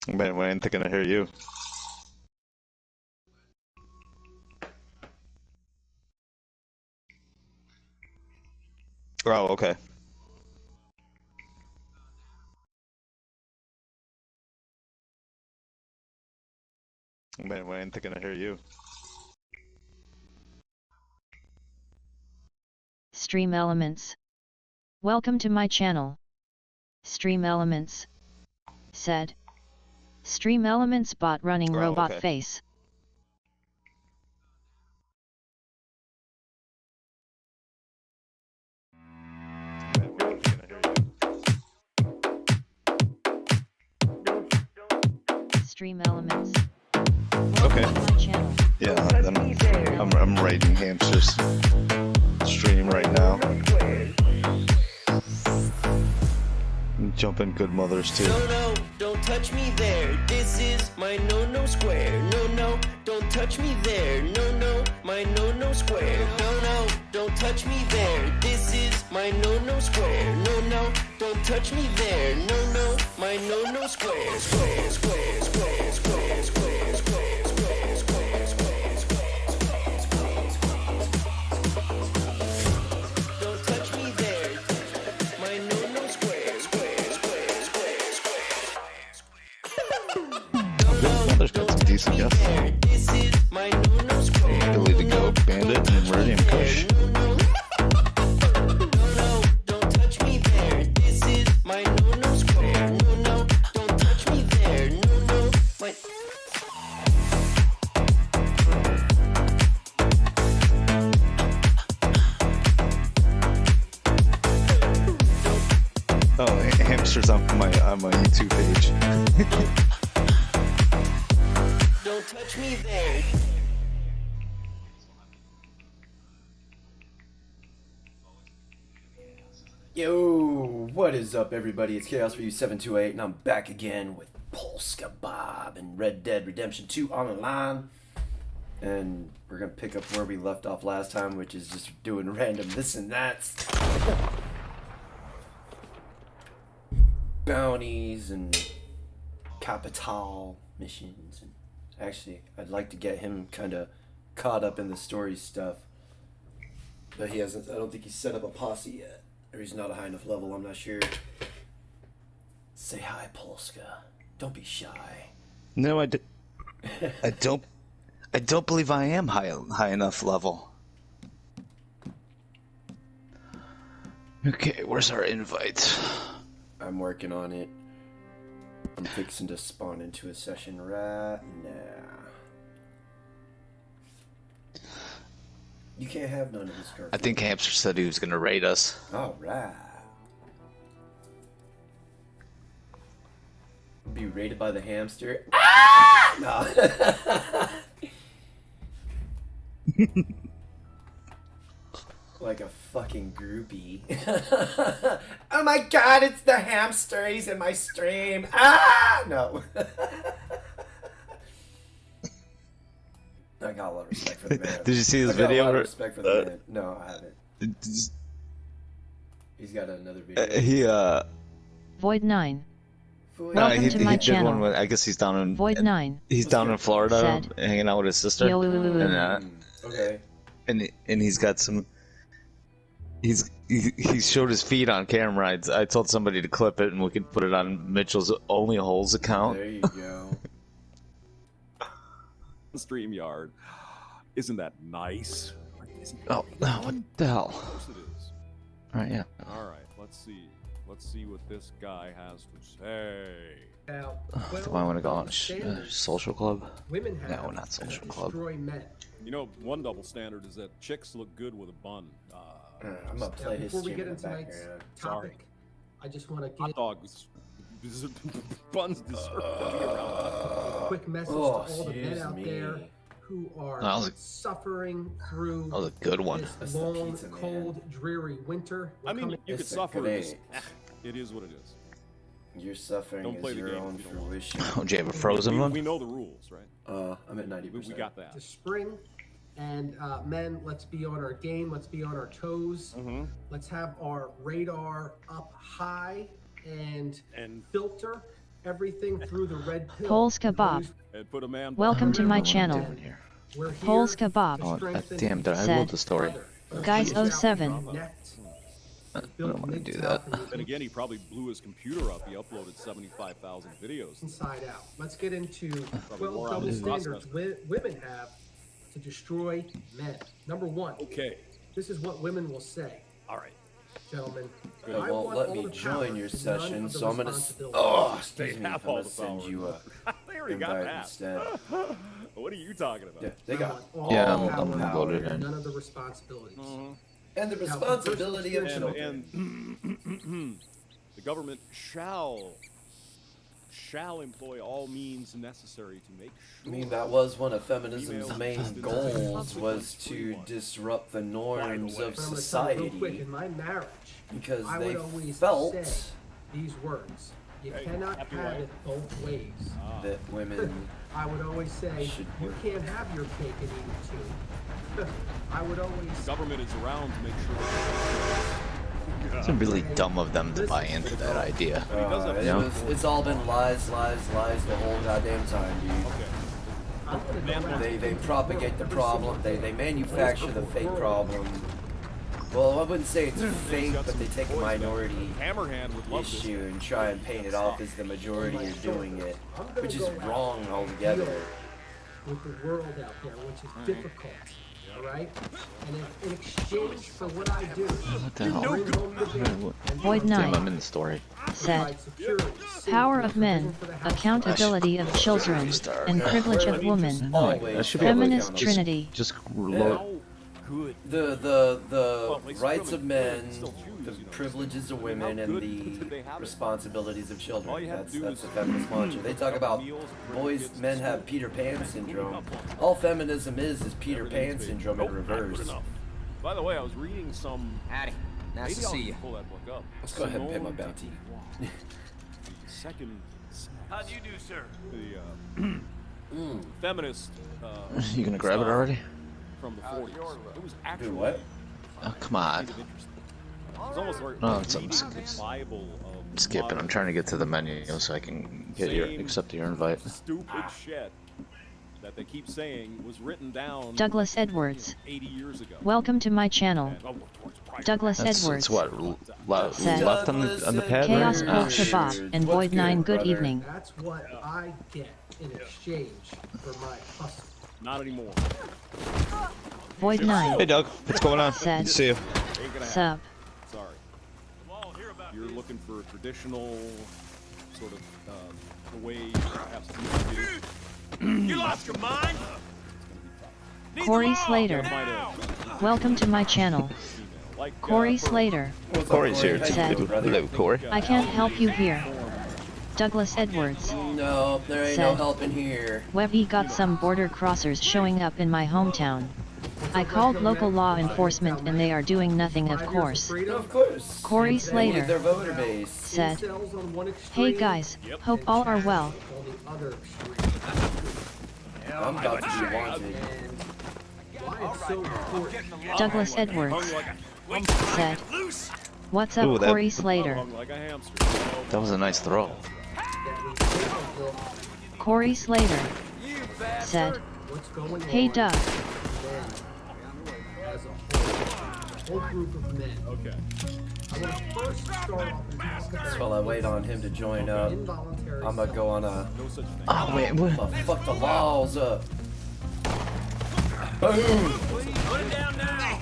Man, I ain't thinking I hear you. Oh, okay. Man, I ain't thinking I hear you. Stream Elements. Welcome to my channel. Stream Elements. Said. Stream Elements bot running robot okay. face. Stream Elements. Okay. Welcome to my channel. Yeah, I'm raiding hamsters. Stream right now. I'm jumping good mothers too. No, don't touch me there. This is my no square. No, don't touch me there. No, my no square. No, don't touch me there. This is my no square. No, don't touch me there. No, my no square. Square, square, square, square, square, square, square, square, square, square, square, square. Don't touch me there. My no square, square, square, square, square. There's got some decent guests. This is my no square. Billy the Goat, Bandit, and Meridian Kush. Don't touch me there. This is my no square. No, don't touch me there. No, my. Oh, hamsters on my YouTube page. Don't touch me there. Yo, what is up, everybody? It's Chaosforyou728, and I'm back again with Polska Bob and Red Dead Redemption 2 online. And we're gonna pick up where we left off last time, which is just doing random this and that. Bounties and capital missions. And actually, I'd like to get him kind of caught up in the story stuff. But he hasn't, I don't think he's set up a posse yet. Or he's not a high enough level, I'm not sure. Say hi, Polska. Don't be shy. No, I don't believe I am high enough level. Okay, where's our invite? I'm working on it. I'm fixing to spawn into a session right now. You can't have none of this stuff. I think Hamster said he was gonna raid us. Alright. Be raided by the hamster. Ah! No. Like a fucking groupie. Oh my god, it's the hamster. He's in my stream. Ah! No. I got a lot of respect for the man. Did you see his I got video? a lot of respect for the man. No, I haven't. He's got another video. Void 9. Welcome to my did channel. one with, I guess he's down in Void 9. He's down in Florida, Said. hanging out with his sister. Yo. Okay. And he's got some. He showed his feet on camera. I told somebody to clip it and we could put it on Mitchell's Only Holes account. There you go. StreamYard. Isn't that nice? Oh, what the hell? Of course it is. Alright, yeah. Alright, let's see. Let's see what this guy has to say. Now, Do I want to go on social club? women have No, not social to club. destroy men. You know, one double standard is that chicks look good with a bun. I'm gonna play Now, his before we stream get in into the tonight's background. Sorry. topic, I just want to Hot give dogs. Buns deserve to be around. a quick message Oh, to all the men excuse out me. there who are That was a- suffering through That was a good one. this That's the long, pizza, man. cold, dreary winter. We're I mean, coming- you could It's a suffer. great. It is what it is. Your suffering Don't play is the your game own if you don't want. fruition. Oh, do you have a frozen one? We know the rules, right? I'm at 90%. We got that. to spring, and men, let's be on our game. Let's be on our toes. Mm-hmm. Let's have our radar up high and And filter everything through the red pill. Pol's Kebab. And put a man Welcome to my What am I channel. doing here? We're here Pol's to Kebab. Oh, strengthen damn, did I Said. load the story? other. Guys Reach out 07. and connect. I Build don't want to do MGTOW that. from the Then again, he probably blew his computer up. He uploaded 75,000 videos. inside out. Let's get into 12 more on double this standards women have to destroy men. Number 1. Okay. This is what women will say, All right. gentlemen. It I won't want let all me the join power your and none session, of the so I'm gonna. responsibility. Oh, excuse They me. I'm have all gonna the send power. you a They already got invite that. instead. What are you talking about? Yeah, they I got want all Yeah, the I'm power gonna go to and that. none of the responsibilities. and the Now, responsibility of personal children. And the government shall employ all means necessary to make I sure. mean, that was one of feminism's Female main husbands goals, and was to consequence-free disrupt the norms way. of I'm gonna tell you real quick, society in my marriage, because I they would always felt say these words. You Hey, cannot happy have wife. it both ways. that women. I would always say, Should you work. can't have your cake and eat it too. I would always Government is around to make sure. It's really dumb of them to buy into that idea. It's all been lies the whole goddamn time, dude. I'm gonna go back They to propagate the problem. They manufacture the fake problem. Well, I wouldn't say it's fake, but they take a minority Hammerhand would love this. issue and try and paint it off as the majority is doing it, which is wrong altogether. with the world out there, which is difficult. All right? And in exchange for what I do, What the hell? bring home the baby and Void Damn, 9. I'm in the story. Said. provide security, Power safety, of men, provision for the household. accountability of children, and privilege of women. That should be able to Feminist just- Trinity. Just load. How good? The like, rights of men, women still choose, the you know. privileges of How women, and good did they the have it? responsibilities of All children. you have to do That's is the feminist mantra. They talk about meals, bring boys, kids to men school. have Peter Pan syndrome. All feminism is Peter Pan Everything's big. syndrome in Nope, not good reverse. enough. By the way, I was reading some. Howdy. Nice Maybe to I'll see just you. pull that book up. Let's go ahead and pay my Simone de bounty. Beauvoir. The second. How do you do, sir? The feminist. You gonna grab it stuff already? From the 40s. It was actually. what? Oh, come on. kind of interesting. It's almost like No, it's- maybe I'm the Bible of Skip it. I'm trying to get to the menu so I can get your accept your invite. stupid shit that they keep saying was written down Douglas Edwards. 80 years ago. Welcome to my channel. And, towards Christ. Douglas That's Edwards. what Said. left on the pad, Chaos right? Pole Ah, shit. Kebab and What's Void 9. Good brother? evening. That's what I get in exchange for my hustle. Not anymore. Void 9. Hey, Doug. What's going on? Said. Good to see you. Ain't gonna happen. Sub. Sorry. You're looking for a traditional sort of the way perhaps you do. You lost your mind? Corey Slater. Might have Welcome to my channel. female, like Corey Slater. What's up, Corey's here. How you Said. doing, brother? Hello, Corey. I can't help you here. Douglas Edwards. No, there ain't no Said. help in here. Webby got some border crossers showing up in my hometown. I called local law enforcement and they are doing nothing, of 5 years course. freedom, Of course. Corey Only Slater their voter base. said, incels on one "Hey extreme, guys, Yep. hope all are well. on the other extreme. I'm about to be wanted. And why it's so important Douglas Edwards hung like said, "What's up, Ooh, that- Corey Slater?" hung like a hamster. That was a nice throw. that we take a look Corey Slater said, what's going on "Hey Doug, men as a whole group of men. Okay. I want to first start off and talk about While I wait on him to join up, involuntary I'm gonna go on a. No such thing. Oh wait, what? Oh, fuck the laws up. Boom! Put it down now.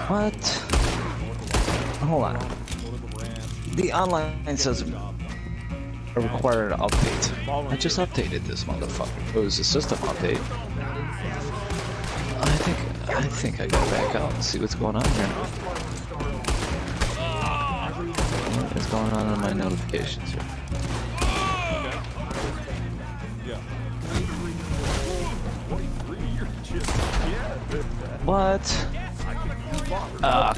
What? Hold on. The online says a required update. I just updated this motherfucker. It was a system update. I think I gotta back out and see what's going on here. What is going on in my notifications here? Yeah. 43, you're just What?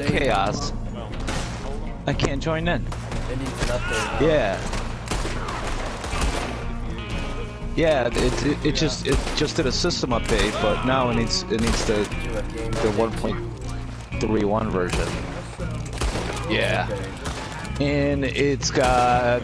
Chaos. well. I can't join in. It needs an update. Yeah. Yeah, it just did a system update, but now it needs the 1.31 version. Yeah. And it's got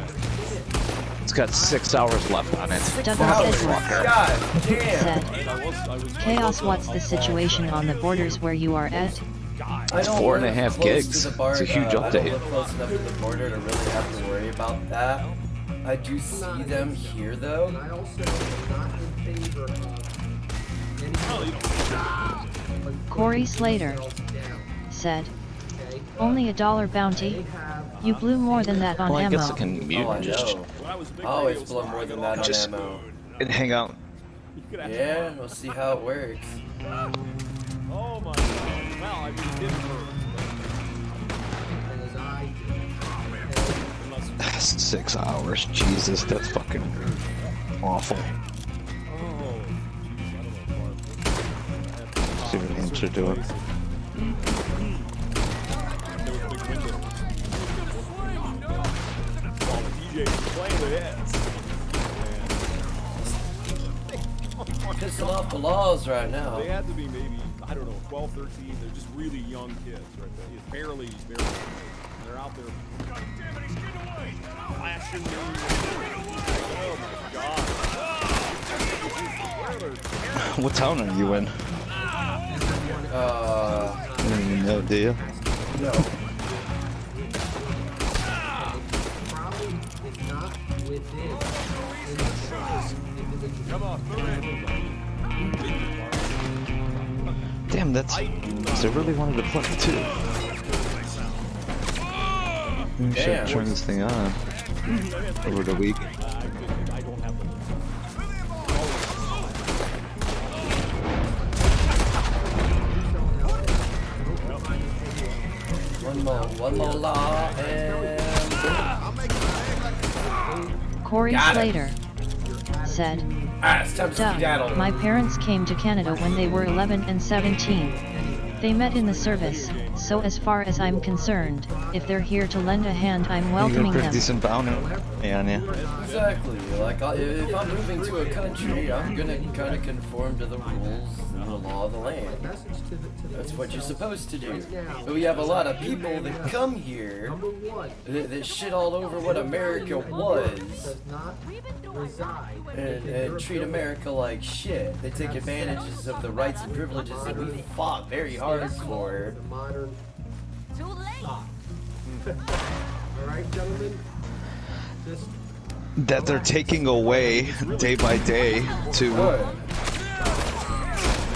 It's got 6 hours left on it. Douglas Edwards God damn. said, I was Chaos, what's the situation on the borders where you are at? I don't 4.5 live close gigs. to the bar- It's a huge I don't update. live close enough to the border to really have to worry about that. I do see them here And though. I also am not in favor of any Corey Slater said, only $1 bounty? You blew more than that on Well, I guess ammo. it can mute Oh, I and just know. when I was a big I always radio blow star, more I than got that on Just- ammo. and hang out. You could have- Yeah, we'll see how it works. Oh my god. Well, I mean, it didn't hurt. as I do. Unless, 6 hours. Jesus, that's fucking awful. oh, geez, I don't know, Bart. See what the ants are doing. There was a big window. While the DJ was playing the hits. Pissing off the laws right now. They had to be maybe, I don't know, 12, 13. They're just really young kids right there. He's barely. They're out there. God damn it, he's getting away! Flashing me. Oh my god. Where are their parents? What town are you in? I don't even know, do you? No. Problem is not within individual. Come on, throw it. Damn, that's. So I really wanted to play too. Maybe I should Damn. turn this thing on over the week. I don't have the. One more law, and Corey Got it. Slater said, it's time to skedaddle. my parents came to Canada when they were 11 and 17. They met in the service, so as far as I'm concerned, if they're here to lend a hand, I'm You got a welcoming pretty them. decent bounty on you. Exactly. Like, if I'm moving to a country, I'm gonna kind of conform to the rules and the law of the land. Message to the That's what you're supposed to do. But we have a lot of people that come here number one that shit all over what America was does not reside and treat America like shit. They take advantages of the rights and privileges that we fought very hard for. the modern. Too late. All right, gentlemen. Just That they're taking away day by day to. Good.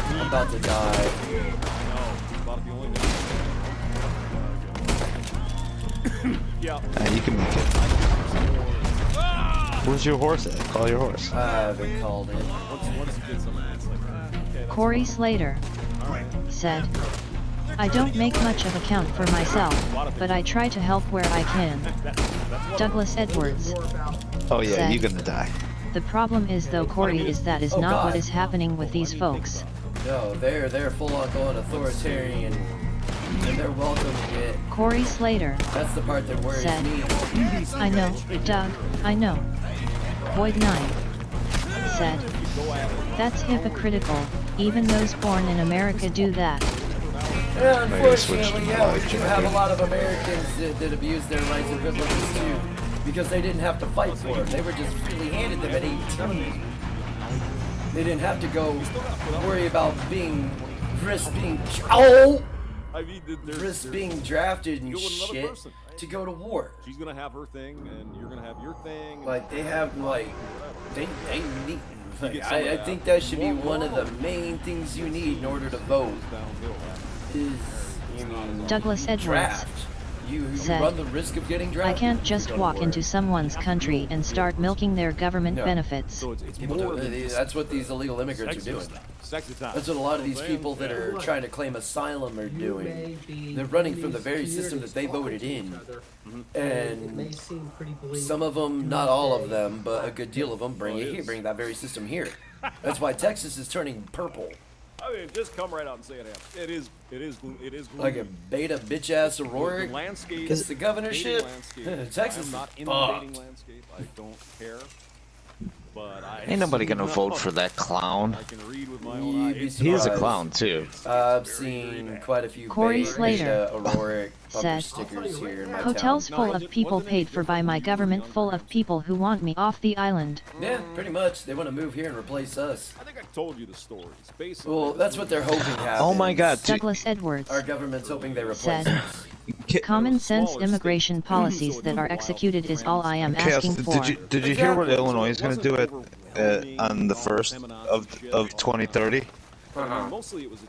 I'm about to die. About the only yeah. You can make it. Where's your horse at? Call your horse. I haven't called it. Once you get some ass like that, okay, that's Corey Slater said, I don't make much of a count for myself, but I try to help where I can. Douglas Edwards Oh yeah, said, you're gonna die. the problem is though, Corey, is that is Oh, not what God. is happening with these folks. No, they're full on going authoritarian, and they're welcoming it. Corey Slater That's the part that worries said, me. I know, Doug, I know. Void 9 said, that's hypocritical, even those born in America do that. Yeah, I gotta switch unfortunately, to yeah, we live do have a lot of Americans that abuse their rights and privileges too, because they didn't have to fight for them. They were just freely handed them at 18. They didn't have to go worry about risk being drafted and Go with another shit person. to go to war. she's gonna have her thing, and you're gonna have your thing. Like they have they need. Like, get some of I that. think that should be one of the main things you need in order to vote. Downhill. Is you mean Douglas Edwards draft. You said, run the risk of getting I drafted. can't just walk into someone's country and start milking their government No. benefits. So it's People more do. than just That's what these illegal immigrants are doing. sexy time. That's what a lot of these Saying, people that are trying to claim asylum are may doing. be They're running from the these very system that they communities voted in. talking to each other, it may And seem pretty bleak. some of them, not all of them, but a good deal of them bring it here, bring that very system here. That's why Texas is turning purple. I mean, just come right out and say it happened. It is gloomy. Like a beta bitch ass The Aurora landscape. gets the governorship. dating landscape. Texas I'm not is in the dating fucked. landscape. I don't care. but I Ain't nobody see gonna vote for that clown. I can read with my own You'd be eyes. He is a surprised. clown too. I've seen quite a few Corey bait Slater Aurora bumper said, stickers here in my hotels town. full of people paid for by my government full of people who want me off the island. Yeah, pretty much. They want to move here and replace us. I think I told you the stories. Basically, Well, that's what they're hoping happens. Oh my God, dude. Douglas Edwards Our government's hoping they replace said, us. common sense immigration policies that are executed is all I am Chaos, asking for. did you hear what Illinois is gonna do on the 1st of 2030? Mostly it was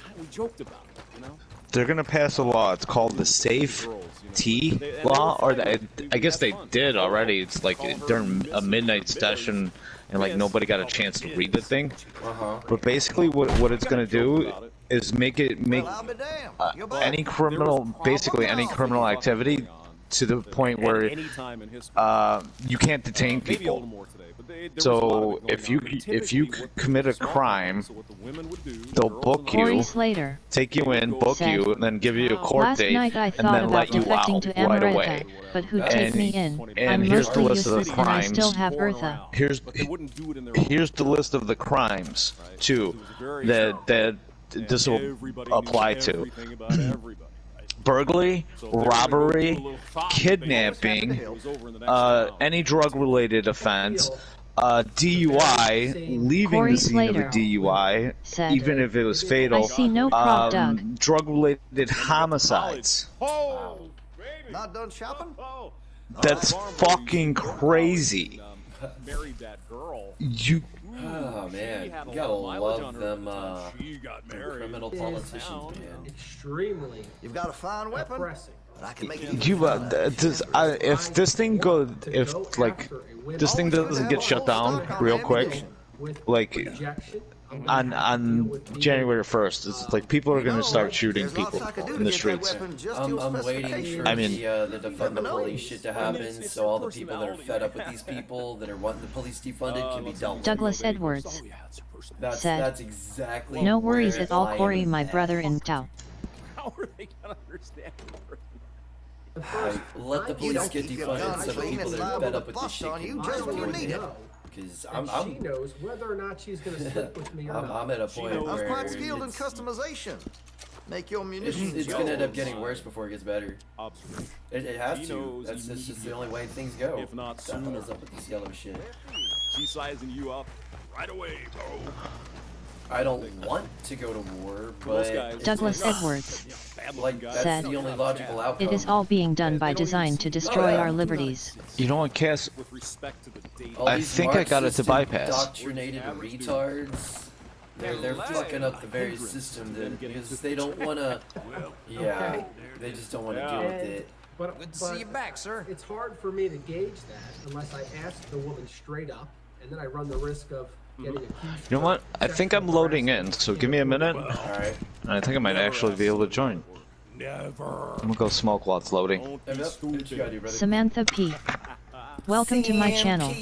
kind of, we joked about it, you know. They're gonna pass a law. It's called the Safe T law, or I guess they did already. It's like during a midnight session, and like nobody got a chance to read the thing. But basically, what it's gonna do is make any criminal, basically any criminal activity, to the point where you can't detain people. So if you commit a crime, they'll book Corey you, Slater take you in, book said, you, and then give you a court last date, night I and thought then about let you defecting out to right America, away. but who'd take And- me in? and I'm here's the mostly list of the useless and I still crimes. have Bertha. Here's the list of the crimes too that this will apply to: burglary, robbery, kidnapping, any drug-related offense, DUI, leaving Corey the scene of a Slater DUI, said, even if it was fatal, I see no prop, Doug. drug-related homicides. Not done shopping? That's fucking crazy. Married that girl. You Oh man, had a you gotta lot of mileage love on her them, she got married. criminal Is politicians, man. extremely You've got a fine weapon, oppressing. but I can make it if this thing goes, if like this thing doesn't get shut down real quick, like on January 1st, it's like people are gonna start shooting people in the streets. I'm waiting for I mean- the defund the police shit to happen, so all the people that are fed up with these people that are wanting the police defunded can be dealt with. Douglas Edwards That's said, exactly. no worries where at all, I Corey, am my at. brother in Tao. How are they gonna understand? Like, let the police get defunded so the people that are fed up with this shit on you can just when you join need it. it. Because And she knows whether or not she's going to sleep with me or not. I'm at a point knows. I was where quite skilled in it's, customization. Make your munitions. it's gonna end up getting worse before it gets better. Observation. It has She to. knows That's just the immediately. only way things go. If not What the hell sooner. is up with this yellow shit? She's sizing you up right away, bro. I don't want to go to war, Most but guys- Douglas Edwards like that's said, the only logical outcome. it is all being done by design to destroy our liberties. You know what, Cass? With respect to the date. All I these think I got it to Marxist bypass. Indoctrinated retards. They're fucking up the very system because they don't want to. Yeah, they just don't want to deal with it. But, Good to see you back, sir. It's hard for me to gauge that unless I ask the woman straight up, and then I run the risk of getting accused. You know what? I think I'm loading in, so give me a minute. All right. And I think I might actually be able to join. Never. I'm gonna go smoke while it's loading. Don't Hey, be what you stupid. gotta do, brother? Samantha P. Welcome to my channel.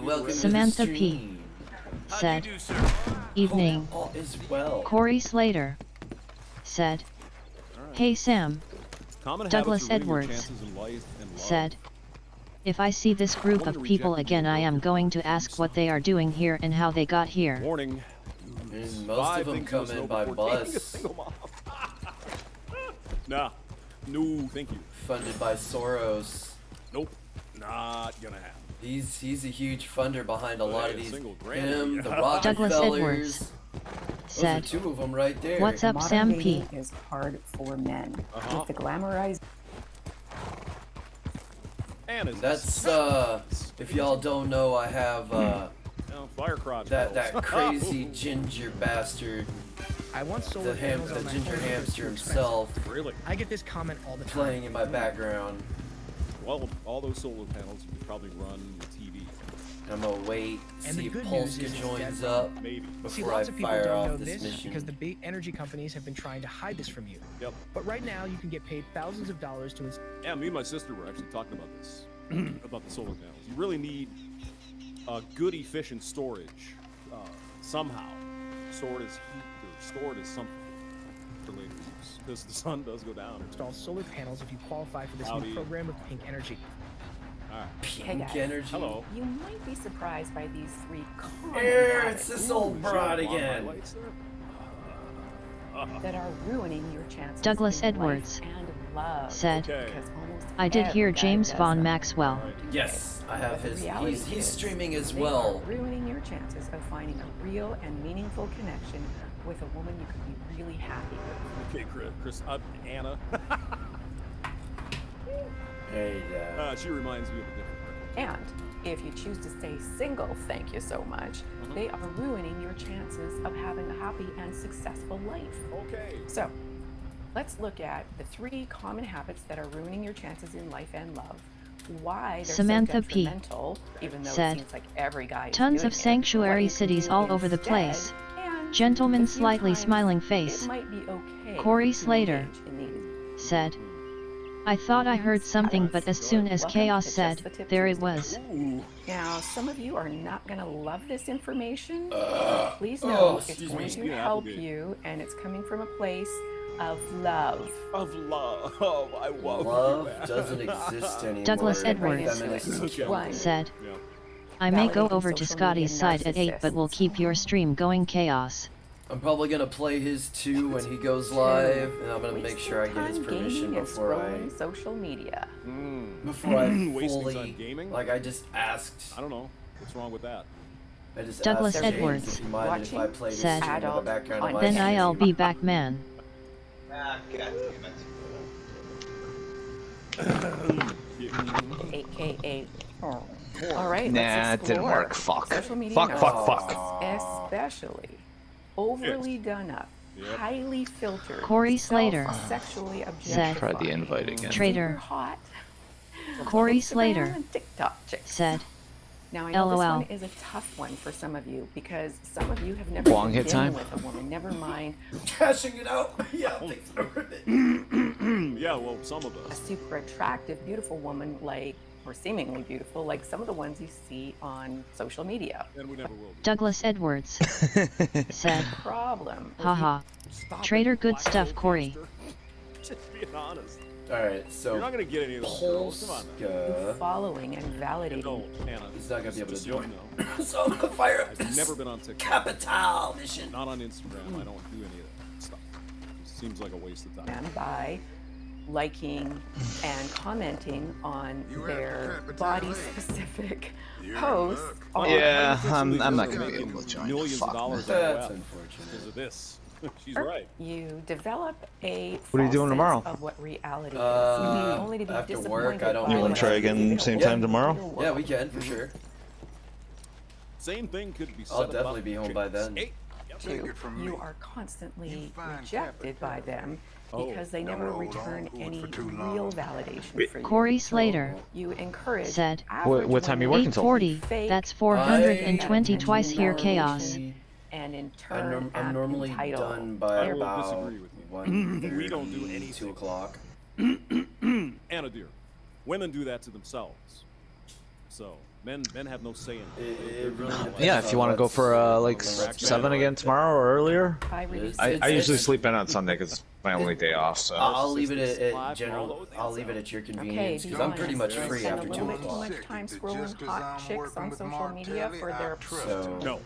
Welcome Samantha to the P. stream. Said, evening. All is well. Corey Slater said, hey Sam, Common Douglas habits are ruining your Edwards chances in life and love. said, if I see this group of people again I am going to ask what they are doing here and how they got here. Warning. And most of them come in by bus, Nah. No, thank you. funded by Soros. Nope. Not gonna happen. He's a huge funder behind a lot of Hey, these. single grand. Him, the Douglas Rockefellers. Edwards Those are said, two of them right there. what's up Sam Modern P? dating is hard for men. Uh-huh. With the glamorized And it's That's if y'all don't know, I have fire crotch. that girls. crazy ginger bastard, I want solar the panels the on my ginger home, but it's hamster too expensive. himself, Really? I get this comment all the time. playing in my background. Well, all those solar panels you could probably run your TV. I'm gonna wait, And the see if good news Polska is joins that- up Maybe. See, before I lots of people fire don't know off this this mission. because the big energy companies have been trying to hide this from you. Yep. But right now, you can get paid thousands of dollars to install. Yeah, me and my sister were actually talking about this, about the solar panels. You really need good, efficient storage somehow. Stored as heat or stored as something for later use. Because the sun does go down. Install solar panels if you qualify for this Howdy. new program with Pink Energy. right. Hey guys, energy. Hello. you might be surprised by these 3 common Here, habits it's this old broad again. that are ruining your chances Douglas in Edwards life and love. said, Okay. Because almost I did hear every guy James does Von them. Maxwell. All right. Yes, I have But the his. reality He's is, streaming as they well. are ruining your chances of finding a real and meaningful connection with a woman you could be really happy with. Okay, Chris, Anna. There you go. She reminds me of a different person. And if you choose to stay single, thank you so much, they are ruining your chances of having a happy and successful life. Okay. So, let's look at the 3 common habits that are ruining your chances in life and love. Why they're Samantha so P. detrimental, even though said, it seems like every guy is tons doing of it, sanctuary what you can cities do all over the instead, place. and Gentleman a few slightly times smiling face. It might be okay Corey to Slater engage in these. said, I thought I heard something, but as soon as Welcome Chaos to Just said, the Tip there it Tuesday. was. Now, some of you are not going to love this information. Please know it's excuse going me. to Yeah, help Applegate. you, and it's coming from a place of love. Of love. I love Love that. doesn't exist anymore. Douglas in Edwards feminist One. said, Yeah. I may go Validating over to social Scotty's media side at 8, but we'll narcissists. keep your stream going, Chaos. I'm probably gonna play his too when he goes live, and I'm gonna make sure I get his Wasting time permission gaming and before scrolling social media. before I Wasting fully time gaming? like I just asked. I don't know. What's wrong with that? I just Douglas asked James Edwards if he minded if I played his said, stream in the Adult background of my content. Then stream. I'll be back, man. AKA. All right, Nah, let's it didn't explore work. Fuck. Social media Fuck, fuck, fuck. narcissists, especially overly done up, Yep. highly filtered, Corey Slater sexually said, Try the invite again. Traitor. super hot Corey Instagram Slater and TikTok chicks. said, Now I know this LOL. one is a tough one for some of you because some of you have never Long been hit time? with a woman. Never mind Cashing it out. Yeah, thanks for it. Yeah, well, some of a us. super attractive, beautiful woman like, or seemingly beautiful, like some of the ones you see on social media. And we never will be. Douglas Edwards said, Problem. is haha. Stop Traitor it, good black stuff, hole Corey. gangster. Just being honest. All right, so You're not gonna get any of those girls. Come on. now. you Polska. following and validating. No, Anna. He's not gonna be able to just so you join. know, So I'm gonna fire up I've this never been on TikTok. Capital mission. Not on Instagram. I don't do any of that stuff. It seems like a waste of time. And by liking and commenting on their body-specific posts. on Yeah, Why do you think I'm not some of gonna these be girls are able to making join. millions Fuck, of dollars man. on the That's web unfortunate. because of this. She's right. You develop a What are you false doing sense tomorrow? Of what reality is, Uh, only to be after work, disappointed I don't by You wanna what try you again don't same want time in the tomorrow? real Yeah, world. we can for sure. Same thing could be said I'll about definitely be home by then. Hey, Two, you are constantly rejected by them because they never return any real validation for you. Corey Slater You encourage said, What time you working till? 8:40, fake that's 420 I twice here, Chaos. and in turn I'm act normally entitled. done by I will about disagree with you. 1:30, We don't do anything. 2 o'clock. Anna dear, women do that to themselves. So men have no say in it. It really depends Yeah, if you on want to go what's- for like what's 7 again tomorrow or earlier. By reducing I It's- usually it's- sleep in on Sunday because it's my only day off. So I'll leave it Live at general. follow, I'll leave it at your Okay, convenience be because I'm honest. pretty much Do you free spend after a 2 little bit too o'clock. much time scrolling hot chicks on social media for their So No.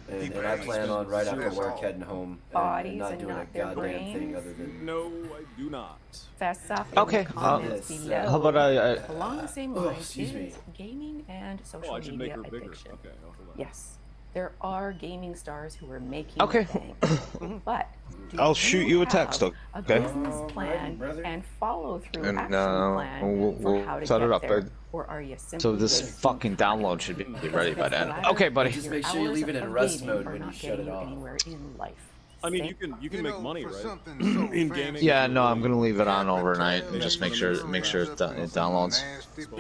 and I plan on right after work heading home and Bodies not and doing a not their goddamn thing brains? other than. No, I do not. fess up in Okay, the comments yes. below. how about Along the same Oh, lines excuse me. is gaming and social Oh, I should make media her bigger. addiction. Okay, I'll hold on. Yes, there are gaming stars who are making Okay. bank, but do I'll shoot you a text, have okay? A business Alrighty, plan brother. and follow through And, action plan we'll for how to set get it up, there, but- or are you simply so this wasting fucking time? download should be ready by then. Because Okay, buddy. Just your make sure you hours leave it in of rest gaming mode are when you not shut getting it you off. anywhere in life. I mean, Same- you can make money, right? In In gaming. Yeah, no, I'm gonna leave it on overnight and just make sure it downloads. Same thing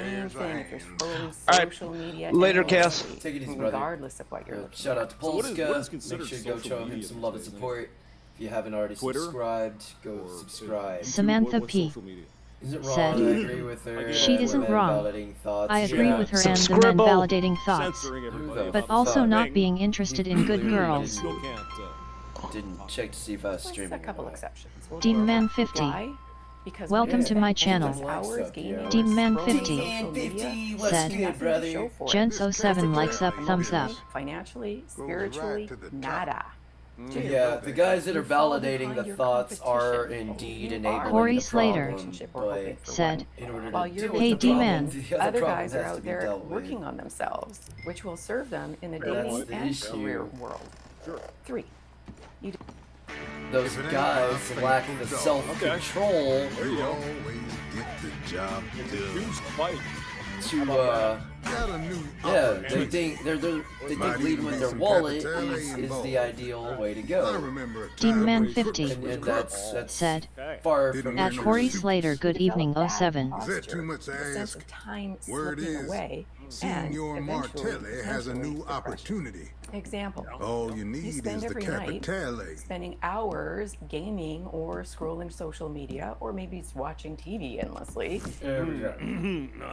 if you're scrolling All right. social media. Later, endlessly, Chaos. Take it easy, brother. regardless of what you're looking Shout out to So what is Polska. considered Make sure you go social show him media some love and these days, support. If you haven't already Twitter? subscribed, go Or- subscribe. Samantha What's P. social media? Isn't wrong. said- I agree with her. She Women isn't wrong. validating thoughts. I agree Yeah. with her and the men Subscribble. validating thoughts, Censoring everybody. Who the but about also fuck? not Thing. being interested in good Clearly girls. Still can't. Didn't check to see if I was With streaming. a couple or not. exceptions. We'll Demon go Man over 50 why Because Welcome to my spend channel. endless hours gaming or Demon50 scrolling social media, said, there's nothing to show for it. Gents07 likes up, thumbs up. Financially, spiritually, nada. Yeah, the guys that are You fall validating behind the your thoughts are competition. indeed You enabling are Corey the Slater problem, but said, in order While to you're deal with Hey, the problem, D-Man. the other Other problem guys are has to out be there dealt with. working on themselves, which will serve them in the That's dating the and issue. career world. 3. Those guys lack the self-control There you go. Always get the job Huge done. fight. to Got a new yeah, they opportunity. think they Might think leading even with be their some wallet capital is involved. the ideal way to I go. remember a time Demon50 when crooks was And crooks. that's said, far Didn't from win at no Corey suits. Slater, good evening, 07. Is that too much to The sense ask? of time Word slipping is, away, Senor and eventually, Martelli has a new depression. opportunity. Example. All you need spend is the every night capitale. spending hours gaming or scrolling social media, or maybe it's watching TV endlessly. There we go.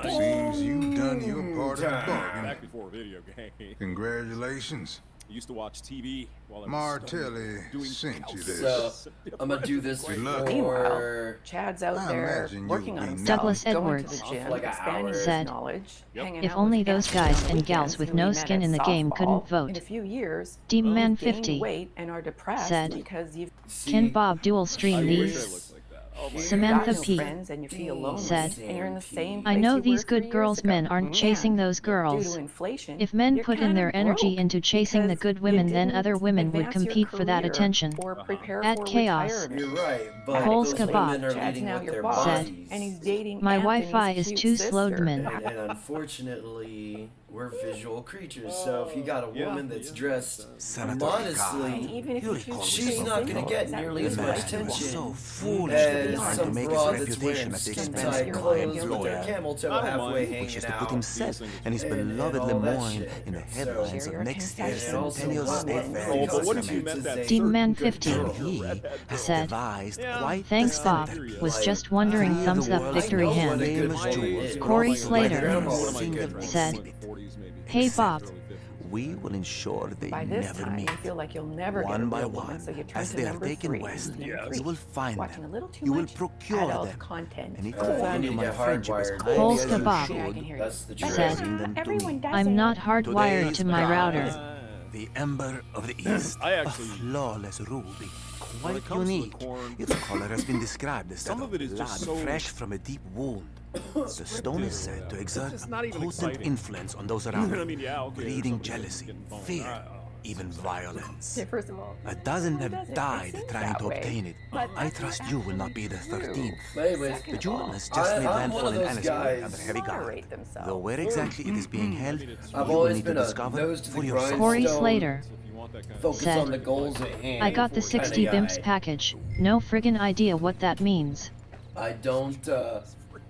Seems you done your part of the bargain. Back before video game. Congratulations. I used to watch TV while I was Martelli doing sent you this. So I'm gonna do this Meanwhile, before. Chad's out I there imagine you'll working on be himself, Douglas going Edwards to the gym, like an expanding hour. his Said, knowledge, hanging if out only with those guys guys on and weekends gals with who no we met skin at in the game softball. couldn't vote. In a few years, Demon50 you've gained weight and are depressed said, because you've Can Bob dual stream I wish I these? looked like that. Oh my Samantha got no P friends and you feel lonely, said, and you're in the same I place know you these were 3 good years girls ago. men aren't chasing And those due girls. to inflation, If men you're put in kind their of energy broke into chasing the because good you women, then didn't other women would advance your compete for that career attention. or prepare At for Chaos. retirement. You're right, but Polska those Bob women are Chad's leading now with your their boss, bodies. and he's dating My Anthony's Wi-Fi is cute too sister. slowed, man. And unfortunately, we're visual creatures. So if you got a woman that's dressed And modestly, even if you choose to she's stay not single, gonna get is that nearly as really much what you want? attention foolish as some broad that's wearing at the skin expense tight of your clothes with employer, their camel toe I don't halfway mind. hanging which is to out. put himself and his and beloved all that Lemoyne shit. in the So- headlines Share of your next year's confessions. also Centennial what State really Fair. Oh, but what if you constitutes met as that a Demon good 50 girl. He has said, devised Yeah. quite Thanks the Bob, center. was Like, just wondering, three of thumbs the up, world's victory I know what hand. a good famous woman jewels is. Corey my Slater grandma One of my sing good of ones. said, '40s maybe. Hey Bob, We will ensure they By this never time, meet. you feel like you'll never get a One by real woman, one, so you turn as to they are number taken 3. west, Number you will find watching a them. little too You will much procure adult them. content. And if I you need value to my get friendship as hardwired. highly Polska as you Bob Yeah, I can should, hear you. That's the said, truth. bring them to Everyone me. does I'm it. not hardwired Today's to my prize, router. The ember of the east. I actually- A flawless ruby. When it Quite comes to the unique. corn, Its color has been described as some that of it is blood just so fresh from a deep wound. The stone is said to exert It's a not even potent exciting. influence on those around I it, mean, yeah, okay, breeding somebody's jealousy, getting boned. fear, even violence. Okay, first of all, A dozen who have doesn't? It died seems trying that to way. obtain it. But I that's trust not you will not be the actually true. 13th. But anyways, Second The of jewel all, has just made I'm landfall one of in those Anniston guys- under heavy guard. moderate themselves. Though where exactly it is being held, I've you will always need been to a discover nose to for the yourself. Corey grindstone, Slater If you want that kind of focus said, on the goals at hand. I got the kinda 60 guy. bimps package. No friggin' idea what that means. I don't.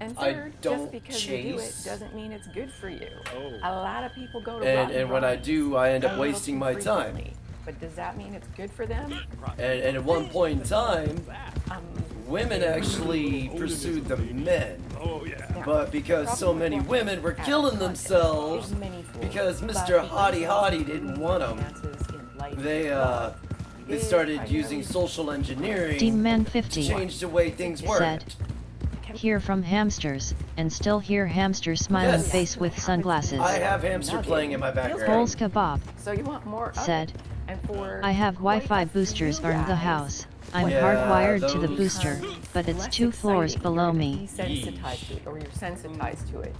And I third, don't just because you do it chase. doesn't mean it's good for you. Oh. A lot of people go to And when I do, I end up a little wasting too my time. frequently. But does that mean it's good for them? And at one point in time, women actually pursued the men. Oh yeah. But because so many women were killing themselves because Mr. Hottie Hottie didn't want them, they started using social engineering to Demon50 change the way things worked. said, hear from hamsters, and still hear hamsters smiling Yes. face with sunglasses. I have hamster playing in my background. Polska Bob So you want more of said, it. And for I have quite Wi-Fi a few boosters around the guys, house. I'm Yeah, hardwired to the those- booster, but it's less 2 floors exciting. below You're me. desensitized to it, or you're sensitized to it.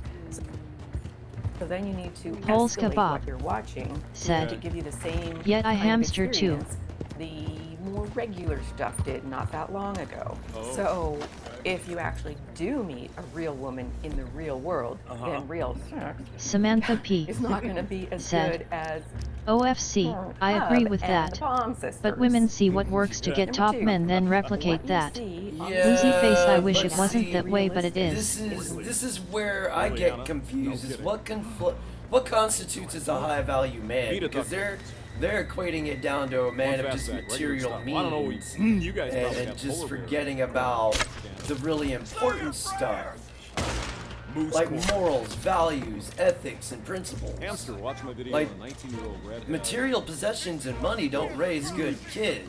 So then you need to Polska escalate Bob what you're watching said, to give you the same Yet I kind of hamster too. experience the more regular stuff did not that long ago. Oh. So if you actually do meet a real woman in the real world, then real sex Samantha P is not going to be as said, good as OFC, I agree with and that. the Palm Sisters. But women see what works to get Number top 2, men, then what replicate you that. see on Yeah, Boozy face, I wish but it wasn't see, that way, but it is. This is where I get confused. Is what constitutes as a high value man? Beat a Because duck. they're equating it down to a man of just material I don't know. means You guys and, probably and have just polar bears. forgetting about the really important stuff. Moose Like corn. morals, values, ethics, and principles. Hamster, watch my video Like, on a 19-year-old red. Material possessions and money don't raise good kids.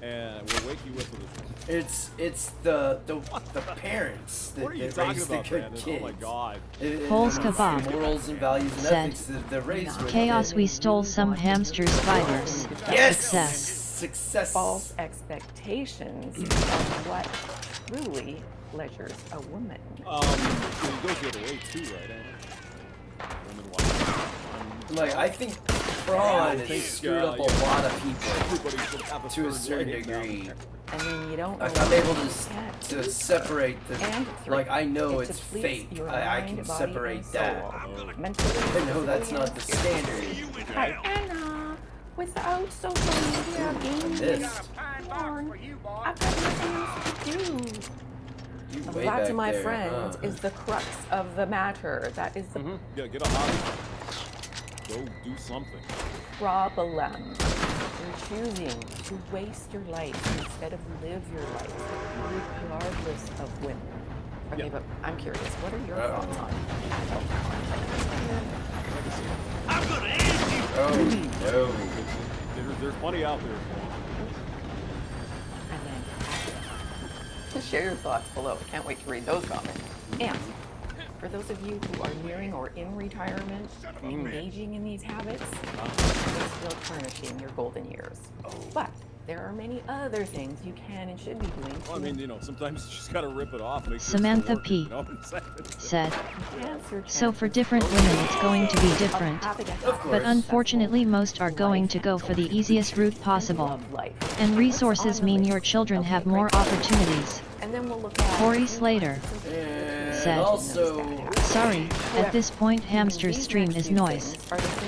and we'll wake you up for this. It's the parents. What are you that talking raise the about, good Brandon? kids. Oh my God. Polska Bob Morals and values and said, ethics that raise with Chaos, kids. we stole some hamsters' fibers. Yes! Success. Success. False expectations of what truly pleasures a woman. It goes the other way too, right? Like, I think prawn has screwed up a lot of people to a certain degree. I mean, you don't. Like, I'm able to separate the. And like, I know it it's depletes fake. your I mind, can body, separate and that. soul. Mentally, I know that's not the standard. Hi, Anna. Without social media, games, Missed. porn, I've got nothing else to do. You That, way back to my there, friend, huh? is the crux of the matter. That is the Yeah, get a hobby. Go do something. problem. You're choosing to waste your life instead of live your life, regardless of women. Okay, but I'm curious. What are your thoughts on I'm gonna end you. Oh no. There's plenty out there. And then share your thoughts below. Can't wait to read those comments. And for those of you who are nearing or in retirement, engaging in these habits, it's still tarnishing your golden years. But there are many other things you can and should be doing to Well, I mean, you know, sometimes you just gotta rip it off. Make sure Samantha it's P. still working, you know? said, enhance your so for chances different women it's going to be different. Of course. But unfortunately most are going to go for the easiest route possible. And resources mean your children have more opportunities. And then we'll look at Corey Slater And said, also, sorry, at this point hamster's stream is noise.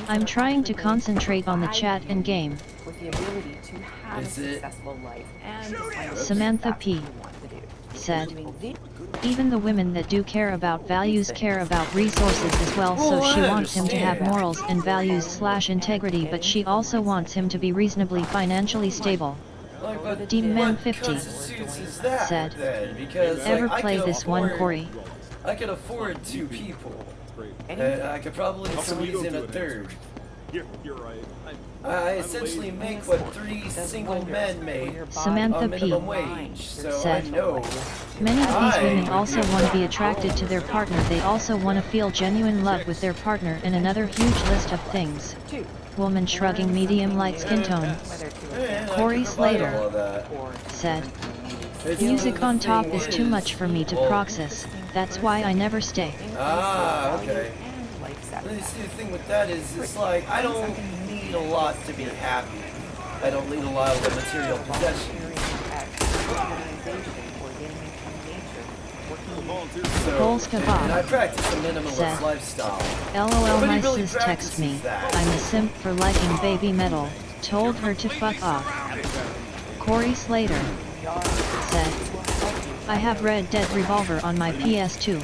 I'm trying to concentrate on the chat and game. with the ability to have Is a it? successful life and decide Samantha that's P. what you want to do. said, Doing the- even the women that do care about values care about resources as well, so Well, she I wants him to have understand. morals and values/integrity, but she also wants him to be reasonably financially stable. like, but Deem Man what 50 constitutes as that said, then? Because ever like, I play could this one, afford- Corey? I could afford 2 people. Great. And I could probably How come you squeeze don't in do a it, third. You're right. I essentially lazy. make what 3 single men make Samantha on P. minimum wage, so said, I know. Many of these I women would also be want to be able attracted to their partner. They also want to feel genuine love with their partner, and another huge list of things. Woman shrugging, medium light skin tone, And I Corey can provide Slater all of that. said, It's music the on top thing is too much for me to well, process. That's why I never stay. Ah, okay. Let me see, the thing with that is, it's like, I don't need a lot to be happy. I don't need a lot of the material possessions. So, Polska and Bob I practice a minimalist said, lifestyle. LOL, Nobody my really sis text me. practices that. I'm a simp for liking baby metal. Told her to fuck off. Corey Slater said, I have Red Dead Revolver on my PS2.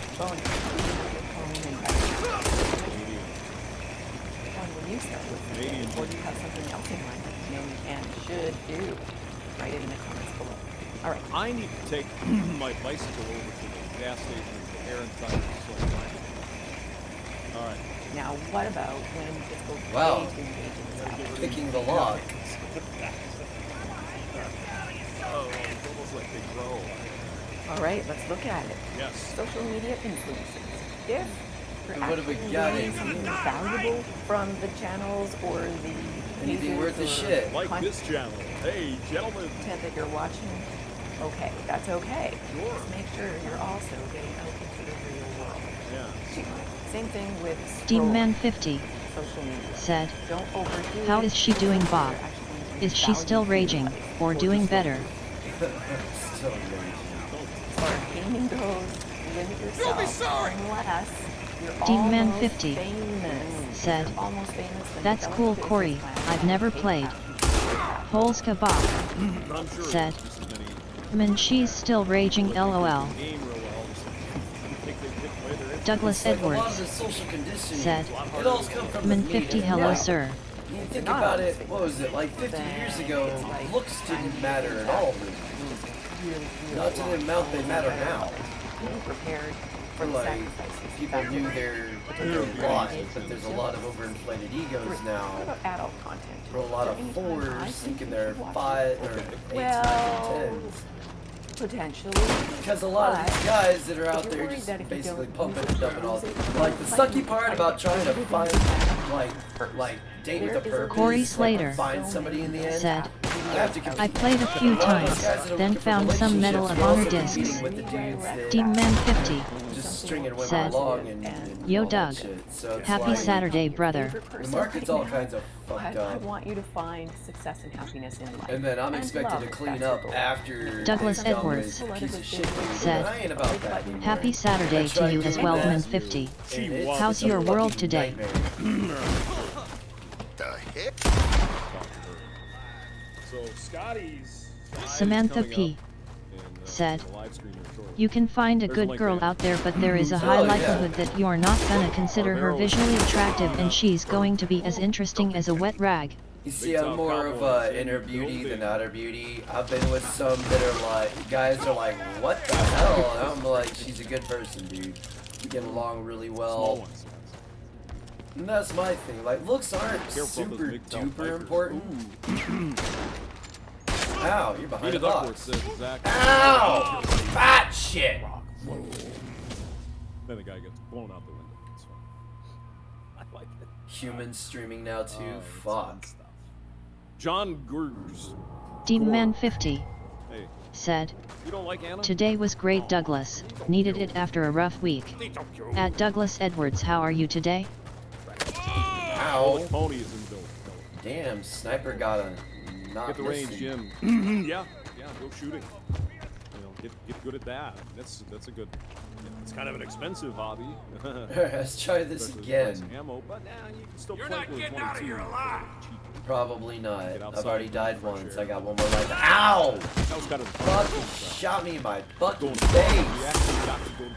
Or do you have something else in mind that you can and should do? Write it in the comments below. All right. I need to take my bicycle over to the gas station for Aaron Tyler. All right. Now, what about when physical Wow. engagement is Picking the lock. Oh, it's almost like they grow. All right, let's look at it. Yes. Social media influencers. If you're And what have we actually got getting in something here? valuable from the channels or the Anything pages worth a or shit. Like content this channel. Hey, gentlemen. that you're watching, okay, that's okay. Sure. Just make sure you're also getting out into the real world. Yeah. Same thing with Deem Man scrolling 50 social media. said, Don't overdo how it. is she doing, Bob? You're actually going to Is she still value raging, life or doing better? Still amazing. As far as gaming goes, limit yourself unless you're Deem Man almost 50 famous. said, You're almost famous when that's you cool, develop a Corey. business plan I've and never pay played. back. Polska Bob I'm sure said, there's just as many man, she's still raging, lol. game real well. Just think they get away their Douglas Like, a lot of Edwards the social conditioning, said, it all comes from the man media. 50 hello No. sir. You think about it, what was it, like 50 years ago, looks didn't matter at all. Really, really Not to the amount they matter now. Be prepared feel like people knew their lot, but there's a lot of overinflated egos What now. about adult content? For a lot Is of there any time I fours think thinking you they're should watch 5 or 8, 9, 10s. Potentially. Because a lot of these guys that are out you're there worried just that if you basically don't pumping use and it, dumping all. use it, Like the sucky part about trying to find like date with a purpose. Corey Slater Find somebody in the end. said, You have to compete. I played a few times, then found some Medal of Honor discs. With the dudes that Teamman 50 just stringing women said, along and Yo all that Doug, shit. So it's happy like, Saturday brother. The market's all kinds of But fucked I up. want you to find success and happiness in life. And then I'm And expected love, to if clean that's your up goal. after Douglas this dumb Edwards piece of shit dude. said, And I ain't about that anymore. Happy Saturday to you as well, Man 50. And it's How's a your world fucking today? nightmare. The heck? So Scotty's Samantha P. said, you can find a good girl out there, but there is a high Oh, yeah. likelihood that you're not gonna consider her visually attractive and she's going to be as interesting as a wet rag. You see, I'm more of a inner beauty than outer beauty. I've been with some that are like, guys are like, what the hell? And I'm like, she's a good person, dude. We get along really well. And that's my thing. Like, looks aren't super duper important. Ow, you're behind the box. Ow! Fat shit! Then the guy gets blown out the window. It's fine. I like it. Humans streaming now too? It's Fuck. stuff. John Gurs. Demonman 50 Hey, said, you don't like Anna? today was great, Douglas. Needed it after a rough week. At Douglas Edwards, how are you today? Oh, Ow. the pony is in build. Damn, sniper got a not Get the range, missing. Jim. yeah, go shooting. You know, get good at that. That's a good. It's kind of an expensive hobby. Let's try this Especially the price again. of ammo, but now you can still play with 22. Probably not. Get outside I've already and died fresh once. air. I got one more life. Ow! That was kind of Fucking shot me in my fucking You face. actually got to go to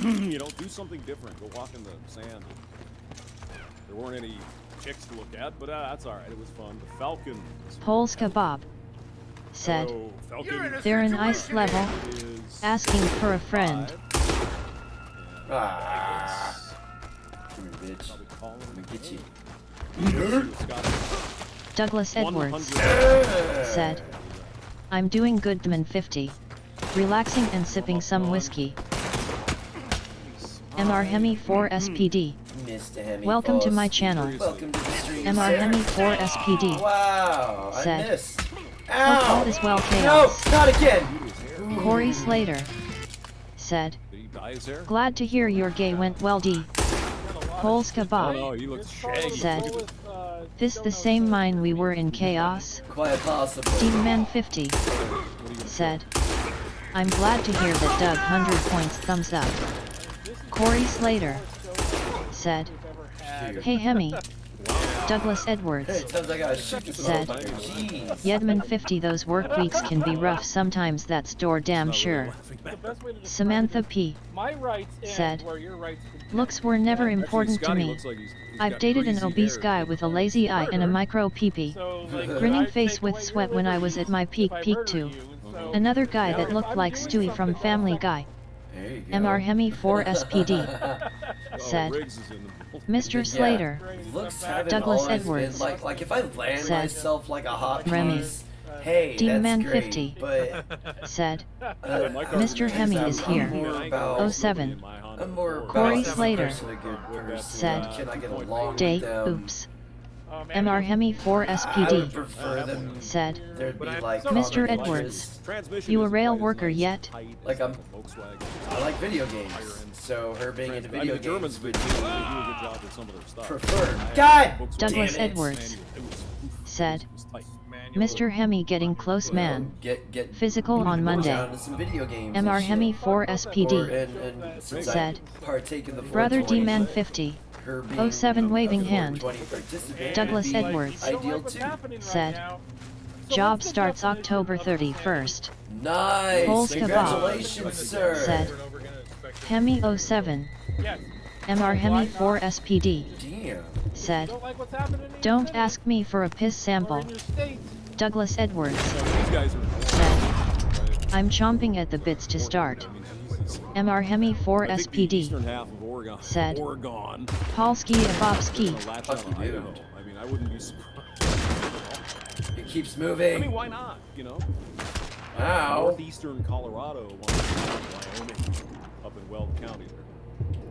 the beach. You know, do something different. Go walk in the sand. There weren't any chicks to look at, but that's all right. It was fun. The Falcon. Polska Bob said, Hello, Falcon. they're an ice level, is asking for a friend. Ah. Come here, bitch. Probably calling I'm gonna get you. Douglas Edwards 100. said, I'm doing good, Dman 50. Relaxing and sipping some whiskey. MR Hemi 4 SPD. Mr. Hemi Welcome to Boss. my channel. Welcome to the stream. MR Hemi 4 SPD. Wow, I Said, missed. Hope all Ow! is well, No, Chaos. not again. Corey Slater said, Did he dye his hair? glad to hear your gay went well, D. Polska Oh Bob no, he looks shaggy. said, Look at this. this the same mine we were in Chaos? Quite possible. Demonman 50 said, I'm glad to hear that Doug 100 points thumbs up. Corey Slater said, hey Hemi. Douglas Hey, Edwards times I gotta shoot this said, motherfucker. Jeez. Yedman 50, those work weeks can be rough sometimes, that's door damn sure. Samantha P My rights end said, where your rights begin. looks were never important to Scotty me. looks like he's I've got dated an greasy obese hair. guy with a lazy eye and a micro peepee. So, like, Grinning I face take with away sweat your when I was at my liberty peak if I peak murder too. you, and so Another guy now that if looked I'm like doing Stewie from something Family else, Guy. There you go. MR Hemi 4 SPD Oh, said, Riggs is in the middle. Mr. Slater Looks haven't Douglas always Edwards been like if I land said, myself like a hot Remy piece, hey, Demonman that's great. 50 But said, My car Mr. Hemi I'm is here. more about- 07 I'm more Corey about is a Slater person a good person? said, Can I get along Day, with them? oops. MR Hemi 4 I would SPD prefer them. said, There'd be like Mr. common Edwards, Transmission you a isn't rail quite as worker nice yet? and tight Like, as I'm- the Volkswagen. I like video games, so her being into I mean, video the Germans games do a good job with some of their stuff. preferred. God Douglas damn it. Edwards said, It was tight. Mr. Hemi getting close, man. Get Physical on Monday. down to some video games MR and Hemi shit. 4 Or, SPD and since said, I partake in the Brother 420, D-Man 50 her being 07 waving a hand. 420 participant Douglas would be Edwards ideal too. said, job starts October 31st. Nice. Polska Bob Congratulations, sir. said, Hemi 07 MR Hemi 4 SPD Damn. said, don't ask me for a piss sample. Douglas Edwards These guys are said, I'm chomping at the bits to start. MR Hemi 4 I think the eastern SPD, half of Oregon. said. Oregon. Polski Abovski, Latch on Fuck to you, Idaho. dude. I mean, I wouldn't be surprised. It keeps I moving. mean, why not? You know, Ow. northeastern Colorado, Wyoming, up in Weld County there.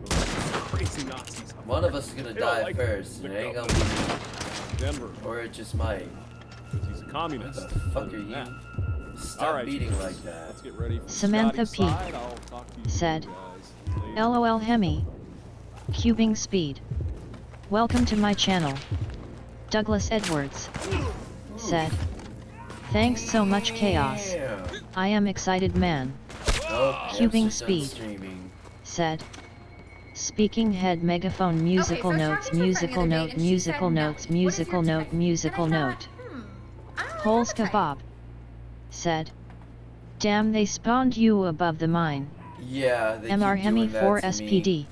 Those crazy Nazis. One of us is gonna They don't die like first. the It ain't gonna government. be Denver, me. Or it just might. because he's a communist. What the fuck Other are than you? that. Stop All right, beating James, like that. Let's get ready for Samantha Scotty's P. side. I'll talk to you said. guys later. LOL Hemi. Cubing speed. Welcome to my channel. Douglas Edwards, said. Thanks so much, Chaos. Damn. I am excited, man. Oh, Cubing Hamster's done speed. streaming. Said. Speaking head megaphone musical notes musical note musical notes musical note musical note. Polska Bob. Said. Damn, they spawned you above the mine. Yeah, they MR keep Hemi doing that 4 to me. SPD.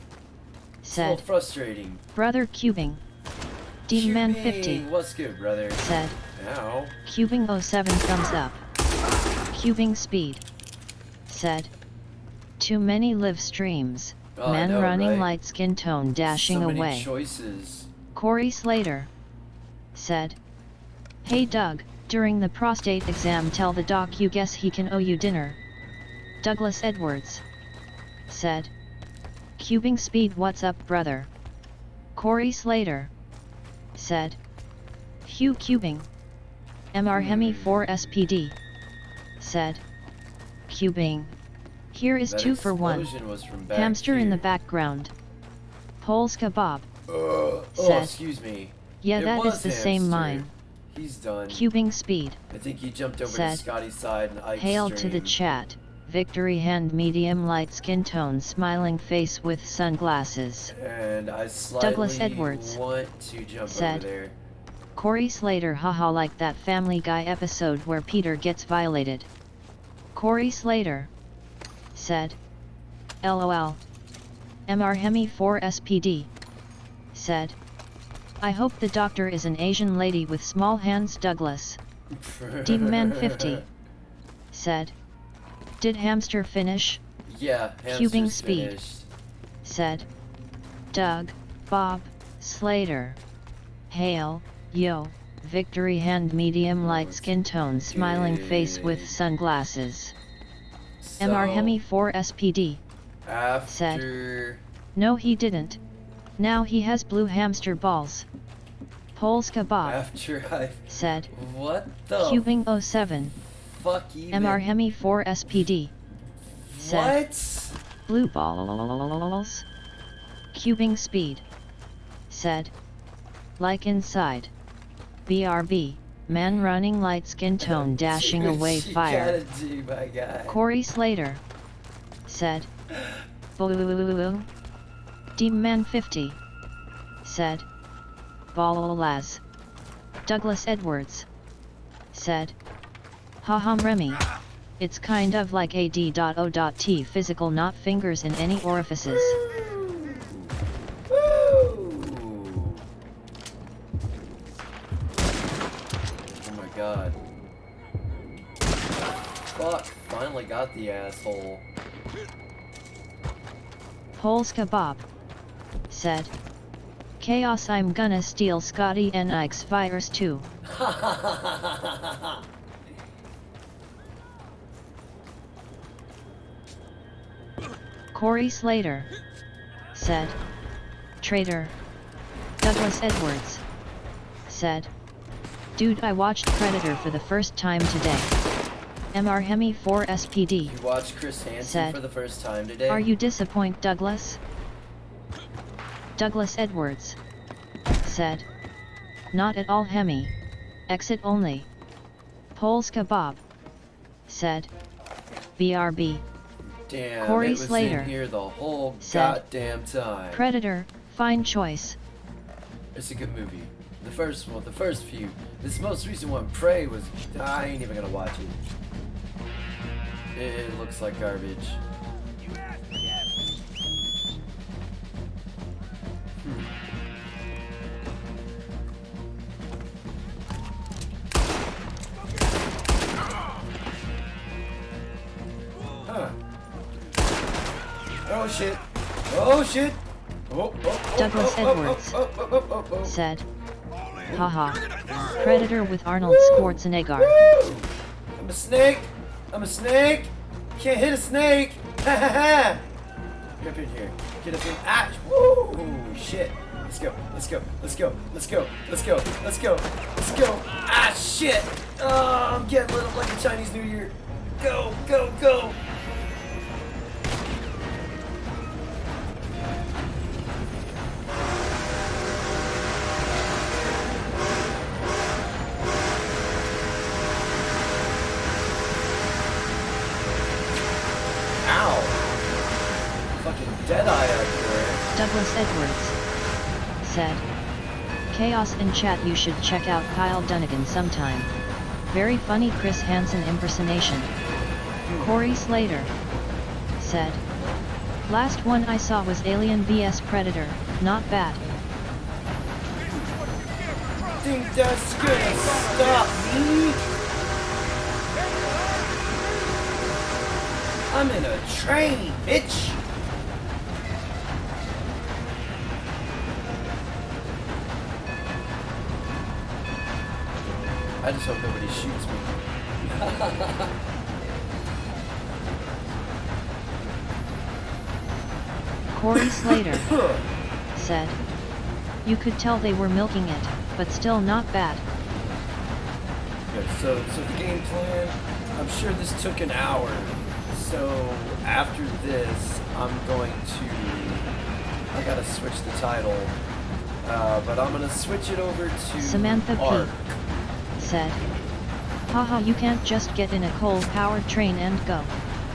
It's a little Said. frustrating. Brother Cubing. Demonman 50. Cubing. What's good, brother? Said. Ow. Cubing 07 thumbs up. Cubing speed. Said. Too many live streams. Oh, I Man know, running right? light skin tone dashing So many away. choices. Corey Slater. Said. Hey Doug, during the prostate exam tell the doc you guess he can owe you dinner. Douglas Edwards. Said. Cubing speed what's up brother. Corey Slater. Said. Hugh Cubing. MR Hemi 4 SPD. Said. Cubing. Here is That 2 for 1. explosion was from back Hamster in the here. background. Polska Bob. Oh, Said. excuse me. Yeah, It that is was the same Hamster. mine. He's done. Cubing speed. I think he jumped over Said. to Scotty's side and Ike's Hail to the stream. chat. Victory hand medium light skin tone smiling face with sunglasses. And I slightly Douglas Edwards. want to jump Said. over there. Corey Slater haha like that Family Guy episode where Peter gets violated. Corey Slater. Said. LOL. MR Hemi 4 SPD. Said. I hope the doctor is an Asian lady with small hands Douglas. Demonman 50. Said. Did hamster finish? Yeah, Cubing hamster's speed. finished. Said. Doug, Bob, Slater. Hail, yo, victory hand medium light skin tone smiling face with sunglasses. MR Hemi 4 SPD. After... No he didn't. Now he has blue hamster balls. Polska Bob. After I... Said. What the Cubing 07. fuck even? MR Hemi 4 SPD. Said. What? Blue balls. Cubing speed. Said. Like inside. BRB. Man running light skin tone dashing Dude, away you fire. gotta do, my guy. Corey Slater. Said. Boo. Demonman 50. Said. Ballas. Douglas Edwards. Said. Haham Remy. It's kind of like a D.O.T physical, not fingers in any orifices. Woo! Oh my god. Fuck, finally got the asshole. Polska Bob. Said. Chaos, I'm gonna steal Scotty and Ike's virus too. Corey Slater. Said. Traitor. Douglas Edwards. Said. Dude, I watched Predator for the first time today. MR Hemi 4 SPD. You watched Chris Hansen Said. for the first time today? Are you disappointed, Douglas? Douglas Edwards. Said. Not at all, Hemi. Exit only. Polska Bob. Said. BRB. Damn, Corey it was Slater. in here the whole Said. goddamn time. Predator, fine choice. It's a good movie. The first one, the first few. This most recent one, Prey, was... I ain't even gonna watch it. It looks like garbage. Huh. Oh shit. Oh shit. Douglas Edwards said, haha. Predator with Arnold Schwarzenegger. Woo! I'm a snake. I'm a snake. Can't hit a snake. Ha ha ha. Get up in here. Get up in. Ah. Woo! Shit. Let's go. Let's go. Let's go. Let's go. Let's go. Let's go. Let's go. Ah shit. Oh, I'm getting lit up like a Chinese New Year. Go. Go. Go. Douglas Edwards said, Chaos in chat, you should check out Kyle Dunnigan sometime. Very funny Chris Hansen impersonation. Corey Slater said, last one I saw was Alien vs Predator, not bad. Think that's gonna stop me? I'm in a train, bitch! I just hope nobody shoots me. Corey Slater said, you could tell they were milking it, but still not bad. Okay, so the game plan, I'm sure this took an hour. So after this, I gotta switch the title, but I'm gonna switch it over to Samantha Ark. P. said, haha, you can't just get in a coal-powered train and go.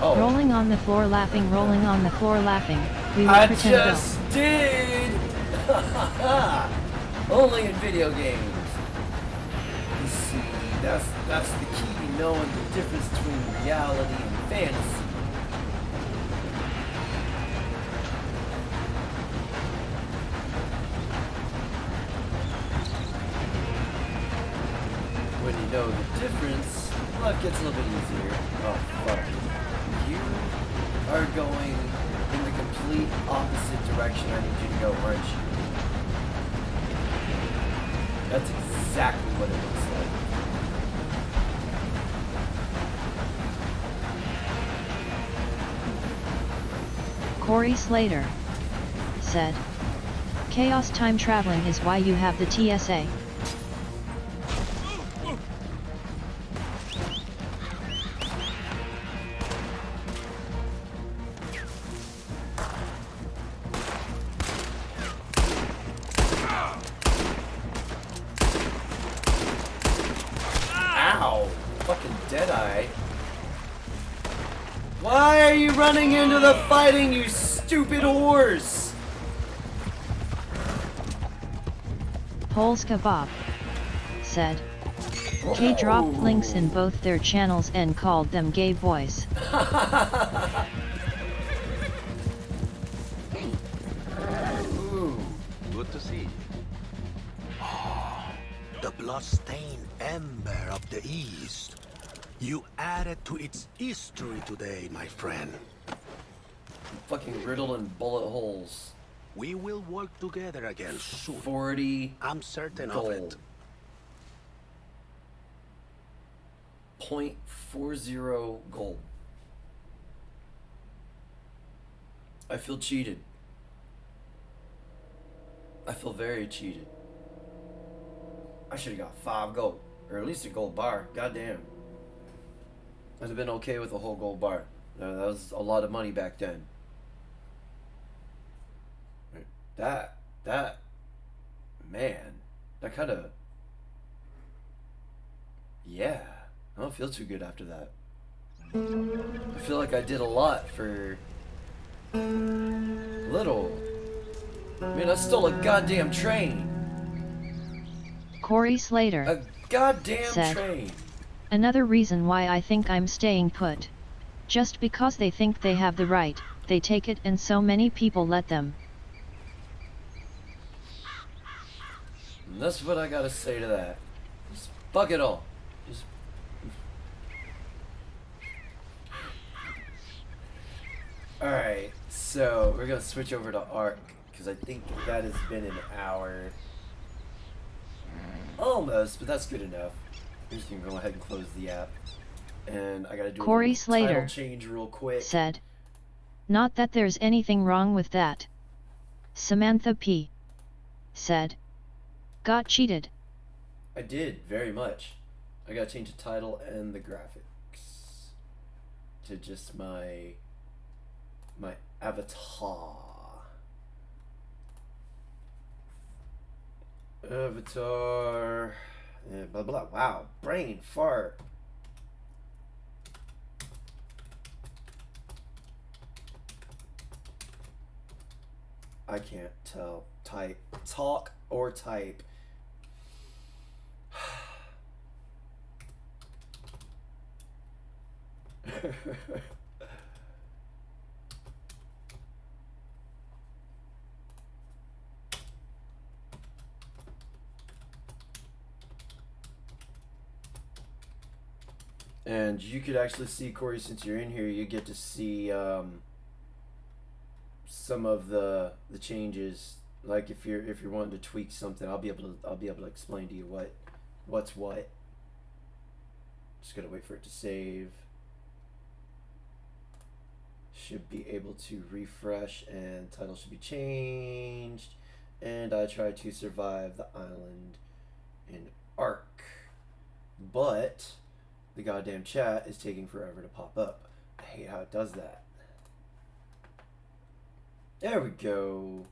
Oh. Rolling on the floor laughing, rolling on the floor laughing. We will I pretend just did! Only in video games. You see, that's the key, knowing the difference between reality and fantasy. When you know the difference, life gets a little bit easier. Oh, fuck. You are going in the complete opposite direction I need you to go, aren't you? That's exactly what it looks like. Corey Slater said, chaos time traveling is why you have the TSA. Why are you running into the fighting, you stupid horse? Polska Bob said, K dropped links in both their channels and called them gay boys. Ooh, good to see you. Oh, the blood-stained ember of the East. You added to its history today, my friend. Fucking riddled in bullet holes. We will work together again soon. 40 I'm certain gold. of it. 0.40 gold. I feel cheated. I feel very cheated. I should have got 5 gold. Or at least a gold bar. Goddamn. I'd have been okay with a whole gold bar. That was a lot of money back then. Man, that kind of, yeah, I don't feel too good after that. I feel like I did a lot for little. I mean, I stole a goddamn train. Corey Slater A goddamn said, train. another reason why I think I'm staying put. Just because they think they have the right, they take it, and so many people let them. And that's what I gotta say to that. Just fuck it all. Just. Alright, So we're gonna switch over to Arc because I think that has been an hour. Almost, but that's good enough. I'm just gonna go ahead and close the app. And I gotta do Corey a little Slater title change real quick. said, "Not that there's anything wrong with that." Samantha P. said, "Got cheated." I did, very much. I gotta change the title and the graphics to just my avatar. Avatar. Yeah, blah blah. Wow, brain fart. I can't tell. Talk or type. And you could actually see, Corey, since you're in here, you get to see some of the changes. Like if you're wanting to tweak something, I'll be able to explain to you what's what. Just gotta wait for it to save. Should be able to refresh, and title should be changed. And I tried to survive the island in Arc, but the goddamn chat is taking forever to pop up. I hate how it does that. There we go.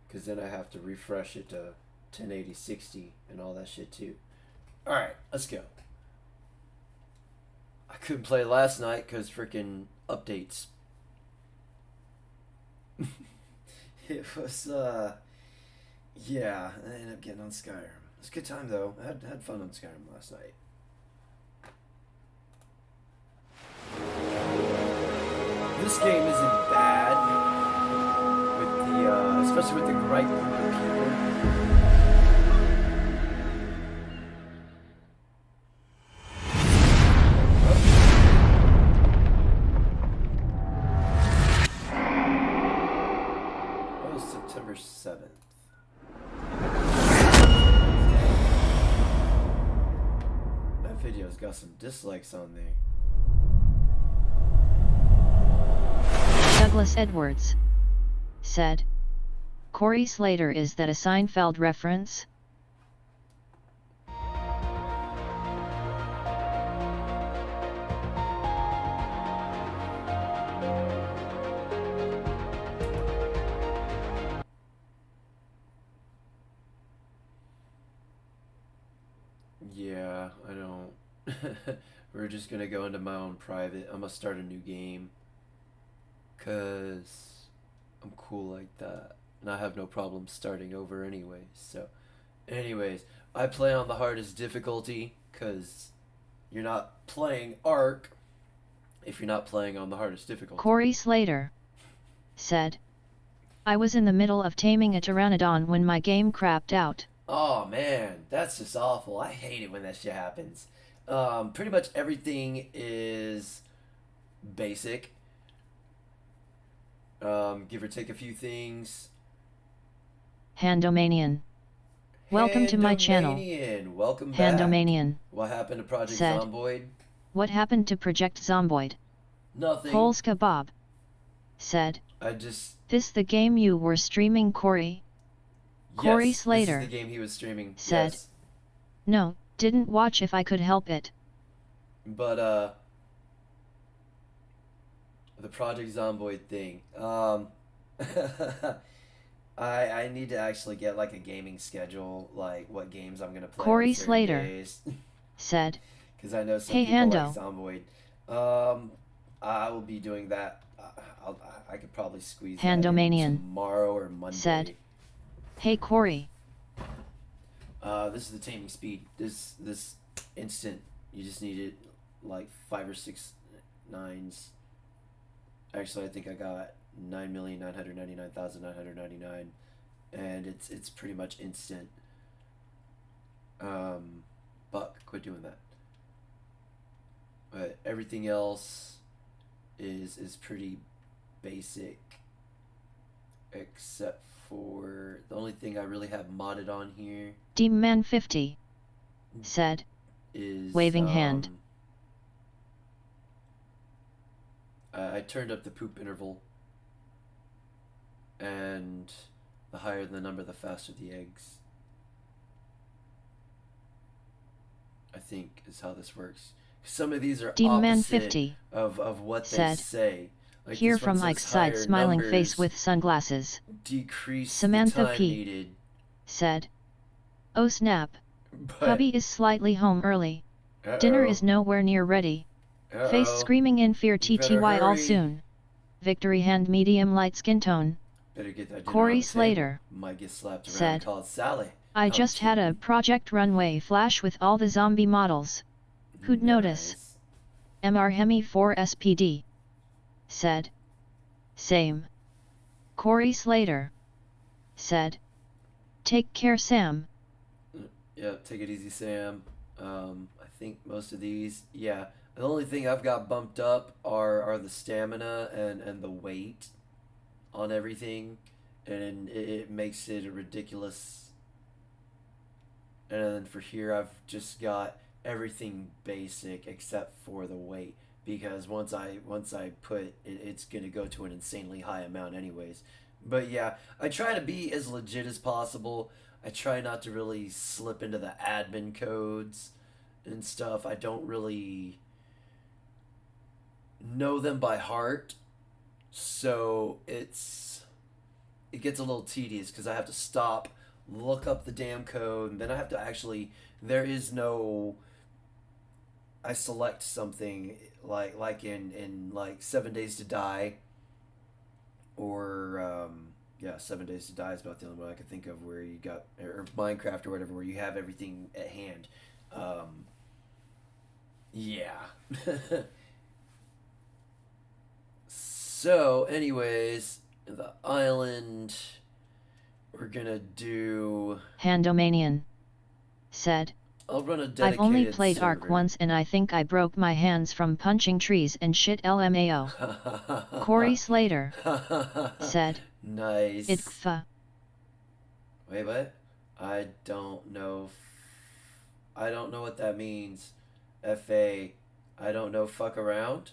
Because then I have to refresh it to 1080 60 and all that shit too. Alright, let's go. I couldn't play last night because freaking updates. It was, yeah, I ended up getting on Skyrim. It was a good time though. I had fun on Skyrim last night. This game isn't bad, with the especially with the right group of people. That was September 7th. That video's got some dislikes on there. Douglas Edwards said, "Corey Slater, is that a Seinfeld reference?" Yeah, I don't. We're just gonna go into my own private. I'm gonna start a new game. Cause I'm cool like that. And I have no problem starting over anyways. So, anyways, I play on the hardest difficulty because you're not playing Ark if you're not playing on the hardest difficulty. Corey Slater said, "I was in the middle of taming a pteranodon when my game crapped out." Oh man, that's just awful. I hate it when that shit happens. Pretty much everything is basic. Give or take a few things. Handomanian, welcome to my channel. Welcome back. Handomanian What happened to Project said, Zomboid? "What happened to Project Zomboid?" Nothing. Polska Bob said, I just... "This the game you were streaming, Corey?" Corey Yes, Slater this is the game he was streaming. said, Yes. "No, didn't watch if I could help it." But, the Project Zomboid thing. I need to actually get like a gaming schedule, like what games I'm gonna play. Corey on certain Slater days. said, Because I know some "Hey people Hando, like Zomboid. I will be doing that. I could probably squeeze that in Handomanian tomorrow or Monday. said, "Hey Corey, this is the taming speed. This instant. You just need it like 5 or 6 nines. Actually, I think I got 9,999,999, and it's pretty much instant. Buck, quit doing that. But everything else is pretty basic, except for the only thing I really have modded on here. Deemman50 said, Is waving hand. I turned up the poop interval, and the higher the number, the faster the eggs. I think is how this works. Some of these are opposite of what they say. Like Here from Mike's side, smiling face with sunglasses. Decrease Samantha the time P. needed. Said, oh snap. But, Hubby is slightly home early. Dinner is nowhere near ready. Face screaming in fear TTY all soon. Victory hand medium light skin tone. Better get that Corey Slater might get slapped around said, and called Sally. I just had a Project Runway flash with all the zombie models. Who'd notice? MR Hemi 4 SPD said, same. Corey Slater said, take care Sam. Yeah, take it easy Sam. I think most of these, yeah. The only thing I've got bumped up are the stamina and the weight on everything, and it makes it a ridiculous. And then for here, I've just got everything basic except for the weight, because once I put it, it's gonna go to an insanely high amount anyways. But yeah, I try to be as legit as possible. I try not to really slip into the admin codes and stuff. I don't really know them by heart, so it gets a little tedious because I have to stop, look up the damn code, and then I have to actually, there is no, I select something like in like 7 Days to Die, or yeah, 7 Days to Die is about the only one I could think of where you got, or Minecraft or whatever, where you have everything at hand. Yeah. So, anyways, the island, we're gonna do... Handomanian said, I'll run a dedicated I've only played server. Ark once and I think I broke my hands from punching trees and shit LMAO. Corey Slater said, nice. Itkfa. Wait, what? I don't know. I don't know what that means. FA. I don't know fuck around?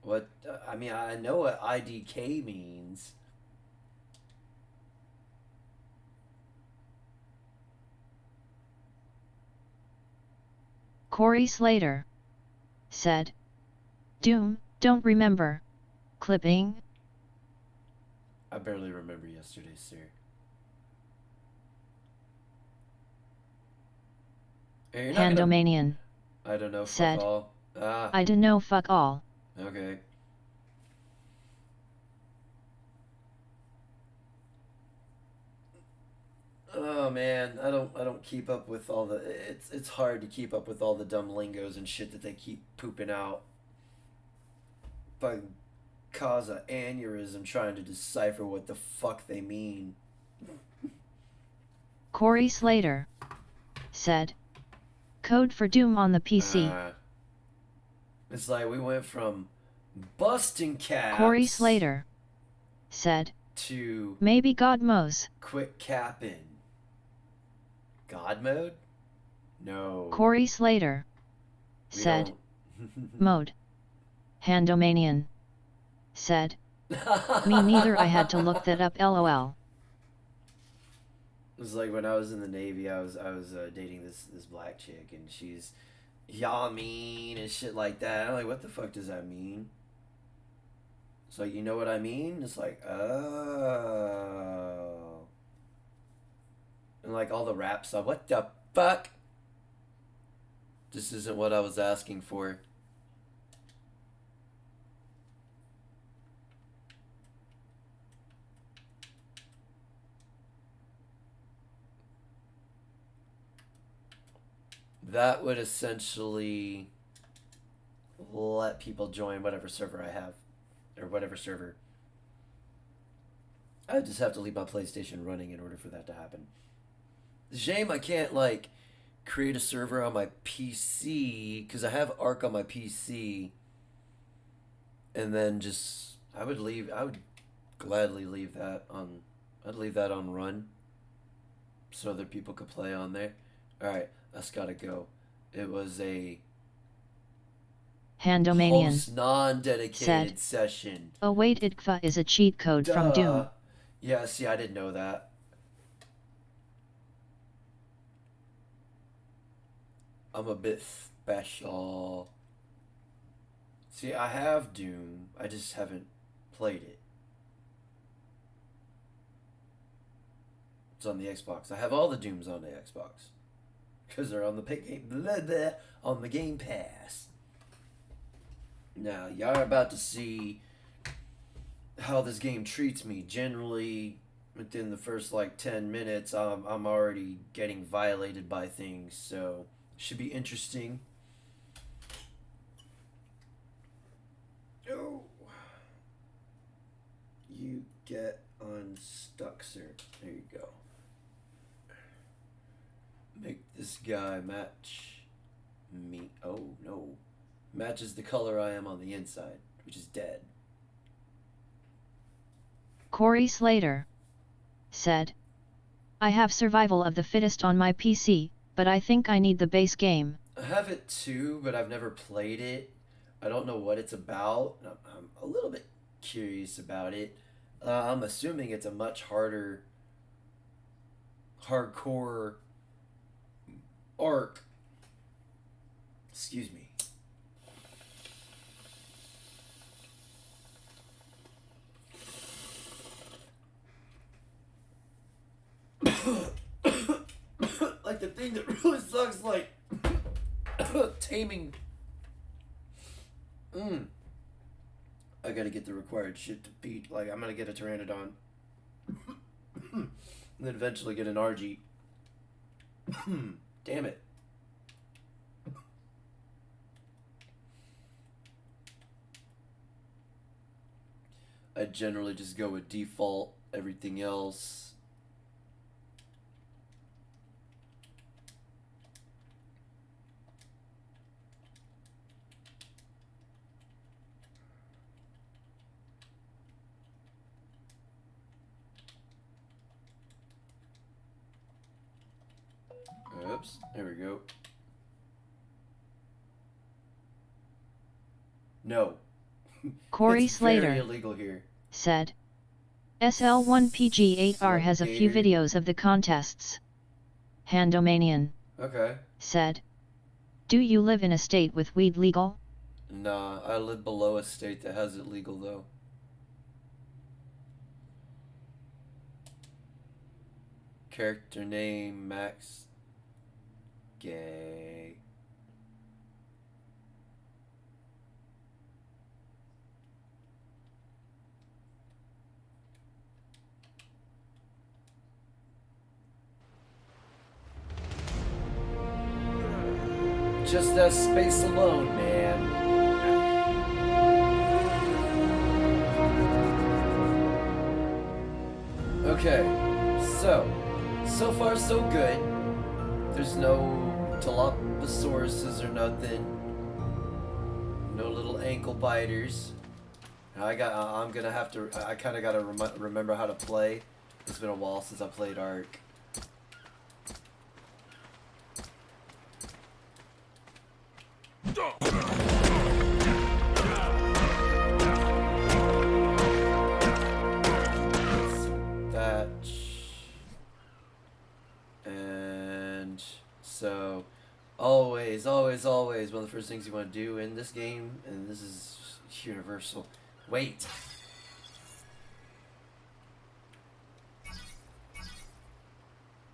What? I mean, I know what IDK means. Corey Slater said, Doom, don't remember. Clipping? I barely remember yesterday, sir. Hey, you're not Handomanian I don't know, said, fuck all. Ah, I don't know fuck all. okay. Oh man, I don't keep up with all the, it's hard to keep up with all the dumb lingos and shit that they keep pooping out. Fucking cause an aneurysm trying to decipher what the fuck they mean. Corey Slater said, code for Doom on the PC. It's like we went from busting cats Corey Slater said, to maybe God Mose. quit capping. God mode? No. Corey Slater We said, don't- mode. Handomanian said, me neither, I had to look that up lol. It was like when I was in the Navy, I was dating this black chick, and she's y'all mean and shit like that. I'm like, what the fuck does that mean? It's like, you know what I mean? It's like, oh. And like all the rap stuff, what the fuck? This isn't what I was asking for. That would essentially let people join whatever server I have, or whatever server. I just have to leave my PlayStation running in order for that to happen. Shame I can't, like, create a server on my PC because I have Arc on my PC, and then just I would gladly leave that on. I'd leave that on run, so other people could play on there. All right, that's gotta go. It was a Handomanian host non-dedicated said, session. "Await IDKFA is a cheat code from Doom." Yeah, see, I didn't know that. I'm a bit special. See, I have Doom. I just haven't played it. It's on the Xbox. I have all the Dooms on the Xbox. Because they're on the Game Pass. Now, y'all are about to see how this game treats me. Generally, within the first like 10 minutes, I'm already getting violated by things, so should be interesting. Oh, you get unstuck, sir. There you go. Make this guy match me. Oh no, matches the color I am on the inside, which is dead. Corey Slater said, "I have Survival of the Fittest on my PC, but I think I need the base game." I have it too, but I've never played it. I don't know what it's about. I'm a little bit curious about it. I'm assuming it's a much hardcore arc. Excuse me. Like the thing that really sucks, like taming. I gotta get the required shit to beat. Like, I'm gonna get a Pteranodon. And then eventually get an RG. Damn it. I generally just go with default, everything else. Oops, there we go. No. Corey It's very Slater illegal here. said, "SL1PG8R has a few videos of the contests." Handomanian Okay. said, "Do you live in a state with weed legal?" Nah, I live below a state that has it legal though. Character name, Max. Gay. Just that space alone, man. Okay, so far so good. There's no Dilophosaurus or nothing. No little ankle biters. I kinda gotta remember how to play. It's been a while since I played Ark. And so always one of the first things you want to do in this game, and this is universal. Wait.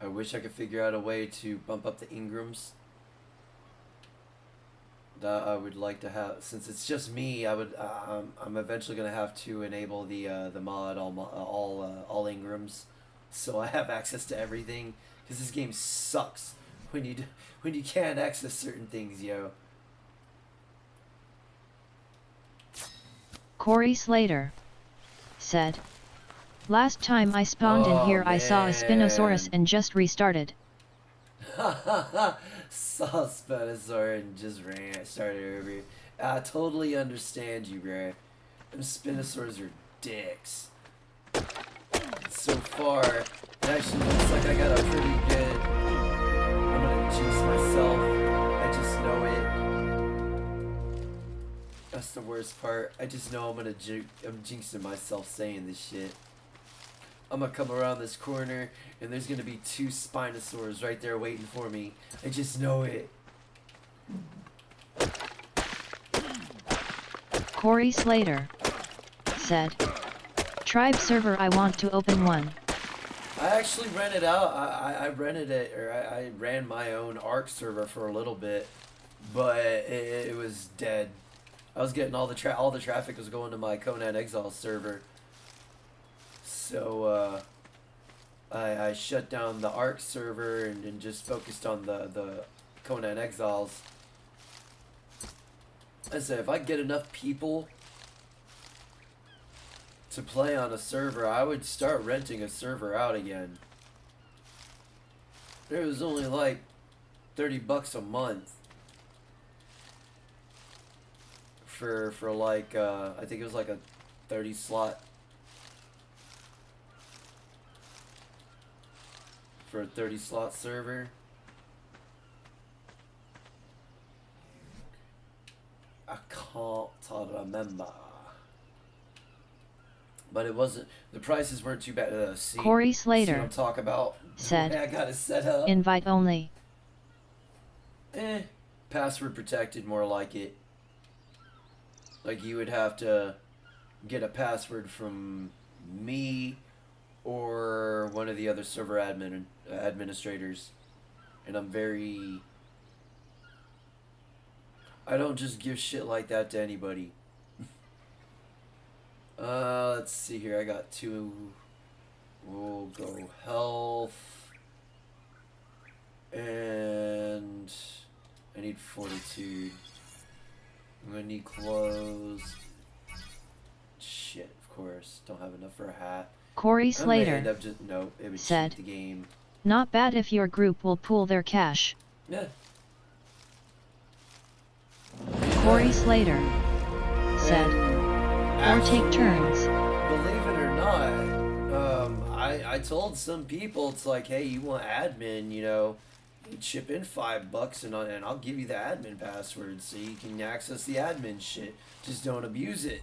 I wish I could figure out a way to bump up the Ingrams. That I would like to have, since it's just me. I'm eventually gonna have to enable the mod all Ingrams, so I have access to everything. Because this game sucks when you can't access certain things, yo. Corey Slater said, "Last time I spawned in here I saw a Spinosaurus and just restarted." Saw Spinosaur and just started over. I totally understand you, bro. Them Spinosaurs are dicks. So far, it actually looks like I got a pretty good. I'm gonna jinx myself. I just know it. That's the worst part. I just know I'm jinxing myself saying this shit. I'm gonna come around this corner and there's gonna be 2 Spinosaurs right there waiting for me. I just know it. Corey Slater said, Tribe server, I want to open one. I actually rented out. I rented it, or I ran my own Ark server for a little bit, but it was dead. I was getting all the traffic was going to my Conan Exile server. So I shut down the Ark server and just focused on the Conan Exiles. I said if I get enough people to play on a server, I would start renting a server out again. It was only like $30 a month for like I think it was like a 30 slot for a 30 slot server. I can't remember. But it wasn't, the prices weren't too bad. Corey Slater see what I'm talking about? said, I got it set up. Invite only. Password protected, more like it. Like you would have to get a password from me or one of the other server administrators. And I don't just give shit like that to anybody. Let's see here. I got 2. We'll go health. And I need fortitude. I'm gonna need clothes. Shit, of course. Don't have enough for a hat. Corey Slater end up just, no, it would said, cheat the game. Not bad if your group will pool their cash. Yeah. Corey Slater said, or take turns. Believe it or not, I told some people, it's like, hey, you want admin, you know, you chip in $5 and I'll give you the admin password so you can access the admin shit. Just don't abuse it.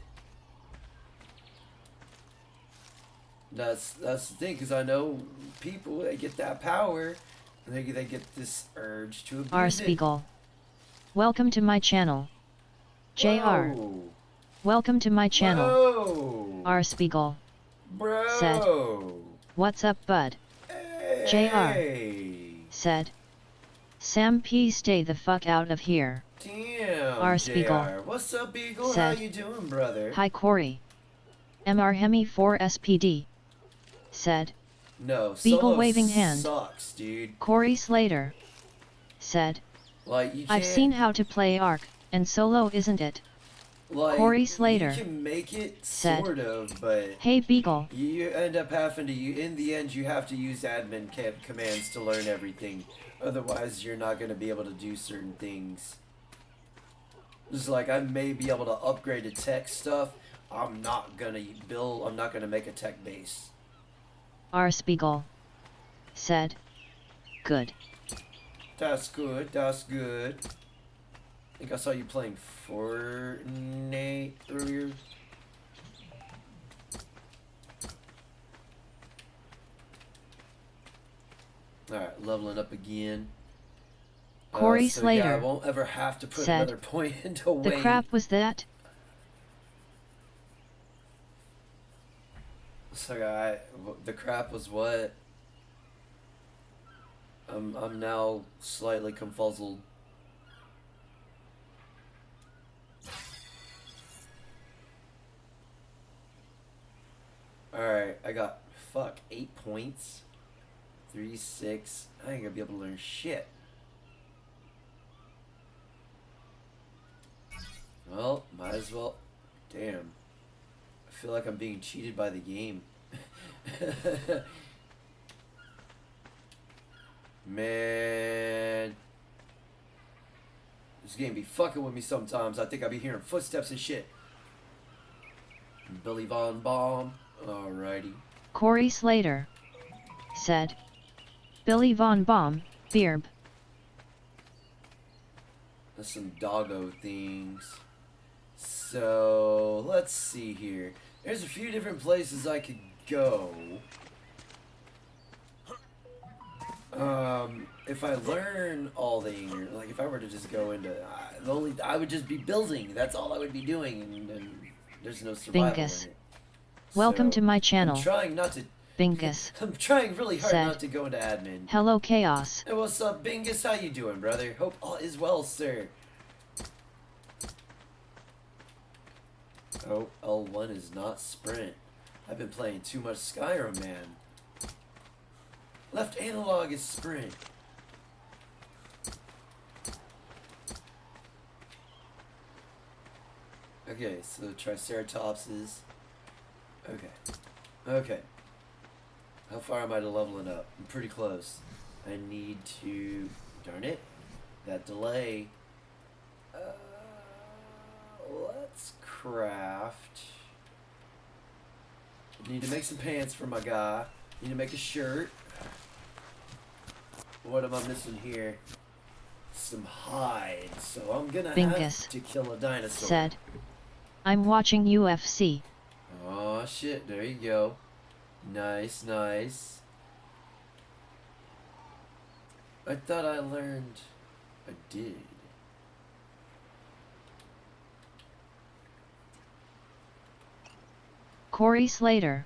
That's the thing, because I know people, they get that power, and they get this urge to abuse R. it. Spiegel. Welcome to my channel. JR. Whoa. Welcome to my channel. Whoa. R. Spiegel Bro. said, What's up, bud? Hey. JR said, Sam P, stay the fuck out of here. Damn, R. Spiegel. JR. What's up, Beagle? Said, how you doing, brother? Hi, Corey. MR Hemi 4 SPD said, No, Beagle solo waving hand. sucks, dude. Corey Slater said, Like you I've can't- seen how to play Ark, and solo isn't it? like, Corey Slater You can make it said, sort of, but Hey Beagle. you end up having to. In the end, you have to use admin commands to learn everything. Otherwise, you're not going to be able to do certain things. Just like I may be able to upgrade to tech stuff. I'm not gonna make a tech base. R. Spiegel said, Good. That's good, that's good. I think I saw you playing Fortnite earlier. Alright, leveling up again. Corey so Slater yeah, I won't ever have to put said, another point into Wayne. The crap was that? So the crap was what? I'm now slightly confuzzled. Alright, I got 8 points. 3, 6. I ain't gonna be able to learn shit. Well, might as well. Damn. I feel like I'm being cheated by the game. Man. This game be fucking with me sometimes. I think I be hearing footsteps and shit. Billy Von Bomb. Alrighty. Corey Slater said, Billy Von Baum, Beerb. There's some doggo things. So, let's see here. There's a few different places I could go. If I learn all the, like if I were to just go into, I would just be building. That's all I would be doing, and there's no survival Bingus. in it. Welcome So, to my channel. I'm trying not to. Bingus. I'm trying really hard Said, not to go into admin. Hello Chaos. Hey, what's up, Bingus? How you doing, brother? Hope all is well, sir. Oh, L1 is not sprint. I've been playing too much Skyrim, man. Left analog is sprint. Okay, so Triceratopses. Okay. Okay. How far am I to leveling up? I'm pretty close. I need to... Darn it. That delay. Let's craft. Need to make some pants for my guy. Need to make a shirt. What am I missing here? Some hide. So I'm gonna Bingus. have to kill a dinosaur. Said, I'm watching UFC. Oh shit, there you go. Nice, nice. I thought I learned. I did. Corey Slater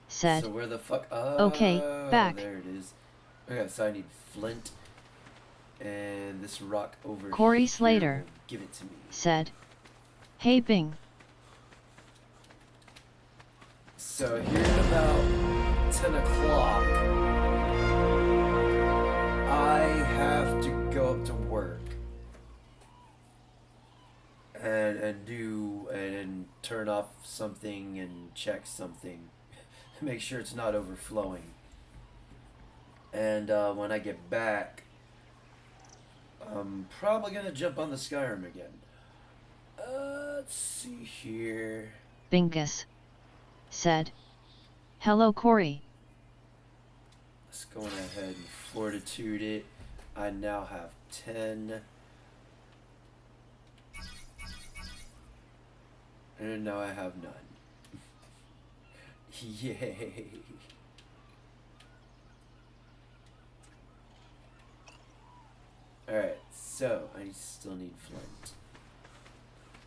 said, So where the fuck? Okay, back. There it is. Okay, so I need flint and this rock over Corey here. Slater Give it to me. said, Hey Bing. So here at about 10 o'clock, I have to go up to work and do and turn off something and check something, make sure it's not overflowing. And when I get back, I'm probably gonna jump on the Skyrim again. Let's see here. Bingus said, Hello Corey. Let's go on ahead and fortitude it. I now have 10. And now I have none. Yay. Alright, so I still need flint.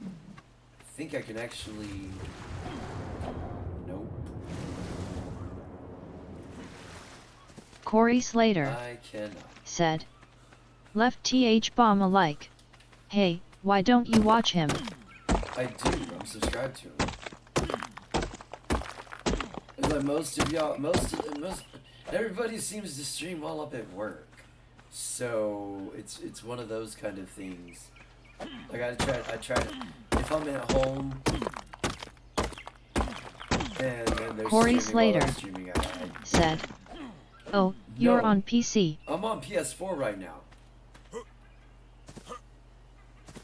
I think I can actually... Nope. Corey Slater I cannot. said, Left TH bomb alike. Hey, why don't you watch him? I do. I'm subscribed to him. It's like most of y'all, everybody seems to stream while up at work. So it's one of those kind of things. Like I try to, if I'm at home and they're Corey streaming while Slater I'm streaming, I said, Oh, you're No. on PC. I'm on PS4 right now.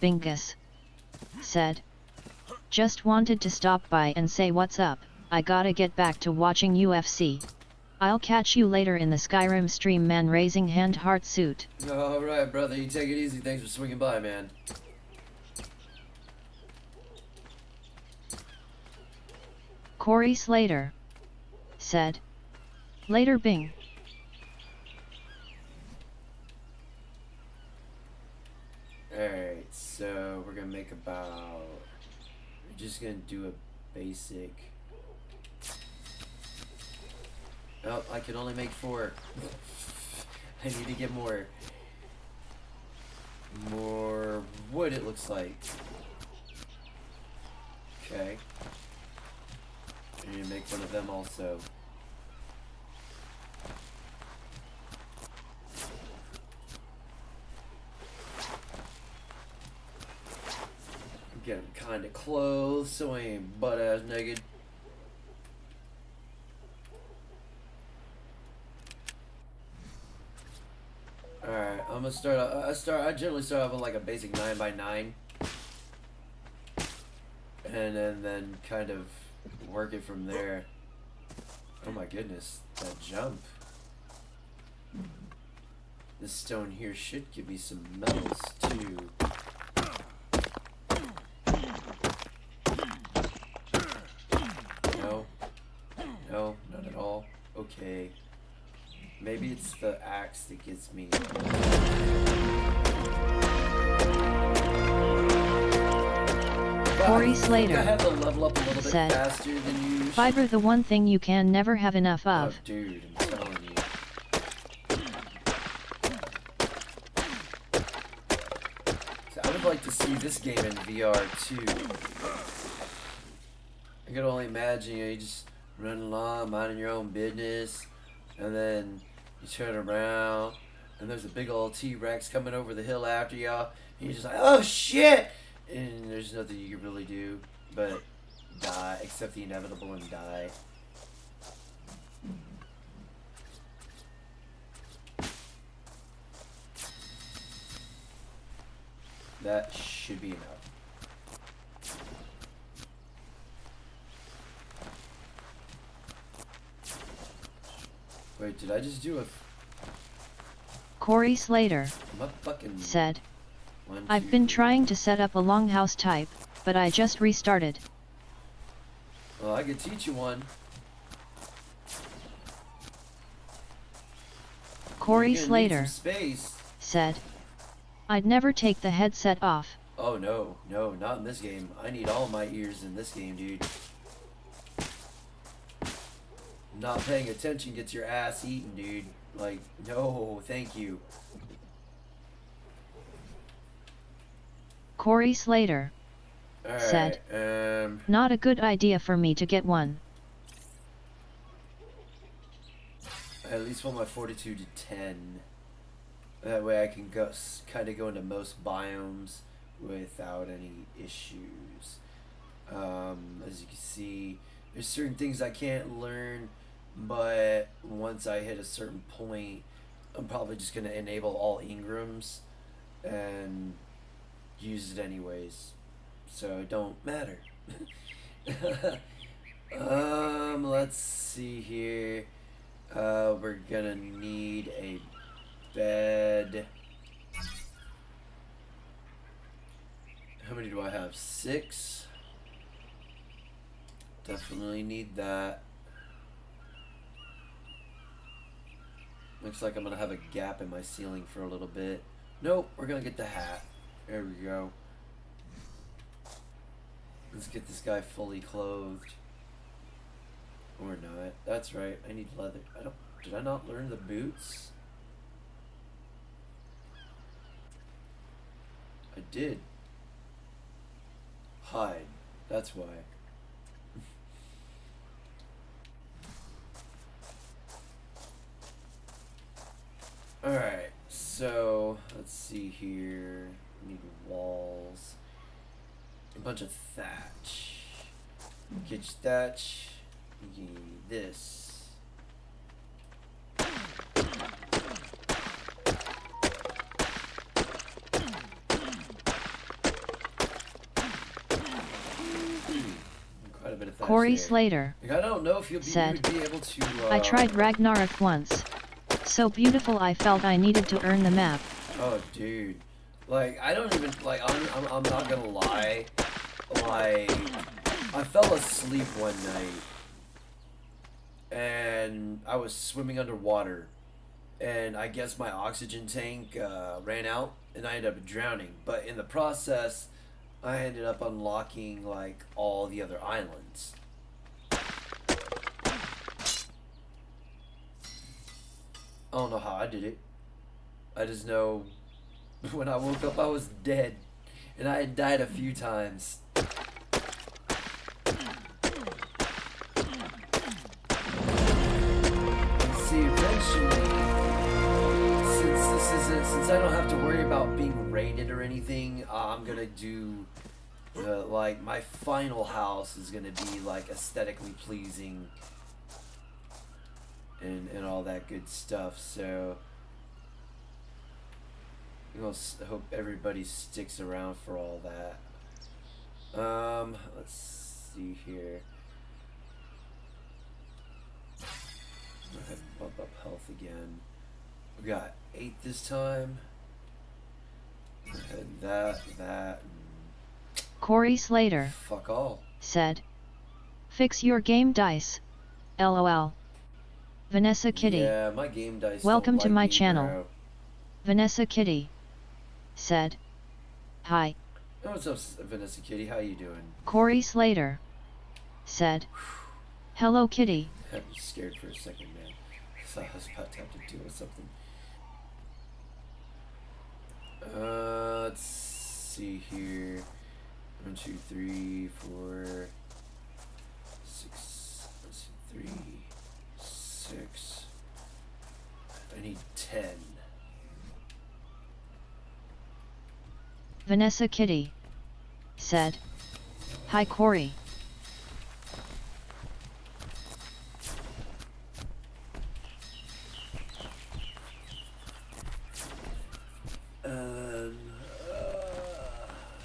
Bingus said, Just wanted to stop by and say what's up. I gotta get back to watching UFC. I'll catch you later in the Skyrim stream, man. Raising hand heart suit. Alright, brother, you take it easy. Thanks for swinging by, man. Corey Slater said, Later Bing. Alright, so we're gonna make about... We're just gonna do a basic... Oh, I can only make 4. I need to get more wood, it looks like. Okay. I need to make one of them also. Get him kind of clothes so he ain't butt ass naked. Alright, I'm gonna start. I generally start off with like a basic 9x9, and then kind of work it from there. Oh my goodness, that jump. This stone here should give me some metals too. No, no, not at all. Okay. Maybe it's the axe that gets me. Corey I Slater have to level up a little bit said, faster than you. Fiber, the one thing you can never have enough of. Oh, dude, I'm telling you. So I would like to see this game in VR too. I can only imagine, you just running along, minding your own business, and then you turn around, and there's a big old T-Rex coming over the hill after y'all, and you're just like, oh shit! And there's nothing you can really do but die, accept the inevitable and die. That should be enough. Wait, did I just do a... Corey Slater said, I've been trying to set up a longhouse type, but I just restarted. Well, I could teach you one. Corey Slater space. said, I'd never take the headset off. Oh no, no, not in this game. I need all my ears in this game, dude. Not paying attention gets your ass eaten, dude. Like, no, thank you. Corey Slater said, not a good idea for me to get one. I at least want my fortitude to 10. That way I can go, kind of go into most biomes without any issues. As you can see, there's certain things I can't learn, but once I hit a certain point, I'm probably just going to enable all engrams and use it anyways. So it don't matter. Let's see here. We're gonna need a bed. How many do I have? 6. Definitely need that. Looks like I'm gonna have a gap in my ceiling for a little bit. Nope, we're gonna get the hat. There we go. Let's get this guy fully clothed. Or not. That's right. I need leather. Did I not learn the boots? I did. Hide. That's why. Alright, so let's see here. We need walls. A bunch of thatch. Get your thatch. You need this. Quite a bit of thatch Corey there. Slater Like, I don't know if you'd be able to. I tried Ragnarok once. So beautiful I felt I needed to earn the map. Oh, dude. Like, I don't even, like, I'm not gonna lie. Like, I fell asleep one night. And I was swimming underwater. And I guess my oxygen tank ran out. And I ended up drowning. But in the process, I ended up unlocking, like, all the other islands. I don't know how I did it. I just know when I woke up I was dead. And I had died a few times. See, eventually, since I don't have to worry about being raided or anything, I'm gonna do, like, my final house is gonna be, like, aesthetically pleasing. And all that good stuff, so hope everybody sticks around for all that. Let's see here. Go ahead and bump up health again. We got 8 this time. Go ahead, that. Corey Slater Fuck all. said, "Fix your game dice. LOL." Vanessa Kitty. Yeah, my game dice. Welcome don't to like my me, channel. bro. Vanessa Kitty said, "Hi." Oh, what's up, Vanessa Kitty? How you doing? Corey Slater said, "Hello Kitty." I was scared for a second, man. I thought I was about to have to deal with something. Let's see here. 1, 2, 3, 4, 6. Let's see, 3, 6. I need 10. Vanessa Kitty said, "Hi Corey." And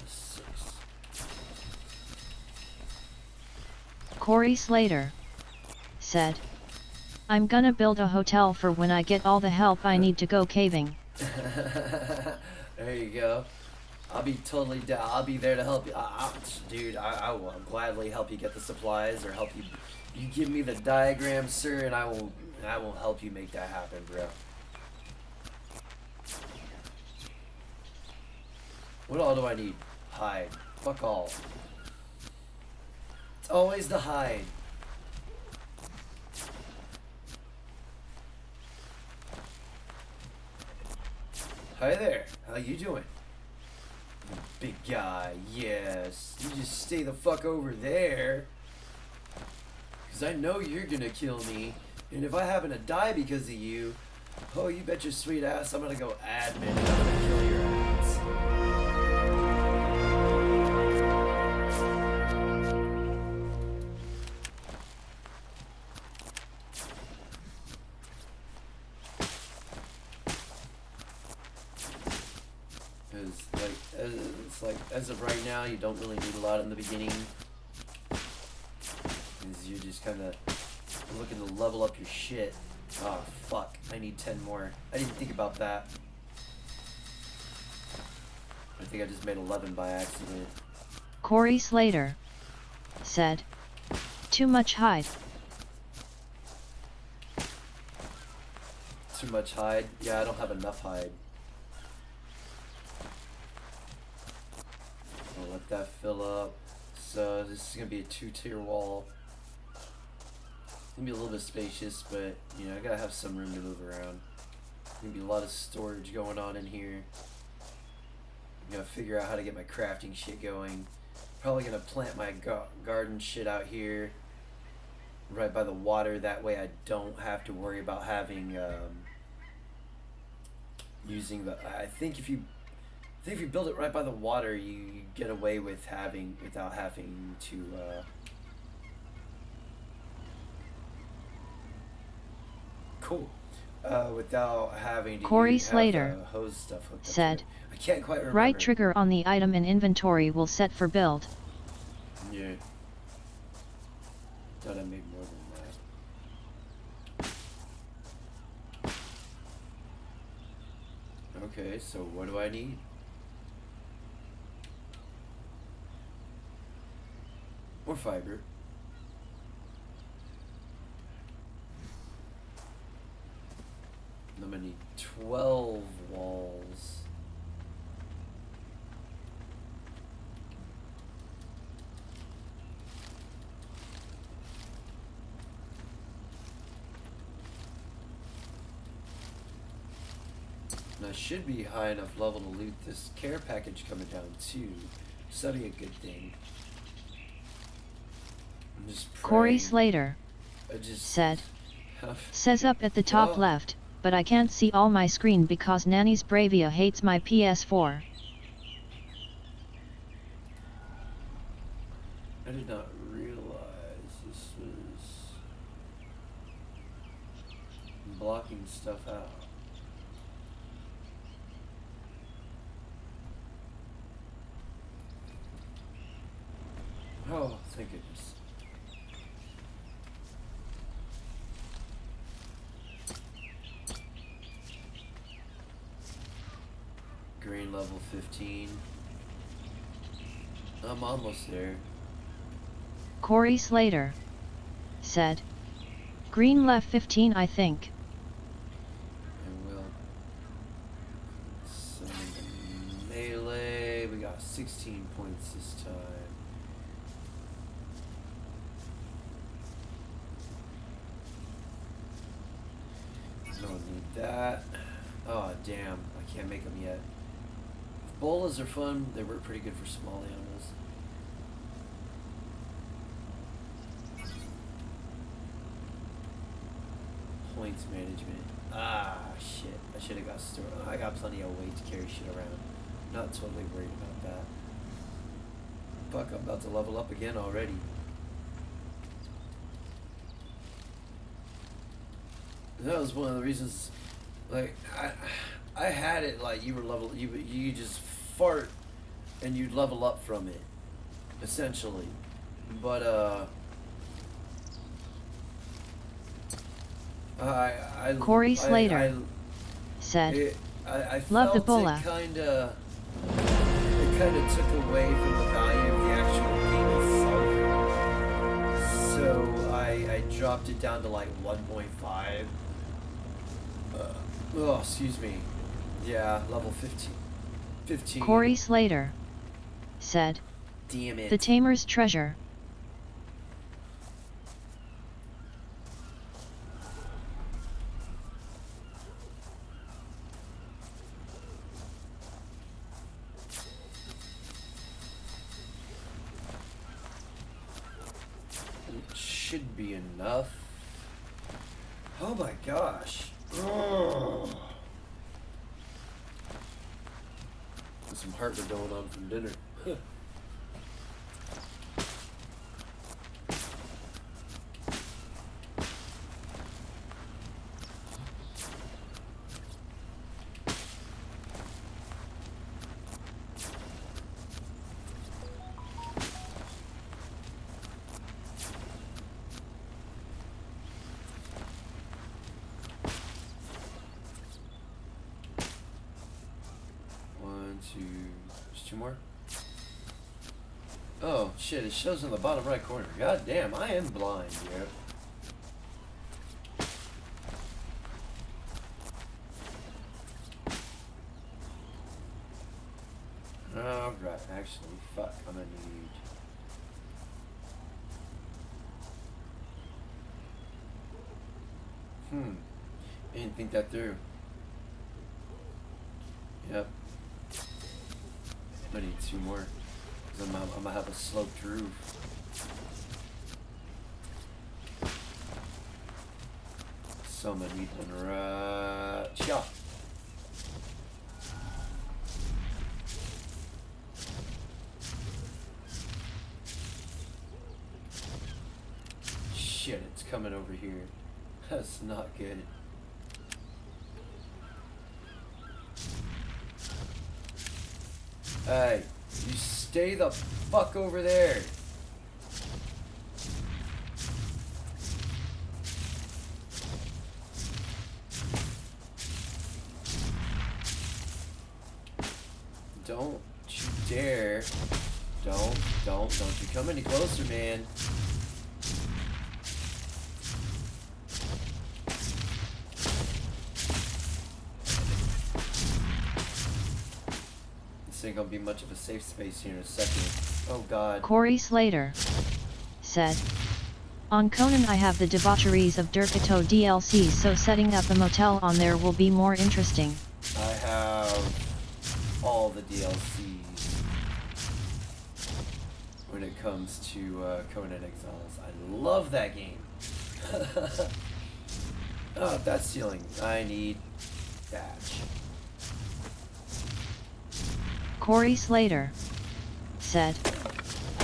6. Corey Slater said, "I'm gonna build a hotel for when I get all the help I need to go caving." There you go. I'll be totally down. I'll be there to help you. Dude, I will gladly help you get the supplies or help you. You give me the diagram, sir, and I will help you make that happen, bro. What all do I need? Hide. Fuck all. It's always the hide. Hi there. How you doing? Big guy, yes. You just stay the fuck over there. Because I know you're gonna kill me. And if I happen to die because of you, oh, you bet your sweet ass I'm gonna go admin and I'm gonna kill your ass. It's like, as of right now, you don't really need a lot in the beginning. Because you're just kind of looking to level up your shit. Oh, fuck. I need 10 more. I didn't think about that. I think I just made 11 by accident. Corey Slater said, "Too much hide." Too much hide? Yeah, I don't have enough hide. I'll let that fill up. So this is going to be a 2-tier wall. It's going to be a little bit spacious, but, you know, I got to have some room to move around. There's going to be a lot of storage going on in here. I'm going to figure out how to get my crafting shit going. Probably going to plant my garden shit out here. Right by the water. That way I don't have to worry about having, using the... I think if you build it right by the water, you get away with without having to, cool. Without having to Corey Slater have, hose stuff hooked up said, to it. I can't quite remember. "Right trigger on the item in inventory will set for build." Yeah. Thought I made more than that. Okay, so what do I need? More fiber. I'm gonna need 12 walls. And I should be high enough level to loot this care package coming down too. So that'd be a good thing. I'm just praying. Corey Slater said, "Says up at the top left, but I can't see all my screen because Nanny's Bravia hates my PS4. I did not realize this was blocking stuff out. Oh, thank goodness. Green level 15. I'm almost there. Corey Slater said, green left 15 I think. I will. Some melee. We got 16 points this time. Don't need that. Oh damn, I can't make them yet. Bolas are fun. They work pretty good for small animals. Points management. Ah, shit. I should have got store. I got plenty of weight to carry shit around. Not totally worried about that. Fuck, I'm about to level up again already. That was one of the reasons. Like I had it like you were level. You just fart and you'd level up from it, essentially. But Corey Slater said, I love the felt bola. It kind of took away from the value of the actual game itself. So I dropped it down to like 1.5. Oh, excuse me. Yeah, level 15. Corey Slater said, damn it. The Tamer's Treasure. It should be enough. Oh my gosh. Oh. There's some heartburn going on from dinner. There's two more. Oh shit, it shows in the bottom right corner. God damn, I am blind, yeah. Oh, right, actually, fuck, I'm gonna need... I didn't think that through. Yep. I need two more. Cause I'm gonna have a sloped roof. So I'm gonna need one right. Shot. Shit, it's coming over here. That's not good. Hey, you stay the fuck over there. Don't you dare. Don't you come any closer, man. This ain't gonna be much of a safe space here in a second. Oh god. Corey Slater said, on Conan I have the debaucheries of Durkato DLC, so setting up a motel on there will be more interesting. I have all the DLCs when it comes to Conan Exiles. I love that game. Oh, that's ceiling. I need thatch. Corey Slater said,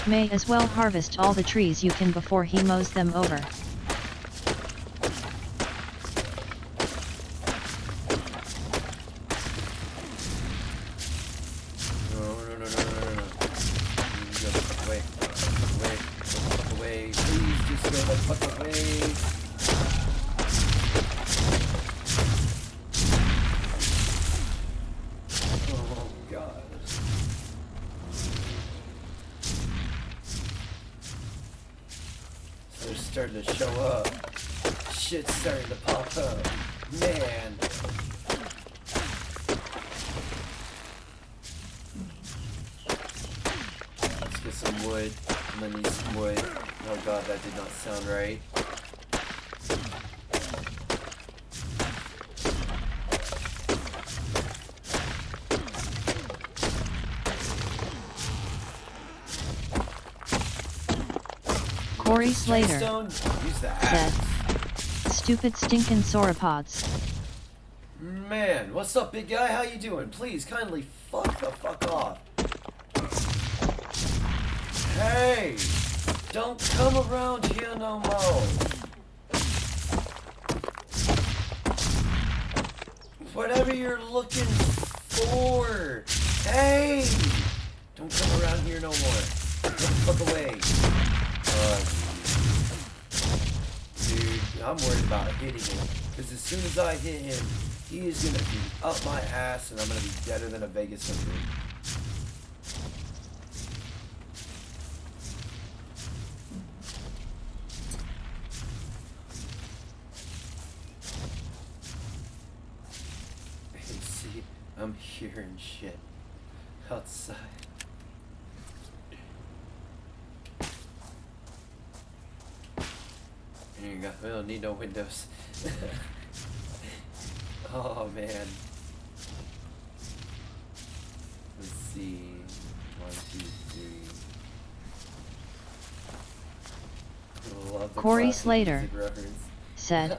may as well harvest all the trees you can before he mows them over. No. You go away. starting to show up. Shit's starting to pop up. Man. Let's get some wood. I'm gonna need some wood. Oh god, that did not sound right. Corey Slater Stone? Use the said, axe. "Stupid stinkin' sauropods." Man, what's up, big guy? How you doing? Please, kindly fuck the fuck off. Hey! Don't come around here no more. Whatever you're looking for. Hey! Don't come around here no more. Get the fuck away. Dude, I'm worried about hitting him. Because as soon as I hit him, he is going to be up my ass and I'm going to be deader than a Vegas hooker. Hey, see, I'm hearing shit outside. There you go. We don't need no windows. Oh man. Let's see. 1, 2, 3. Love the Corey classic Slater music reference. said,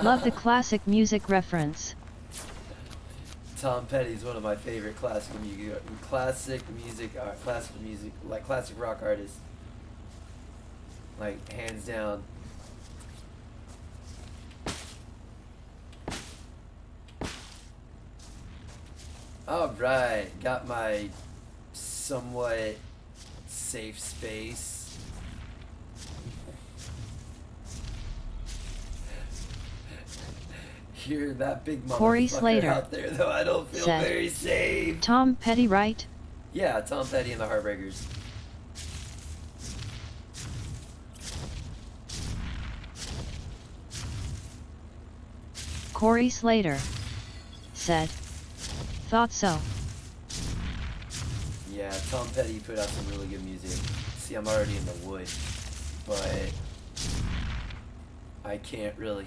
"Love the classic music reference." Tom Petty's one of my favorite classic music, like classic rock artists. Like hands down. Alright, got my somewhat safe space. You're that big Corey motherfucker Slater out there, though I don't feel said, very safe. "Tom Petty, right?" Yeah, Tom Petty and the Heartbreakers. Corey Slater said, "Thought so." Yeah, Tom Petty put out some really good music. See, I'm already in the wood, but I can't really.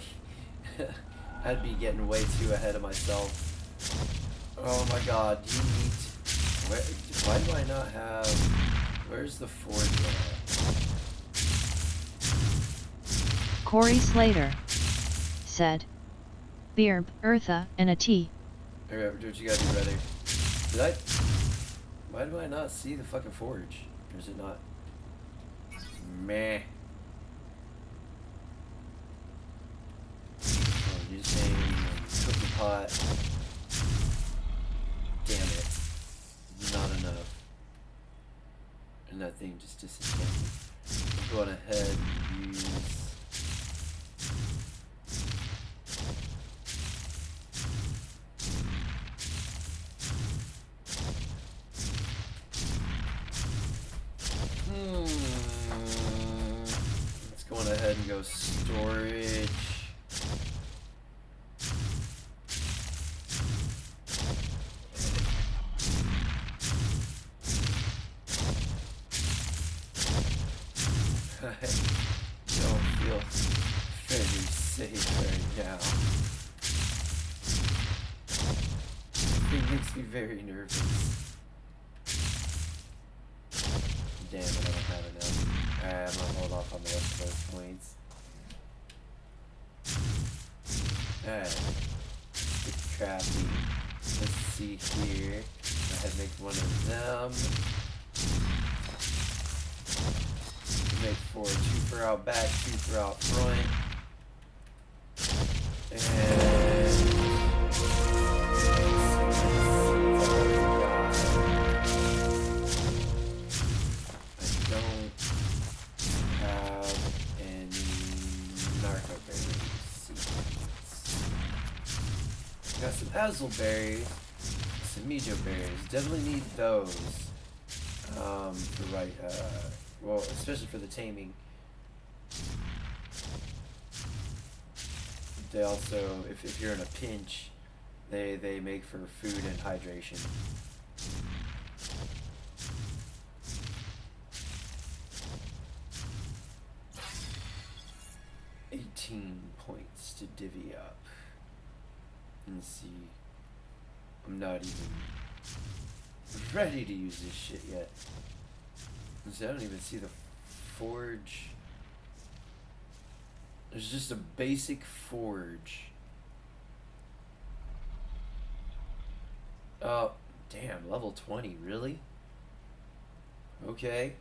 I'd be getting way too ahead of myself. Oh my god, you need to, why do I not have, where's the forge at? Corey Slater said, "Beer, Eartha, and a tea." Alright, do what you gotta do, brother. Why do I not see the fucking forge? Or is it not? Meh. Oh, you're saying cookie pot. Damn it. Not enough. And that thing just disenchanted. I'm going ahead and use... Let's go on ahead and go storage. I don't feel very safe right now. It makes me very nervous. Damn it, I don't have enough. Alright, I'm gonna hold off on the rest of those points. Alright. Let's get crafty. Let's see here. Go ahead and make one of them. Make 4, 2 for out back, 2 for out front. And... Got some hazelberries, some mejo berries. Definitely need those. For well, especially for the taming. They also, if you're in a pinch, they make for food and hydration. Points to divvy up. Let's see. I'm not even ready to use this shit yet. I don't even see the forge. There's just a basic forge. Oh, damn, level 20, really? Okay.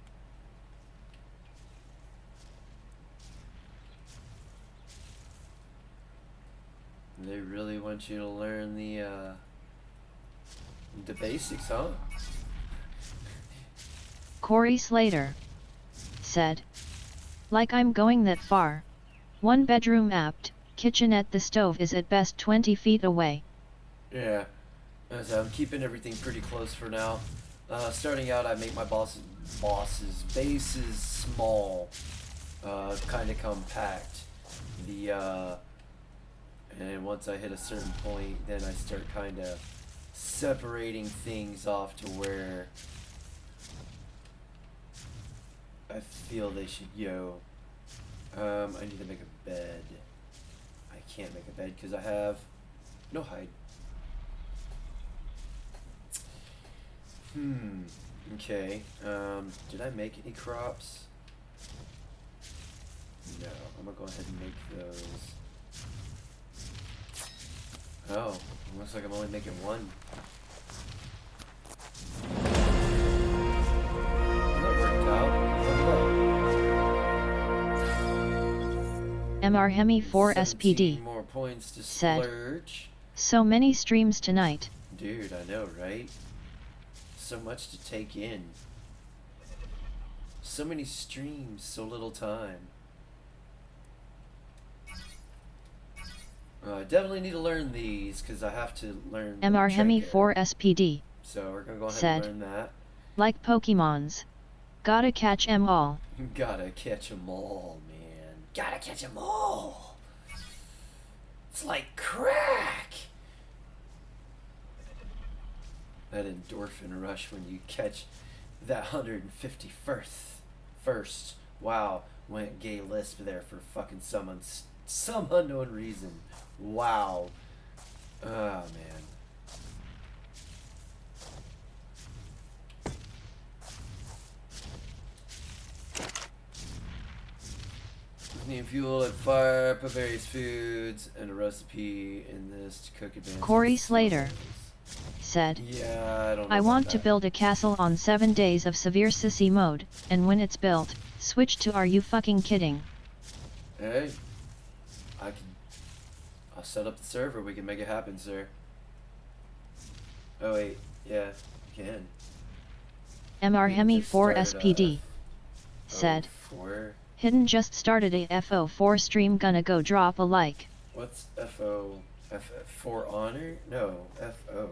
They really want you to learn the basics, huh? Corey Slater said, like I'm going that far. 1 bedroom apt, kitchenette, the stove is at best 20 feet away. Yeah, so I'm keeping everything pretty close for now. Starting out, I make my bases small, kind of compact. And once I hit a certain point, then I start kind of separating things off to where I feel they should go. I need to make a bed. I can't make a bed because I have no hide. Okay. Did I make any crops? No. I'm gonna go ahead and make those. Oh, looks like I'm only making one. That worked out. MR Hemi 4 SPD More points to said, splurge. So many streams tonight. Dude, I know, right? So much to take in. So many streams, so little time. I definitely need to learn these because I have to learn MR Hemi 4 SPD So we're gonna go ahead said, and learn that. like Pokemons. Gotta catch 'em all. Gotta catch 'em all, man. Gotta catch 'em all. It's like crack. That endorphin rush when you catch that 151st. Wow, went gay lisp there for fucking some unknown reason. Wow. Oh man. Need fuel and fire, put various foods, and a recipe in this to cook advanced. Corey Slater said, yeah, I don't know I about want to that. build a castle on 7 days of severe sissy mode, and when it's built, switch to Are You Fucking Kidding? Hey, I'll set up the server, we can make it happen, sir. Oh wait, yeah, you can. MR You Hemi just 4 started, SPD said, 04? Hidden just started a FO4 stream, gonna go drop a like. What's FO? For honor? No, FO.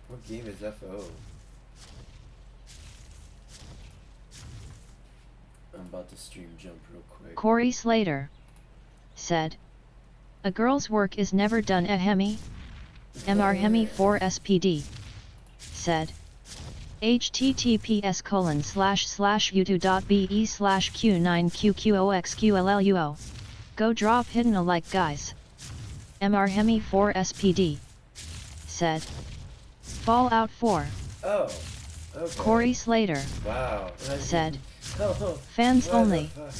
What game is FO? I'm about to stream jump real quick. Corey Slater said, a girl's work is never done. A Hemi? MR Hemi 4 SPD said, https://youtube.be/q9qqoxqluo. Go drop hidden a like, guys. MR Hemi 4 SPD said, Fallout 4. Oh, okay. Corey Slater Wow. said, Oh, fans what the only. fuck?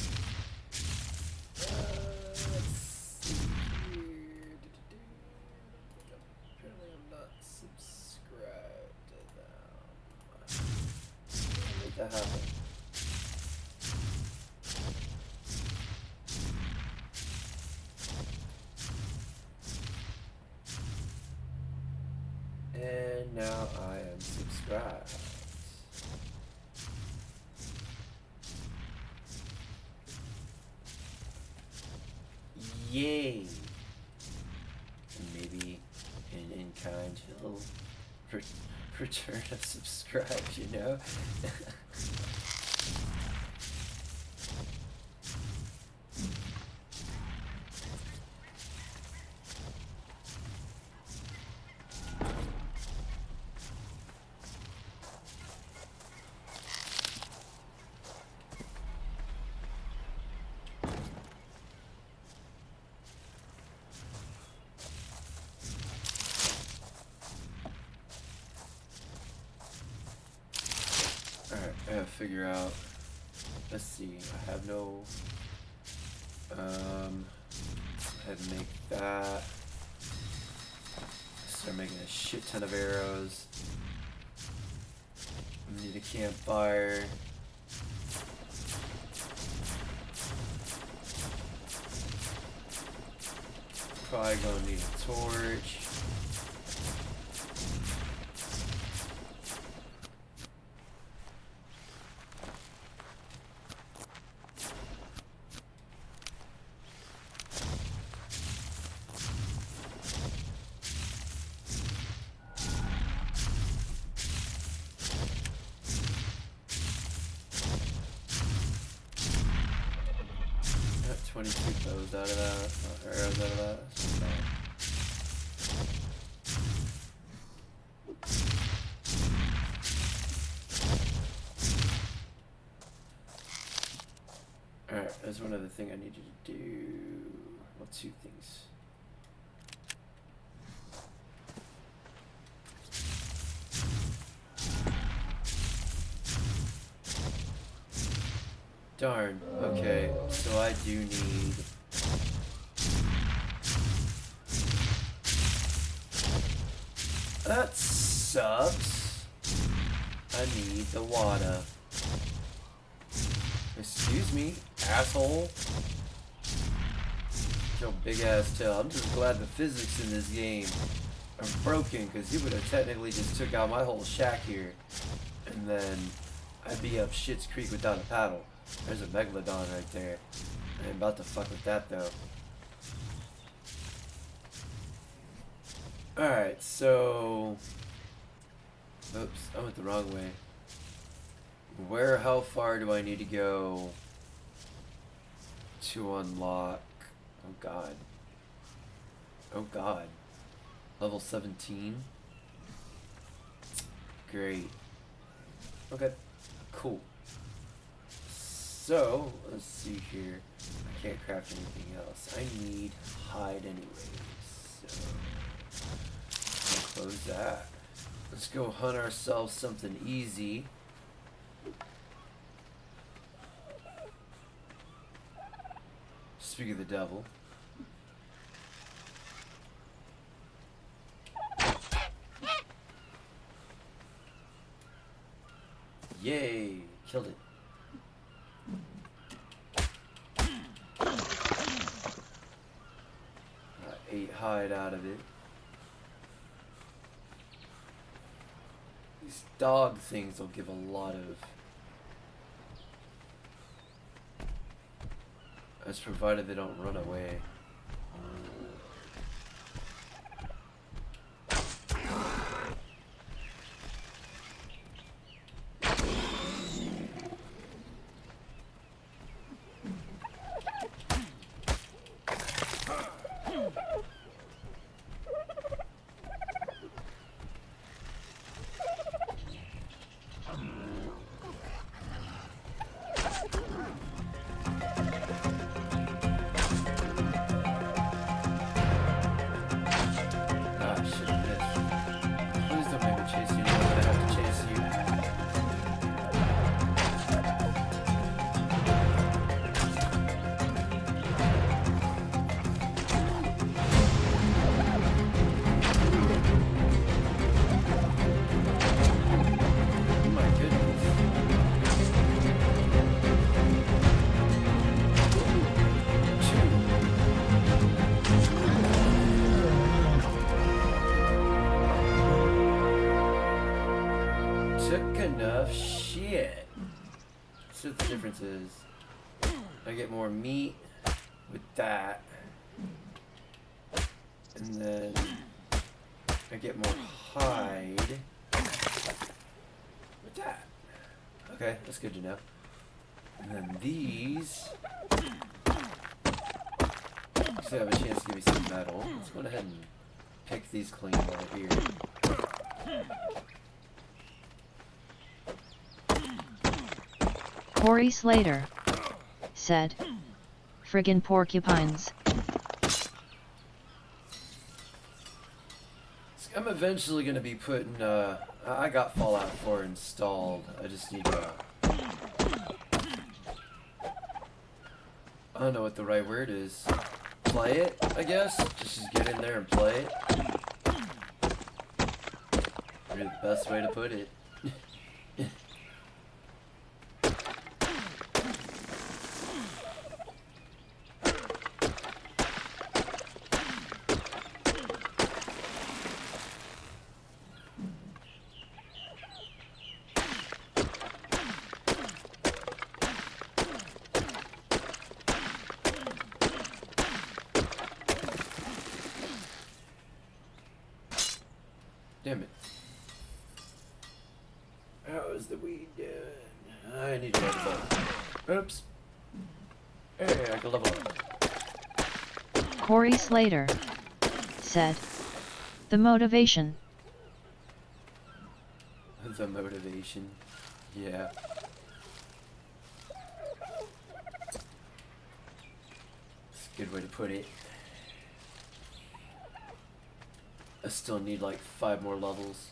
Apparently I'm not subscribed to them. Make that happen. And now I am subscribed. Yay! And maybe an in-kind he'll return a subscribe, you know? I gotta figure out. Let's see. I have no. I had to make that. Start making a shit ton of arrows. Need a campfire. Probably gonna need a torch. Got 22 bows out of that, arrows out of that. Alright, there's one other thing I need you to do. Well, two things. Darn. Okay, so I do need. That sucks. I need the water. Excuse me, asshole. Your big ass tail. I'm just glad the physics in this game are broken, because you would have technically just took out my whole shack here. And then I'd be up Shit's Creek without a paddle. There's a megalodon right there. I ain't about to fuck with that though. Alright, so. Oops, I went the wrong way. How far do I need to go to unlock? Oh god. Oh god. Level 17? Great. Okay, cool. So, let's see here. I can't craft anything else. I need hide anyways. So, close that. Let's go hunt ourselves something easy. Speak of the devil. Yay! Killed it. Got 8 hide out of it. These dog things will give a lot of. As provided they don't run away. The difference is I get more meat with that, and then I I get more hide. What's that? Okay, that's good to know. And then these should have a chance to give me some metal. Let's go ahead and pick these clean while they're here. Corey Slater said, "Friggin' porcupines." I'm eventually gonna be putting. I got Fallout 4 installed. I just need to. I don't know what the right word is. Play it, I guess. Just get in there and play it. Maybe the best way to put it. Damn it. How is the weed doing? I need to level up. Oops. Hey, I can level up. Corey Slater said, "The motivation." The motivation. Yeah. That's a good way to put it. I still need like 5 more levels.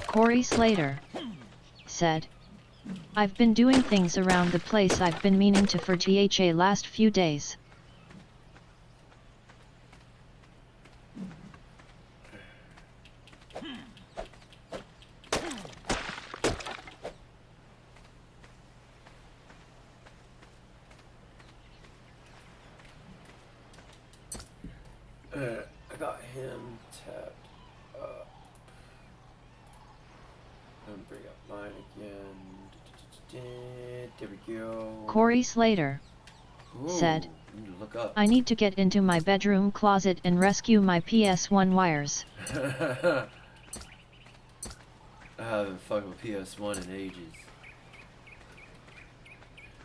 Corey Slater said, "I've been doing things around the place I've been meaning to for THA last few days." I got him tapped up. And bring up mine again. There we go. Corey Slater said, I need to look up. "I need to get into my bedroom closet and rescue my PS1 wires." I haven't fucked with PS1 in ages.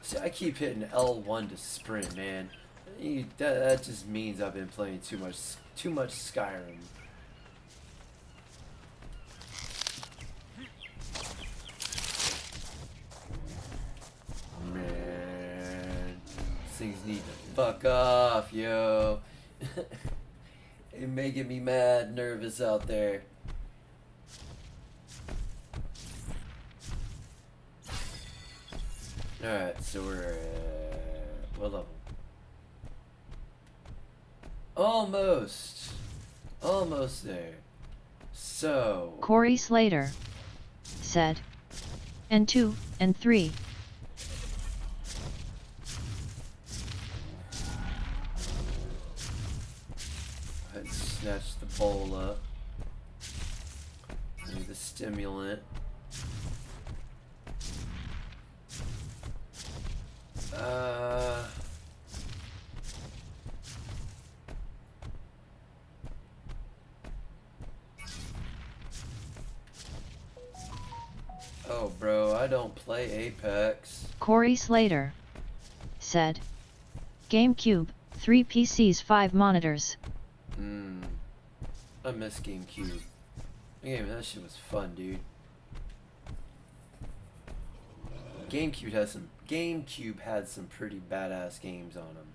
See, I keep hitting L1 to sprint, man. That just means I've been playing too much Skyrim. Man, these things need to fuck off, yo. It's making me mad, nervous out there. Alright, so we're at what level? Almost there. So Corey Slater said, "And 2, and 3. I'd snatch the bowl up. I need the stimulant. Oh, bro, I don't play Apex. Corey Slater said, "GameCube, 3 PCs, 5 monitors." I miss GameCube. That shit was fun, dude. GameCube had some pretty badass games on them.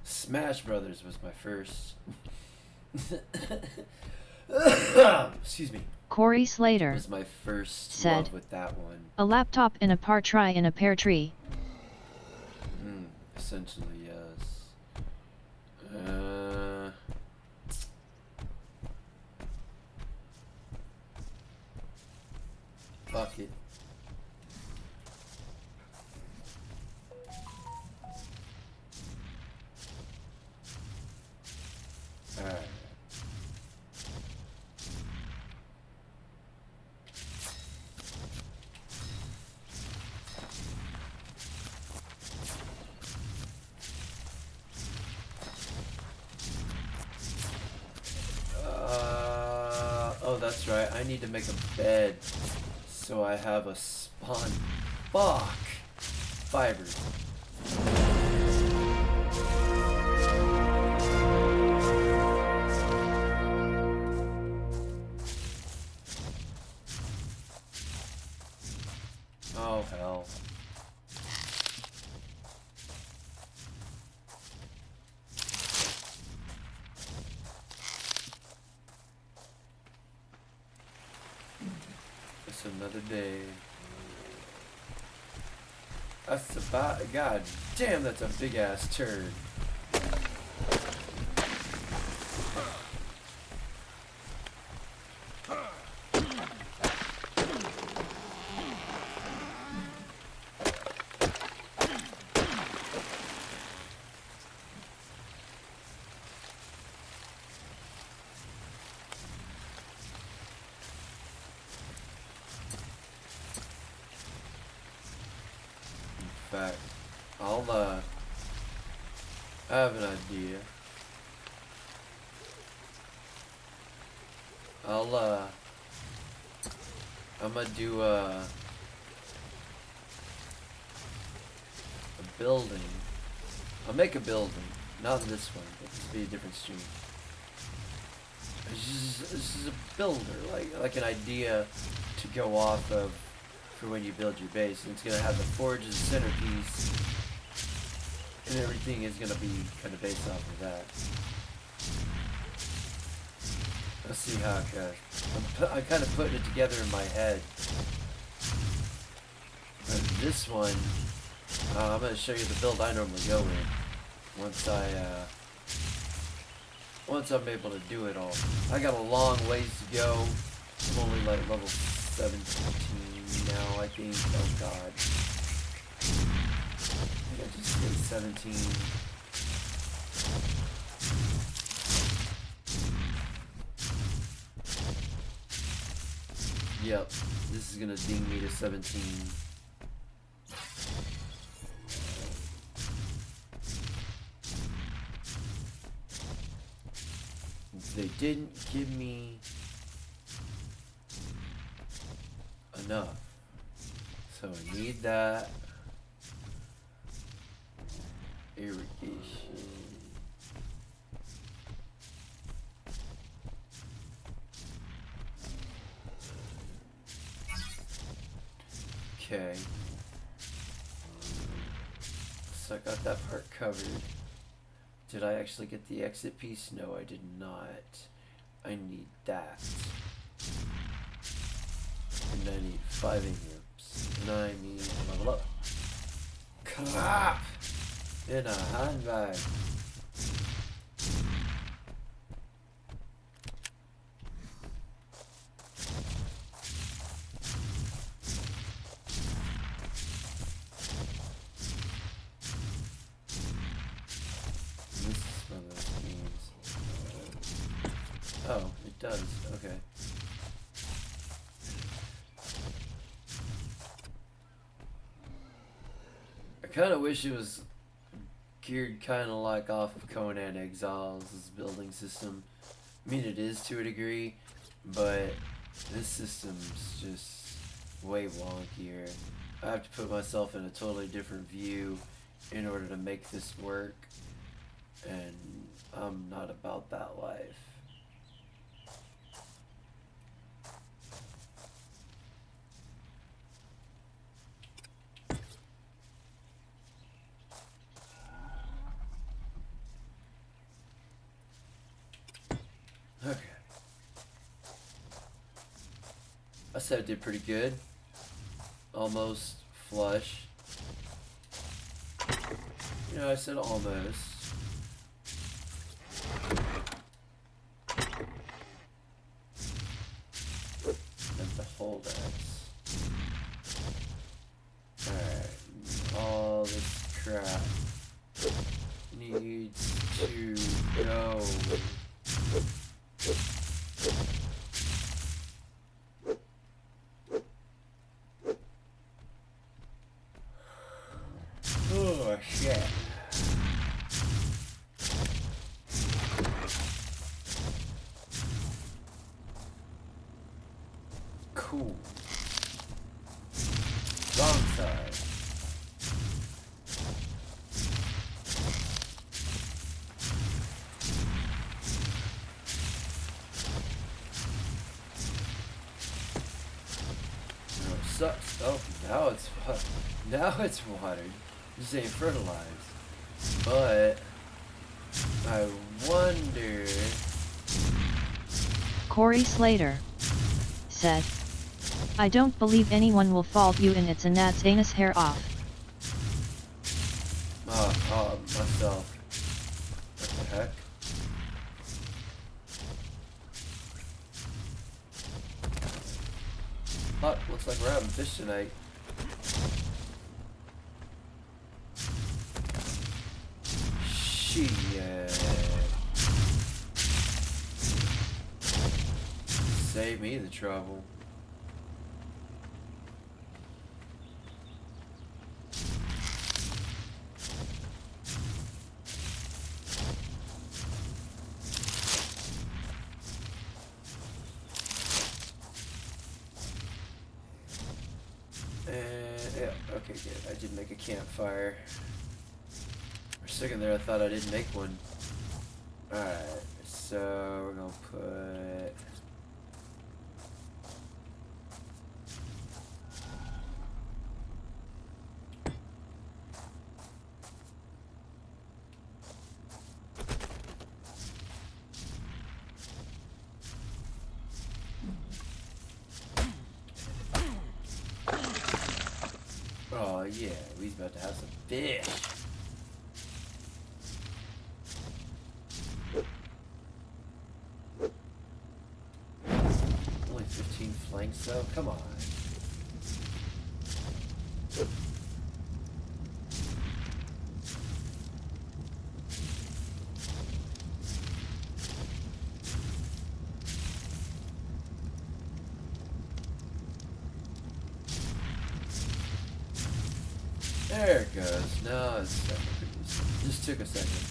Smash Brothers was my first. Excuse me. Corey Slater Was my first said, love with that one. "A laptop in a par try in a pear tree." Essentially, yes. Fuck it. Oh, that's right. I need to make a bed so I have a spawn. Fuck! Fibers. Oh, hell. It's another day. That's about, god damn, that's a big ass turd. In fact, I have an idea. I'm gonna do a building. I'll make a building, not this one, but this will be a different stream. This is a builder, like an idea to go off of for when you build your base. And it's gonna have the forge as a centerpiece, and everything is gonna be kind of based off of that. Let's see how it goes. I'm kind of putting it together in my head. But this one, I'm gonna show you the build I normally go with once I'm able to do it all. I got a long ways to go. I'm only like level 17 now, I think. Oh god. I think I just hit 17. Yep, this is gonna ding me to 17. They didn't give me enough, so I need that. Irrigation. Okay. So I got that part covered. Did I actually get the exit piece? No, I did not. I need that. And I need 5 ingots. And I need to level up. Crap! In a handbag. Oh, it does. Okay. I kind of wish it was geared kind of like off of Conan Exiles' building system. I mean, it is to a degree, but this system's just way wonkier. I have to put myself in a totally different view in order to make this work, and I'm not about that life. Okay. I said I did pretty good. Almost flush. You know, I said almost. And the hold X. Alright. All this crap needs to go. Oh shit. Cool. Wrong side. No, it sucks. Oh, now it's watered. This ain't fertilized. But I wonder. Corey Slater said, I don't believe anyone will fault you in its a gnat's anus hair off. Myself. What the heck? Oh, looks like we're having fish tonight. Shit. Save me the trouble. Yeah, okay, good. I did make a campfire. For a second there, I thought I didn't make one. Alright, so we're gonna put. Oh yeah, we's about to have some fish. Only 15 flanks though? Come on. There it goes. No, it's starting to produce. Just took a second.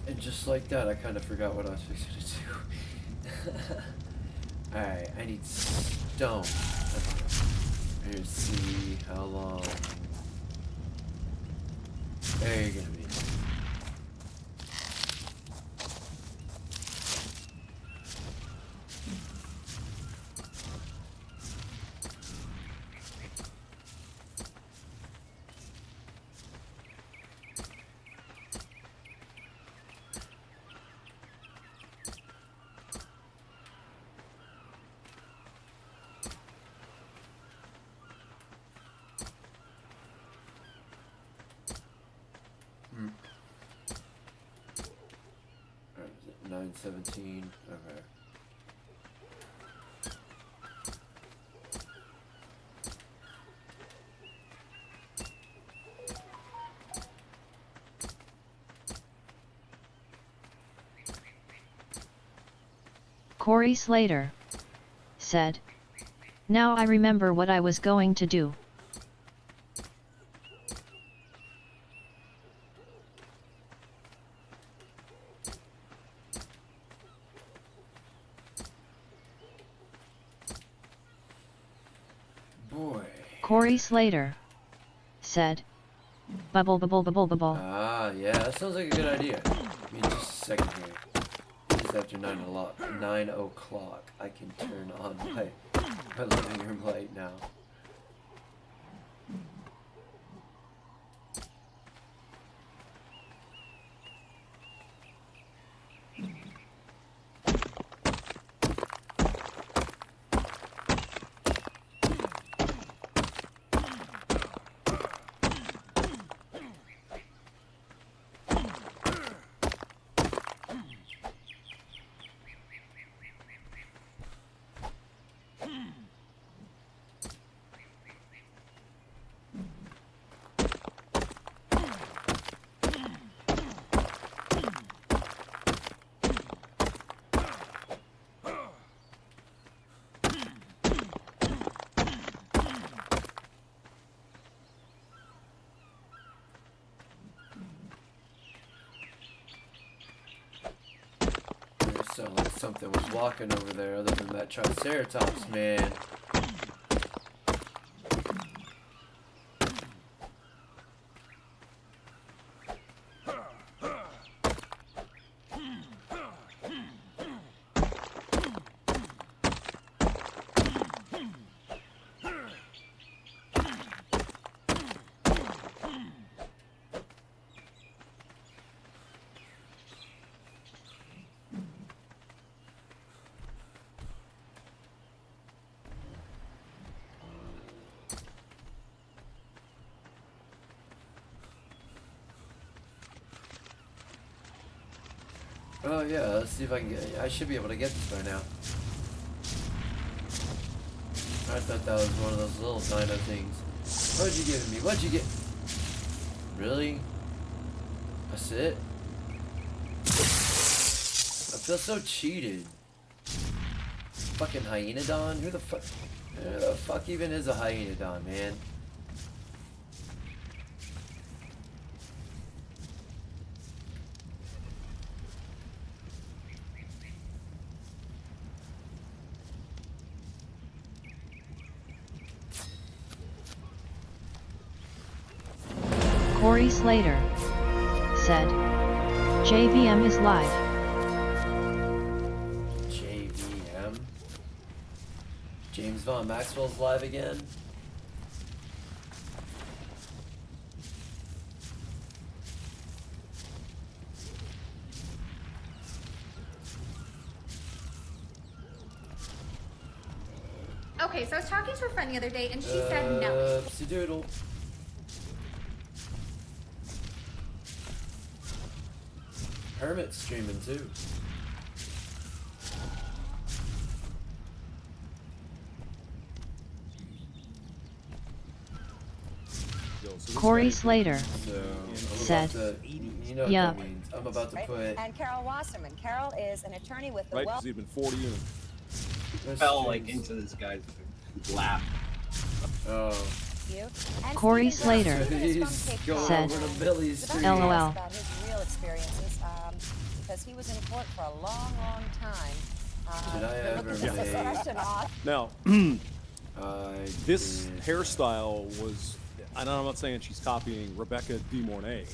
And just like that, I kind of forgot what I was fixing to do. Alright, I need stone. Let's see how long. There you're gonna be. Alright, is it 9:17? Okay. Corey Slater said, now I remember what I was going to do. Boy. Corey Slater said, bubble bubble bubble bubble. Ah, yeah, that sounds like a good idea. Give me just a second here. Just after 9 o'clock, I can turn on my living room light now. Sounded like something was walking over there other than that Triceratops, man. Oh yeah, let's see if I can get. I should be able to get this by now. I thought that was one of those little dino things. What'd you give me? What'd you get? Really? That's it? I feel so cheated. Fucking Hyenodon? Who the fuck even is a Hyenodon, man? Corey Slater said, JVM is live. JVM? James Von Maxwell's live again? Okay, so I was talking to a friend the other day and she said no. Oopsie-doodle. Hermit's streaming too. Corey Slater said, you know what yeah. that means. I'm about to put. And Carol Wasserman. Carol is an attorney with the Right, because he'd been 40 and fell like into this guy's lap. Oh. Corey Slater said, LOL. About his real experiences, because he was in court for a long, long time. Did I ever make... Now, this hairstyle was, and I'm not saying she's copying Rebecca De Mornay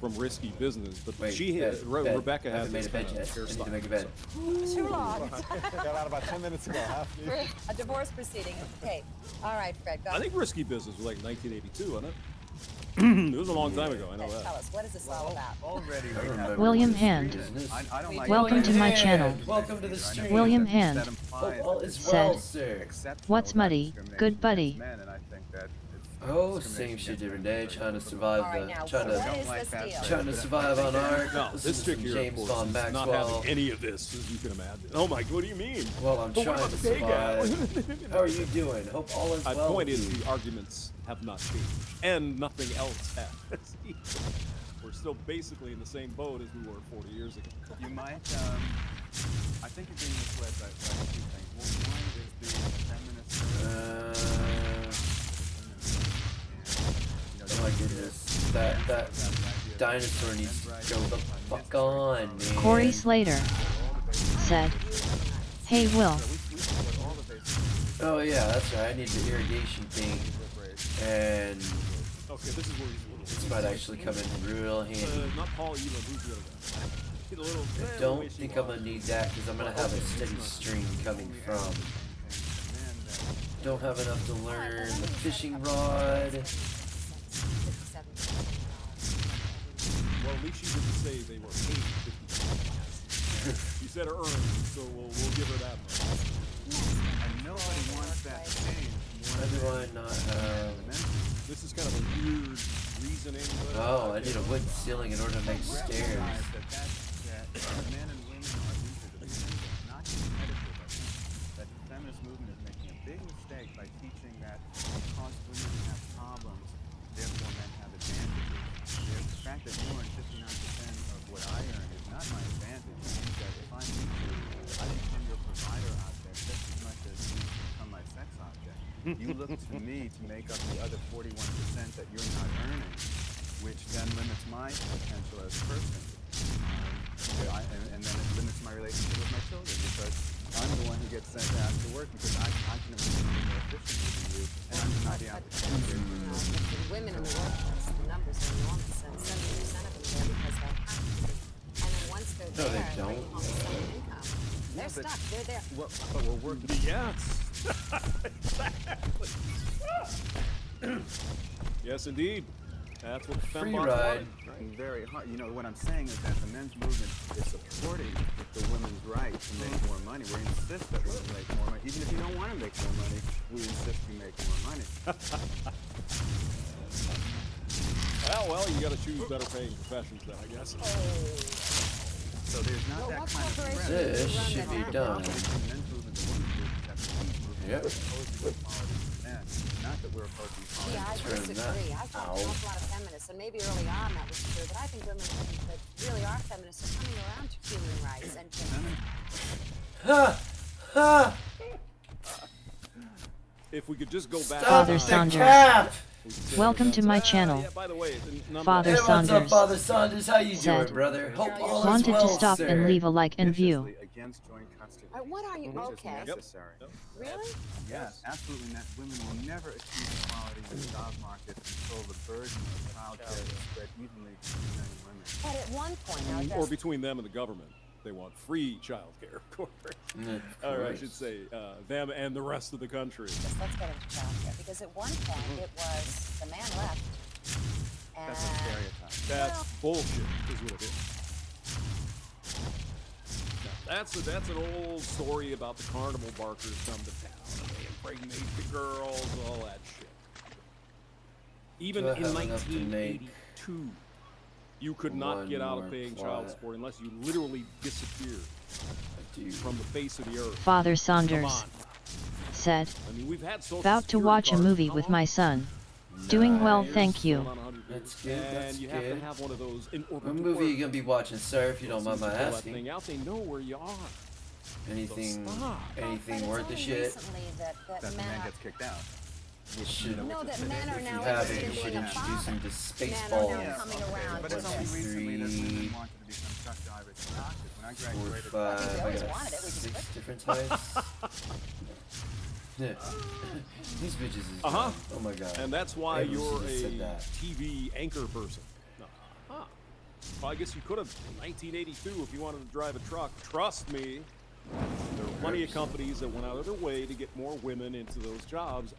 from Risky Business, but Wait, Rebecca has had this kind of hairstyle. Make a bed. Too long. Got out about 10 minutes ago. A divorce proceeding. Okay. All right, Fred. Go. I think Risky Business was like 1982, wasn't it? It was a long time ago. I know that. Tell us, what is this all about? William Hand. Welcome to my channel. Welcome to the stream. William Hand said, what's muddy, good buddy. Oh, same shit, different day. Trying to survive trying to survive on art. No, this chick here, James of course, Von is not Maxwell. having any of this, as you can imagine. Oh my, what do you mean? Well, I'm But what trying about to the pay guy? survive. How are you doing? Hope all is My well. point is the arguments have not changed, and nothing else has. We're still basically in the same boat as we were 40 years ago. You might, I think you're being misled by two things. Well, one is the feminist. Oh my goodness, that dinosaur needs to go the fuck on, man. Corey Slater said, hey Will. Oh yeah, that's right. I need the irrigation thing, and okay, this is where this might actually come in real handy. Not Paul, you know, who's the other guy? I don't think I'm gonna need that because I'm gonna have a steady stream coming from. Don't have enough to learn the fishing rod. Well, at least she didn't say they were paid 50. She said earned, so we'll give her that much. And nobody wants that to change. Why do I not have... This is kind of a weird reasoning. But oh, I need a wood ceiling in order to make stairs. That men and women are interdependent, not competitive. That the feminist movement is making a big mistake by teaching that because women have problems, therefore men have advantages. The fact that you earn 59% of what I earn is not my advantage. It means that if I need to, I become your provider out there just as much as you become my sex object. You look to me to make up the other 41% that you're not earning, which then limits my potential as a person. And then it limits my relationship with my children because I'm the one who gets sent out to work because I can be more efficient than you, and I'm not the opportunity. The women in the workforce, the numbers are enormous, and 70% of them are there because they have to be. And then once they're No, they there, don't. bring home some income. They're stuck. They're there. But we're working. Yes. Exactly. Yes, indeed. That's what the Free fembots ride. wanted. Very hard. You know, what I'm saying is that the men's movement is supporting the women's right to make more money. We insist that women make more money. Even if you don't want to make more money, we insist you make more money. Well, you got to choose better paying professions then, I guess. So there's not that kind of threat. This should be done. The men's movement, the women's movement, that's the women's movement. Yep. We're opposing equality for men. Not that we're opposing equality. Yeah, I Turn disagree. that I've talked to an awful lot of feminists, and maybe early on that was true, but I think women that really are feminists are coming around to human rights and Ha! Ha! If we could just go back. Father in time, Saunders. we could say Welcome to my channel. Yeah, by the way, Father Hey, what's Saunders. up, Father Saunders? How you Said, doing, brother? Hope all is wanted well, to stop sir. and leave a like and view. Against joint custody. what are you? Which Okay. is necessary. Really? Yes, absolutely not. Women will never achieve equality in the job market until the burden of child care is spread evenly between men and women. But at one point, now, or that's, between them and the government. They want free child care, of course. Or I should say, them and the rest of the country. let's get into childcare because at one point it was the man left. And That's a stereotype. That's bullshit, is what it is. Now, that's an old story about the carnival barkers come to town and they impregnate the girls, all that shit. Even Do I in have enough to make 1982, you could not one get out more of paying plot? child support unless you literally disappeared from the face of the earth. Father Come Saunders on. said, I mean, we've had social about to security watch a cards. movie How with long? my son. Doing well, Nice. thank you. Going on 100 That's years. good, And that's you have good. to have one of those in order What to movie are you work. gonna be watching, sir, if you don't mind my Pull that asking? thing out, they know where you are. Anything So stop. anything but worth it's the only shit? recently that That the men man are, gets kicked out. You should, no, that men are if now you have it, interested you in should being a introduce father. him to Men are Spaceballs. now coming around But to it's only this. recently that 3, women wanted to become truck drivers and doctors. When I 4, graduated, 5, they I always got wanted it, we just 6 couldn't. different types. Yeah. These bitches is Uh-huh. dumb. Oh my god. And that's why Everyone you're should've said a that. TV anchor person. Well, I guess you could have in 1982 if you wanted to drive a truck. Trust me, there were plenty of companies that went out of their way to get more women into those jobs.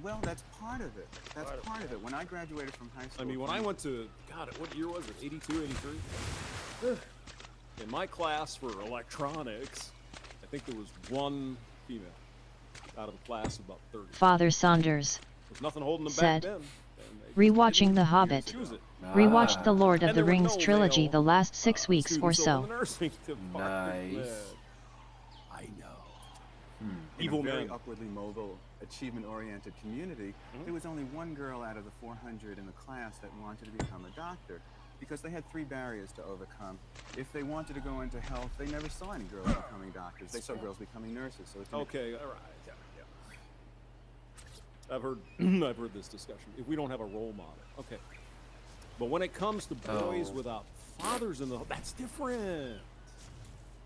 well, that's part of it. That's part of it. When I graduated from high school, I mean, when I went to, God, what year was it? 82, 83? In my class for electronics, I think there was one female out of a class of about 30. Father Saunders There's nothing holding them said, back then. And they rewatching The Hobbit. choose it. Rewatched The Lord of And the there were Rings no trilogy male, the last 6 weeks or students over so. in the nursing department. Nice. I know. in Evil a very men. upwardly mobile, achievement-oriented community, there was only one girl out of the 400 in the class that wanted to become a doctor because they had 3 barriers to overcome. If they wanted to go into health, they never saw any girls becoming doctors. They saw girls becoming nurses. So it's Okay, all right. Yeah. I've heard this discussion. If we don't have a role model, okay. But when it comes to boys without fathers in the home, that's different.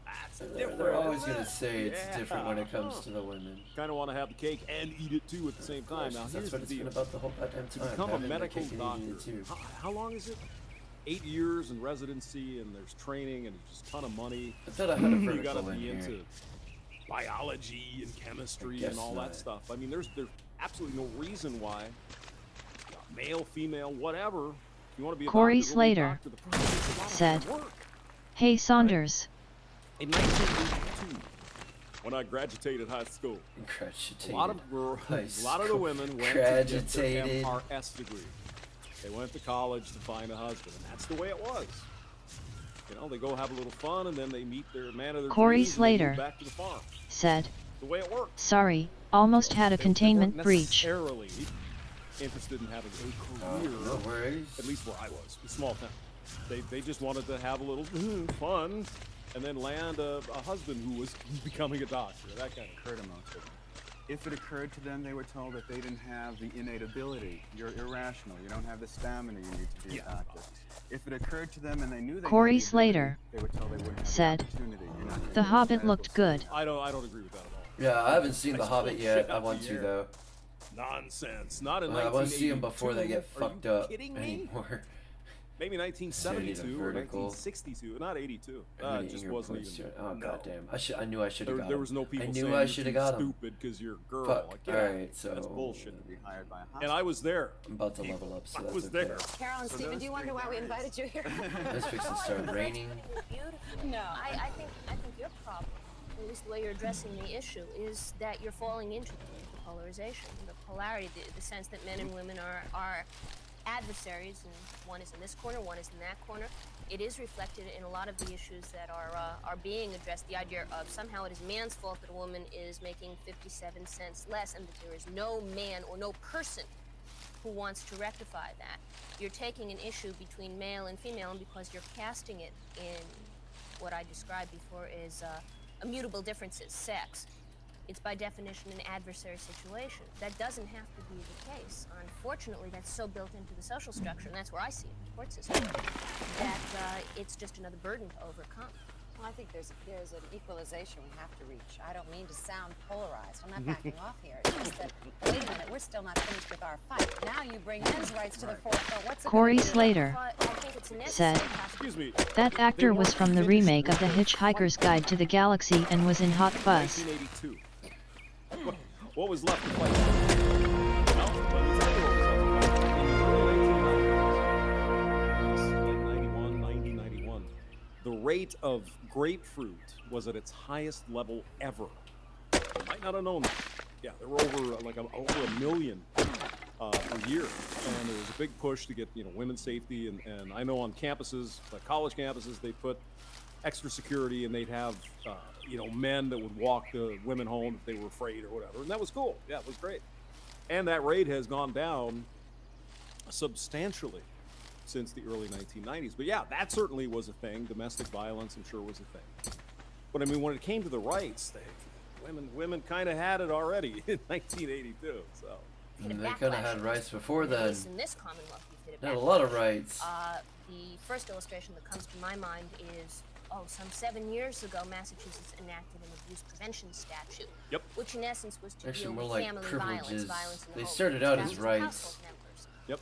That's different. They're always gonna say it's different when it comes to the women. Kind of want to have the cake and eat it too at the same time. Now, That's here's what the it's deal. been about the whole goddamn To time. become a having the medical cake and doctor, eating it too. how long is it? 8 years in residency, and there's training, and there's just a ton of money. I thought I had a You vertical gotta in be here. into biology and chemistry I guess and all not. that stuff. I mean, there's absolutely no reason why male, female, whatever. You want to be a Corey doctor, go be a Slater doctor. The problem is it's a lot of said, hard work. Hey Saunders. In 1982, when I graduated high school, a lot of girls, a lot of the women went to get their Graduated. MRS degree. They went to college to find a husband, and that's the way it was. You know, they go have a little fun, and then they meet their man of their Corey dreams, and they move Slater back to the farm. said, The way it works. sorry, almost had a They containment weren't breach. necessarily interested in having a career. No worries. At least where I was, a small town. They just wanted to have a little fun, and then land a husband who was becoming a doctor. That kind of occurred amongst them. If it occurred to them, they were told that they didn't have the innate ability. You're irrational. You don't have the stamina you need to be a doctor. If it occurred to them and they knew they Corey had the ability, Slater they would tell they wouldn't have said, the opportunity. You're not gonna The get Hobbit medical looked good. I don't agree with that at all. Yeah, I haven't seen The That's Hobbit bullshit yet. I out want the to air. though. Nonsense. Not in I want to see them 1982. before they get fucked Are you up kidding me? anymore. Maybe 1972 or vertical. 1962, not 82. How many It just Ingram wasn't points even. do I- Oh no. goddamn! I knew I should have got There him. was no people I knew saying I you're should too have got him. stupid because you're a girl. Fuck. Like, get out. Alright, so That's bullshit. To be hired by a hospital. And I was there. I'm about to level up, so I that's was okay. there. Carol and Stephen, do you wonder why we invited you here? It's fixing to start raining. No, I think your problem, at least the way you're addressing the issue, is that you're falling into the polarization, the polarity, the sense that men and women are adversaries, and one is in this corner, one is in that corner. It is reflected in a lot of the issues that are being addressed. The idea of somehow it is man's fault that a woman is making 57 cents less, and that there is no man or no person who wants to rectify that. You're taking an issue between male and female, and because you're casting it in what I described before is immutable differences, sex, it's by definition an adversary situation. That doesn't have to be the case. Unfortunately, that's so built into the social structure, and that's where I see it in the court system, that it's just another burden to overcome. Well, I think there's an equalization we have to reach. I don't mean to sound polarized. I'm not backing off here. It's just that, wait a minute, we're still not finished with our fight. Now you bring men's rights to the forefront. What's it Corey gonna do? Slater said, Excuse me. that actor was from the remake of The Hitchhiker's Guide to the Galaxy and was in Hot Fuzz. 1982. What was left to fight? Well, let me tell you what was left to fight. In the early 1990s, like 91, 90, 91, the rate of grapefruit was at its highest level ever. You might not have known that. Yeah, there were over over a million per year, and there was a big push to get women's safety, and I know on campuses, like college campuses, they put extra security, and they'd have men that would walk the women home if they were afraid or whatever, and that was cool. Yeah, it was great. And that rate has gone down substantially since the early 1990s. But yeah, that certainly was a thing. Domestic violence, I'm sure, was a thing. But I mean, when it came to the rights, women kind of had it already in 1982. So They kind of had rights before At then. least in this Commonwealth, you've hit They had a it lot of backward. rights. The first illustration that comes to my mind is, some 7 years ago, Massachusetts enacted an abuse prevention statute. Yep. Which in essence was to Actually, deal more with like family privileges. violence in the They home. started out That as was rights. household members. Yep.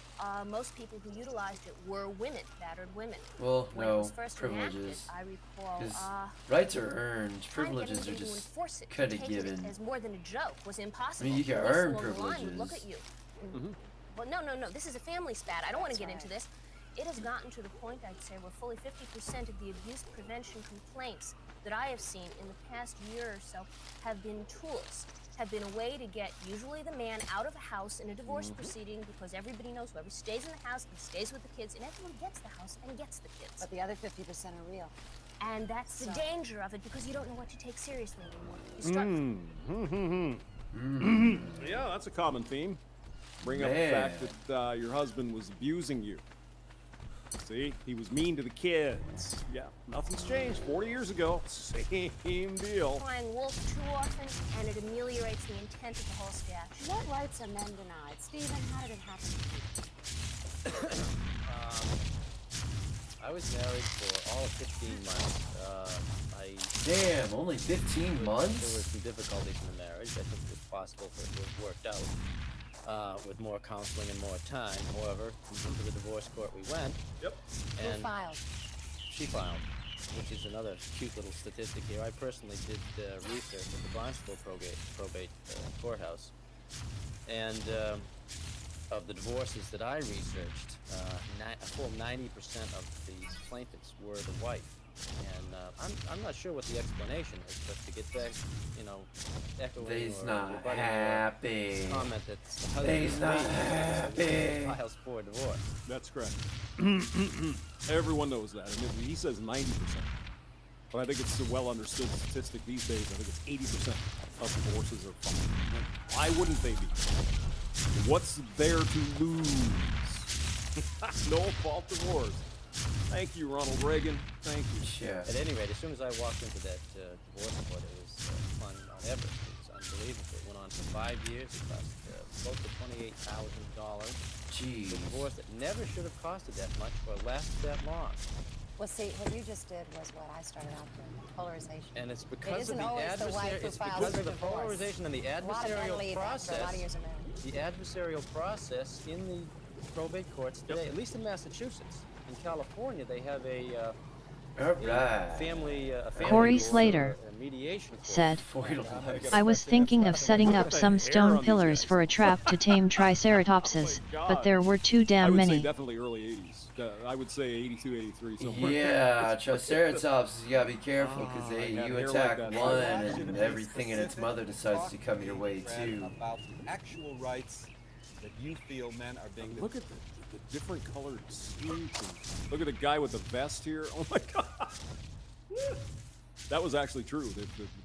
Most people who utilized it were women, battered women. Well, When it no, was first enacted, privileges. I recall, 'Cause rights are earned, privileges are trying to get anybody to just enforce it, kind to of take it given. as more than a joke was impossible. I mean, you can Police earn along the line would look privileges. at you. and- Well, no, this is a family spat. I don't want to get into this. It has gotten to the point, I'd say, where fully 50% of the abuse prevention complaints that I have seen in the past year or so have been tools, have been a way to get usually the man out of a house in a divorce proceeding, because everybody knows whoever stays in the house and stays with the kids, and everyone gets the house and gets the kids. But the other 50% are real. And that's the So- danger of it, because you don't know what to take seriously anymore. You start Yeah, that's a common theme. Bring up the Man. fact that your husband was abusing you. See, he was mean to the kids. Yeah, nothing's changed. 40 years ago, same deal. crying wolf too often, and it ameliorates the intent of the whole statute. What rights are men denied? Stephen, how did it happen to you? I was married for all of 15 months. Damn, only 15 months? There were some difficulties in the marriage. I think it was possible for it to have worked out with more counseling and more time. However, into the divorce court we went. Yep. Who And filed? she filed, which is another cute little statistic here. I personally did research at the Barnstable probate courthouse, and of the divorces that I researched, a full 90% of the plaintiffs were the wife. And I'm not sure what the explanation is, but to get back, echoing They's or not rebutting happy. your comment that the husband They's is not leaving, happy. files for divorce. That's correct. Everyone knows that. I mean, he says 90%. But I think it's a well-understood statistic these days. I think it's 80% of divorces are filed. Why wouldn't they be? What's there to lose? No fault divorce. Thank you, Ronald Reagan. Thank you. Yeah. At any rate, as soon as I walked into that divorce court, it was climbing Mount Everest. It was unbelievable. It went on for 5 years. It cost close to $28,000. Jeez. A divorce that never should have costed that much or lasted that long. Well, see, what you just did was what I started out doing, polarization. And it's It because isn't of the always the wife adversary. who It's files because for of the divorce. polarization and the A lot of men adversarial leave after a lot of years of marriage. The adversarial process in the probate courts today, at least in Massachusetts. In California, they have a family Corey court, Slater a mediation court. said, I was thinking of setting up some stone pillars for a trap to tame triceratopses, but there were too I damn would say many. definitely early 80s. I would say 82, 83, somewhere. Yeah, Triceratops, you gotta be careful because I had you hair attack like that. one and everything in its mother decides to come your way too. About the actual rights that you feel men are being. Look at the different colored suits. And look at the guy with the vest here. Oh my god. That was actually true.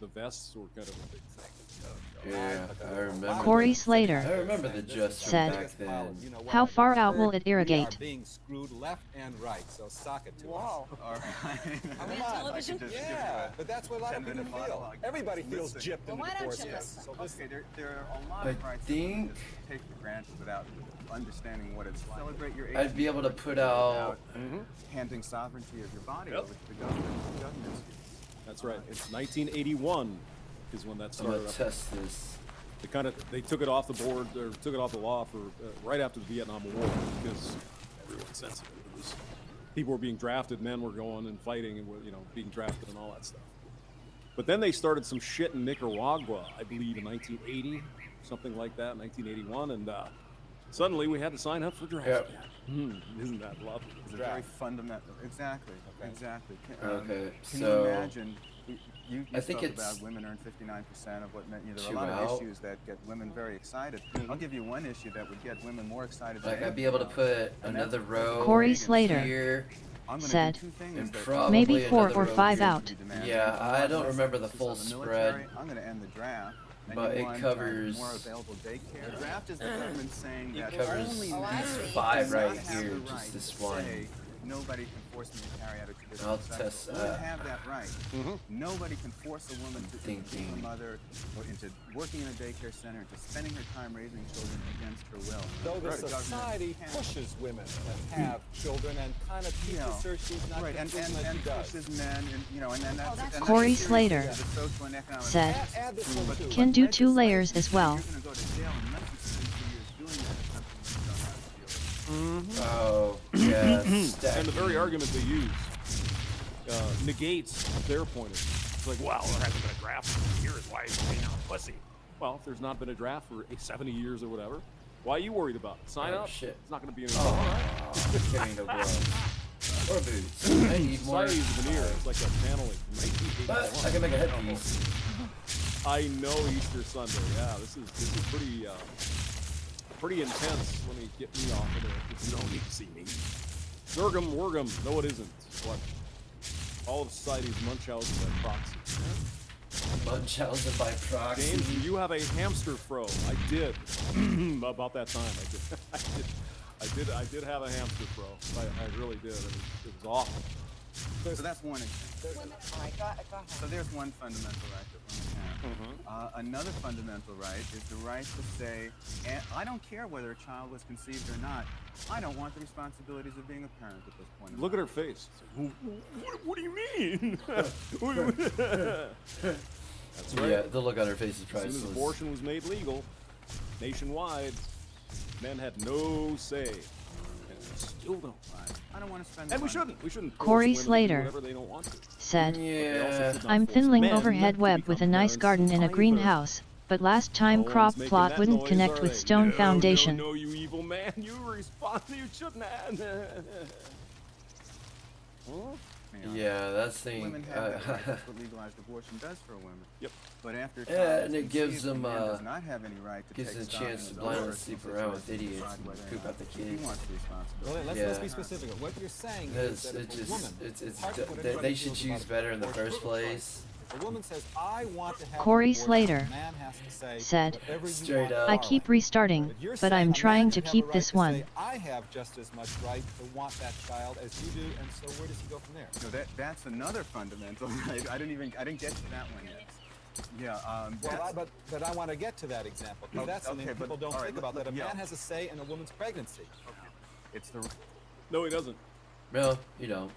The vests were kind of a big thing. Yeah, I remember. Corey Slater I remember the just said, back then. how far out will it We are irrigate? being screwed left and right, so sock it to Whoa. us. All right. Are we on television? Yeah, but that's what a lot of people feel. Everybody feels gypped in Well, the why don't divorce you case. listen? Okay, there are a lot I of rights think that take for granted without understanding what it's like. Celebrate your I'd be able to put out. handing sovereignty of your body Yep. over to the government. That's right. It's 1981 is when that I'm started. gonna up. test this. They took it off the board or took it off the law for right after the Vietnam War because everyone's sensitive. People were being drafted, men were going and fighting and were, being drafted and all that stuff. But then they started some shit in Nicaragua, I believe, in 1980, something like that, 1981, and suddenly we had to sign up for draft. Yep. Isn't that lovely? It's a very fundamental. Exactly. Exactly. Okay, Can so you imagine? You I think spoke it's about women earn 59% of what men. There are a two lot out. of issues that get women very excited. I'll give you one issue that would get women more excited. like than I'd be able to anything else, put and another that's row Corey Slater here I'm gonna said, do two things and that- probably maybe 4 another or row 5 here. out. Yeah, I don't remember the full So the military, spread, I'm going to end the draft. and but you it want, covers. more available daycare. The draft is the government saying that covers only these men five do not right have here, the just right this to one. say, nobody can force me to carry out a traditional I'll sex test role. Women that. have that right. Nobody can force a woman to become a mother or into working in a daycare center, into spending her time raising children against her will. Though the government society can't- pushes women to have children and kind of teaches her she's not right, and complete as she does. pushes men, and that's and that's Corey a serious Slater issue, the social and economic said, Add this one too. can do 2 layers as well. You're going to go to jail unless you spend 2 years doing that. It's something you don't have to deal with. Oh, yeah. And the very argument they use negates their point of view. It's like, wow, there hasn't been a draft for years. Why is he being a pussy? Well, if there's not been a draft for 70 years or whatever, why are you worried about it? Sign up. Shit. It's not going to be any Carrying no gloves. Or boots. I need more. Society is a veneer. It's like a paneling from 1981. But I can make a headpiece. I know Easter Sunday. Yeah, this is pretty intense. Let me get me off of it. You don't need to see me. Zergum, Worgum. No, it isn't. What? All of society's Munchausen by proxy. Munchausen by proxy. James, do you have a hamster fro? I did. About that time, I did have a hamster fro. I really did. It was awful. So that's one example. All right, go ahead. So there's one fundamental right that women have. Another fundamental right is the right to say, I don't care whether a child was conceived or not. I don't want the responsibilities of being a parent at this point. Look at her face. What do you mean? That's right. Yeah, the look on her face is As priceless. soon as abortion was made legal, nationwide, men had no say. And we still don't. I don't want to spend. And we shouldn't. We shouldn't. force Corey women to do Slater whatever they don't want to. said, Yeah. I'm fiddling overhead web with a nice garden in a greenhouse, but last time crop plot wouldn't connect with stone foundation. No, you evil man. You respond. You shouldn't have. Yeah, that's thing. Women have that right. That's what legalized abortion does for women. Yep. But after a Yeah, child and is it gives conceived, them the man does not have any right to gives take them a stock chance in to his blindly own sleep personal around with situation to idiots decide and whether or poop not out the he kids. wants the responsibility. Well, let's Yeah. be specific. What you're saying It's, is that it if a just, woman, it's apart from what they everybody should feels choose about better in the abortion, first place. a woman says, I want to have Corey an abortion, Slater a man has to say, said, whatever you Straight want, up. I darling. keep restarting, You're but saying I'm a man trying to should have keep a right this to one. say, I have just as much right to want that child as you do, and so where does he go from there? No, that's another fundamental right. I didn't get to that one yet. Yeah, Well, but I want to get to that example, because that's something okay, but- people don't all right, think about, that a yeah. man has a say in a woman's pregnancy. It's the... No, he doesn't. No, you don't.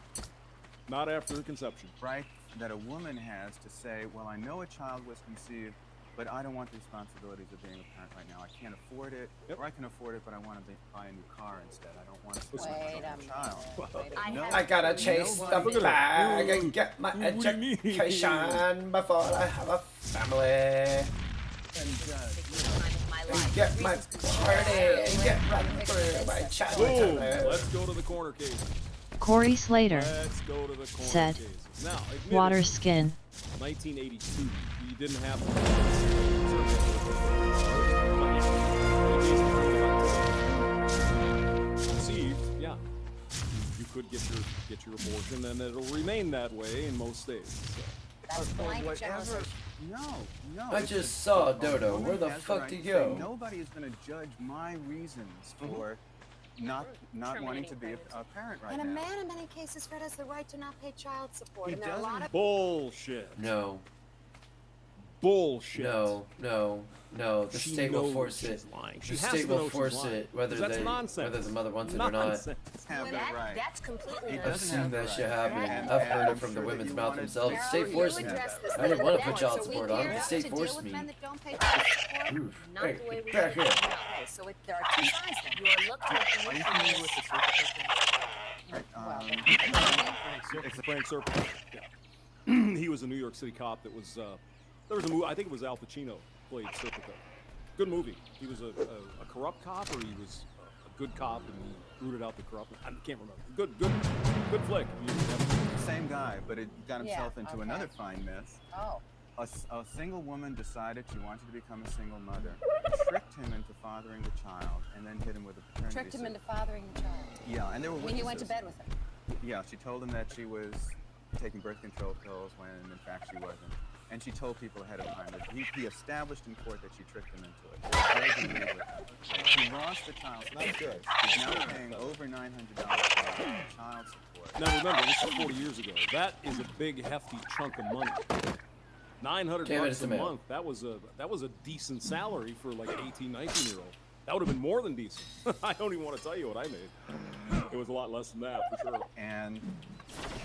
Not after the conception. Right that a woman has to say, well, I know a child was conceived, but I don't want the responsibilities of being a parent right now. I can't afford it, or I can afford it, but I want to buy a new car instead. I don't want to spend money on a child. I gotta chase the bag and get my education before I have a family. And get my party and get right through my childhood. Let's go to the corner case. Corey Slater Let's go to the corner said, cases. Now, water skin. 1982. You didn't have conceived, yeah. You could get your abortion, and it'll remain that way in most states. So. That's blank generalization. No. I just saw Dodo. Where the fuck did he go? Nobody is going to judge my reasons for not wanting to be a parent right And a now. man in many cases, Fred, has the right to not pay child support. He And there are a lot of Bullshit. No. Bullshit. No. The She state will knows force it. she's lying. The She has state to will know she's force lying. it, whether That's nonsense. whether the mother wants it or not. Nonsense. Have the right. That's completely I've seen that shit happen. And I've heard it I'm from the sure that women's you mouth wanted themselves. to- The state forced me. I didn't want to put child support on. The state forced me. men that don't pay child support. Oof. Not Hey, the way we back do here. it. Okay, so there are two sides then. You are looking at the Are you familiar with the It's Frank Serpico. Yeah. He was a New York City cop that was, there was a movie, I think it was Al Pacino played Serpico. Good movie. He was a corrupt cop, or he was a good cop and he rooted out the corrupt. I can't remember. Good flick. Same guy, but it got himself Yeah, into okay. another fine mess. Oh. A single woman decided she wanted to become a single mother, tricked him into fathering the child, and then hit him with a paternity Tricked him suit. into fathering the child. Yeah, and there were I mean, you went to witnesses. bed with him. Yeah, she told him that she was taking birth control pills when in fact she wasn't. And she told people ahead of time that he established in court that she tricked him into it. He lost the child support. Not good. He's now paying over $900 for child support. Now remember, this is 40 years ago. That is a big, hefty chunk of money. $900 it's a the mail. month. That was a decent salary for like an 18, 19-year-old. That would have been more than decent. I don't even want to tell you what I made. It was a lot less than that, for sure. And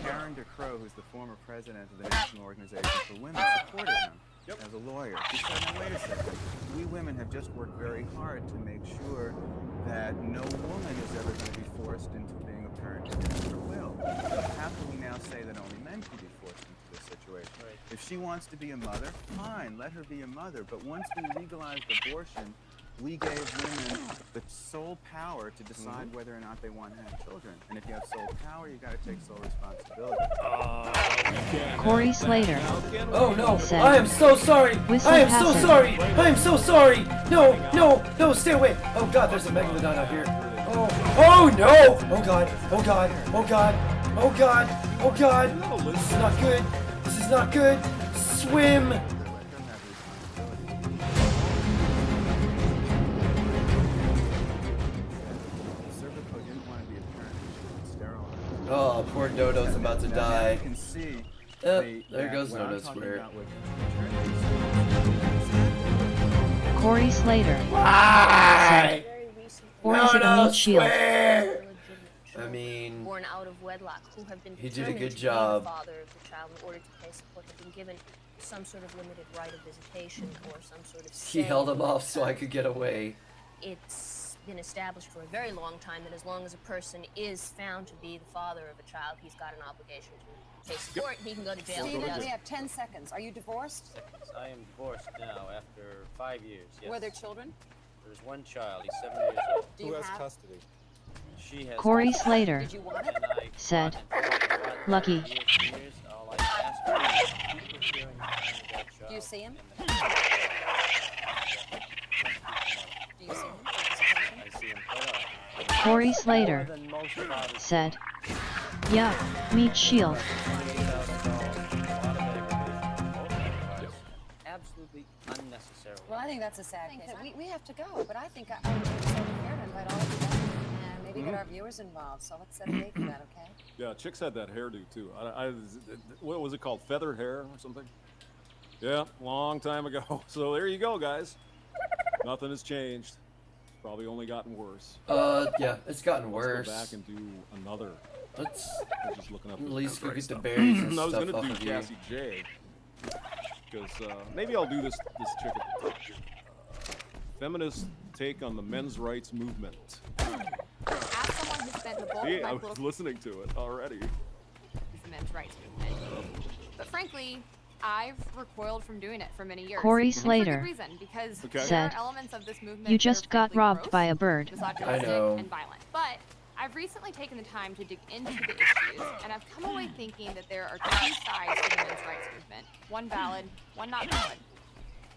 Karen DeCrow, who's the former president of the National Organization for Women, supported him as a lawyer. She said, now wait a second, we women have just worked very hard to make sure that no woman is ever going to be forced into being a parent against her will. How can we now say that only men can be forced into this situation? If she wants to be a mother, fine, let her be a mother. But once we legalized abortion, we gave women the sole power to decide whether or not they want to have children. And if you have sole power, you got to take sole responsibility. Corey Slater Oh no! said, I am so sorry! Whistle I am so passer. sorry! I am so sorry! No! Stay away! Oh god, there's a megalodon out here. Oh no! Oh god! This is not good! This is not good! Swim! Serpico didn't want to be a parent, she was sterilized. Oh, poor Dodo's about to Now, die. You can see There goes what I'm Dodo talking Square. about with Corey Slater Why? said, or is it a meat shield? I mean, born out of wedlock who have been he did a determined good to be job. the father of the child in order to pay support have been given some sort of limited right of visitation or some sort of He say held him in off the so I child. could get away. It's been established for a very long time that as long as a person is found to be the father of a child, he's got an obligation to pay support and he can go to jail. Steven, we have 10 seconds. Are you divorced? I am divorced now after 5 years. Yes. Were there children? There's one child. He's 7 years old. Do you Who has have? custody? She has Corey custody. Slater Did you want it? And I said, fought lucky. years. All I asked her is keep her during the time of that child. Do you see him? and Do you see him? I see him quite often. Corey Slater More than most fathers. said, yup, meat shield. Absolutely unnecessary. Well, I think that's a sad case. We have to go, but I think I would be so fair to invite all of you back and maybe get our viewers involved. So let's set a date for that, okay? Yeah, chicks had that hairdo too. What was it called? Feathered hair or something? Yeah, long time ago. So there you go, guys. Nothing has changed. It's probably only gotten worse. Yeah, it's gotten worse. Let's go back and do another. Let's just looking up at least go get the stuff. berries and I was stuff gonna off do of you. Cassie J. Because maybe I'll do this chick at the top. Feminist take on the men's rights movement. As someone who spent the bulk See, of my I was political listening to it already. the men's rights movement. But frankly, I've recoiled from doing it for many years. Corey And for Slater good reason, because said, there are elements of this movement "You that just are got frankly robbed gross, by a bird." misogynistic, I know. and violent. But I've recently taken the time to dig into the issues, and I've come away thinking that there are two sides to the men's rights movement. One valid, one not valid.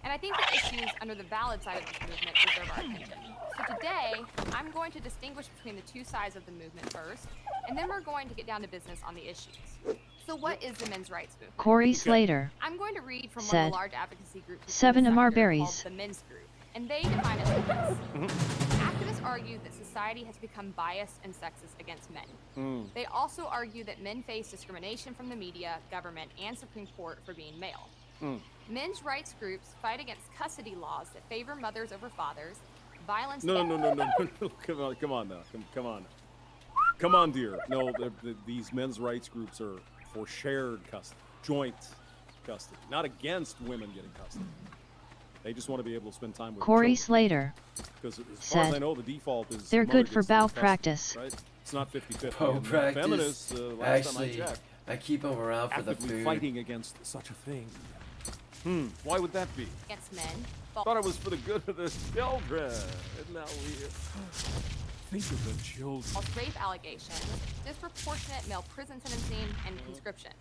And I think the issues under the valid side of this movement deserve our attention. So today, I'm going to distinguish between the two sides of the movement first, and then we're going to get down to business on the issues. So what is the men's rights movement? Corey Slater I'm going to read from one of said, the large advocacy groups within 7 the Amar sector berries. called the Men's Group, and they define it like this. Activists argue that society has become biased and sexist against men. They also argue that men face discrimination from the media, government, and Supreme Court for being male. Men's rights groups fight against custody laws that favor mothers over fathers, violence. No. Come on now. Come on. Come on, dear. No, these men's rights groups are for shared custody, joint custody, not against women getting custody. They just want to be able to spend time with Corey children. Slater Because as far as said, I know, the default is "They're mother good for gets the bow custody, practice." Right? It's not 50-50. Bow And practice. Feminists, last Actually, time I checked, I keep them around for the actively food. fighting against such a thing. Why would that be? Against men. Thought it was for the good of the children. Isn't that weird? Think of the children. False rape allegations, disproportionate male prison sentencing, and conscription.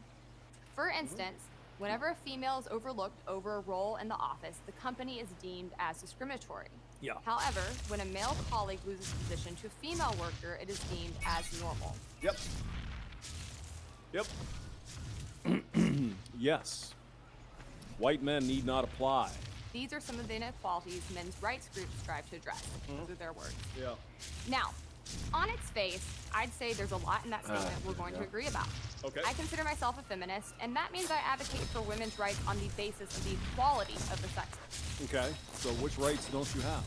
For instance, whenever a female is overlooked over a role in the office, the company is deemed as discriminatory. Yeah. However, when a male colleague loses a position to a female worker, it is deemed as normal. Yep. Yes. White men need not apply. These are some of the inequalities men's rights groups strive to address. Those are their words. Yeah. Now, on its face, I'd say there's a lot in that statement we're going to agree about. Okay. I consider myself a feminist, and that means I advocate for women's rights on the basis of the equality of the sexes. Okay. So which rights don't you have?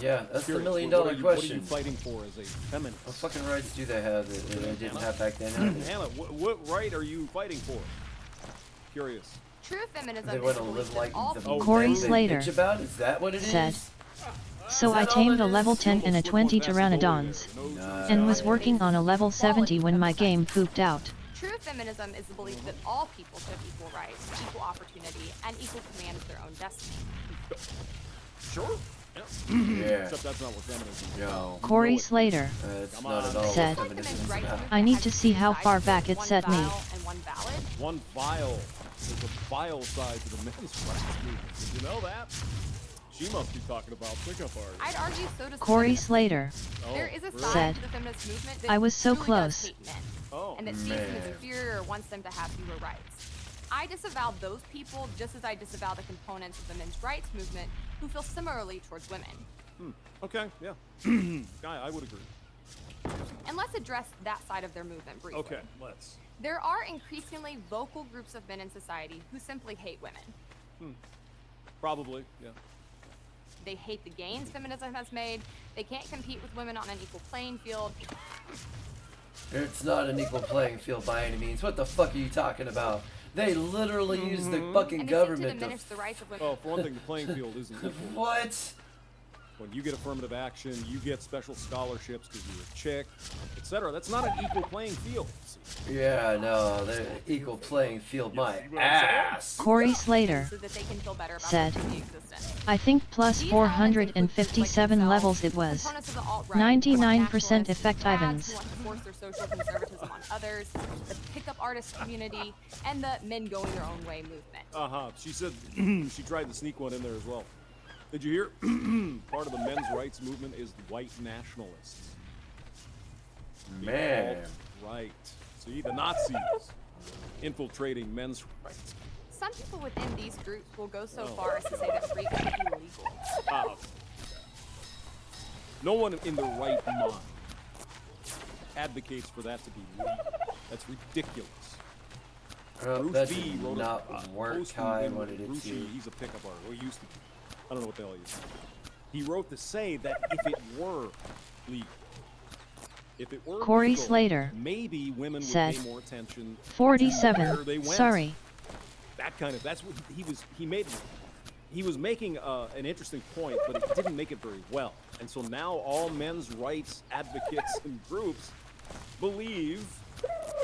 Yeah, that's the Curious, $1 million what are question. you fighting for as a feminist? What fucking rights do they have that I didn't have back then? Hannah, what right are you fighting for? Curious. True feminism They is want the to belief live that like all the people Corey men they Slater bitch about? Is that what it is? said, "So Is I that all tamed it a is? level 10 and a 20 pteranodons, and was working on a level 70 when my game pooped out." True feminism is the belief that all people should have equal rights, equal opportunity, and equal command of their own destiny. Sure. Yeah. Except that's not what feminism is. No. Corey Slater It's not at all said, what feminism is about. "I need to see how far back it set me." One valid. One vile. There's a vile side to the men's rights movement. Did you know that? She must be talking about pickup artists. I'd argue so does Corey feminism. Slater There is a really? side said, to the feminist movement that "I was so truly close." does hate men, Oh, and that sees them as man. inferior or wants them to have fewer rights. I disavow those people just as I disavow the components of the men's rights movement who feel similarly towards women. Okay, yeah. I would agree. And let's address that side of their movement briefly. Okay, let's. There are increasingly vocal groups of men in society who simply hate women. Probably, yeah. They hate the gains feminism has made. They can't compete with women on an equal playing field. It's not an equal playing field by any means. What the fuck are you talking about? They literally use the fucking And they seek to government diminish the rights of women. Well, for one thing, the playing field isn't equal. What? When you get affirmative action, you get special scholarships because you're a chick, etc. That's not an equal playing field. See? Yeah, no, the equal playing field, my ass. Corey Slater so that they can feel better about said, their existence. "I think plus 457 levels it was. Components of the alt-right, 99% nationalists, effectivens." who want to force their social conservatism on others, the pickup artist community, and the men going their own way movement. She said she tried to sneak one in there as well. Did you hear? Part of the men's rights movement is white nationalists. Man. Right. See, the Nazis infiltrating men's rights. Some people within these groups will go so far as to say that rape should be illegal. No one in their right mind advocates for that to be legal. That's ridiculous. that B did wrote not a work post how I in wanted it Rucci, to. he's a pickup artist, or he used to be. I don't know what the hell he is. He wrote to say that if it were legal, Corey legal, Slater maybe women would said, pay more attention 47, to where they went. sorry. That kind of, that's what he was making an interesting point, but he didn't make it very well. And so now all men's rights advocates and groups believe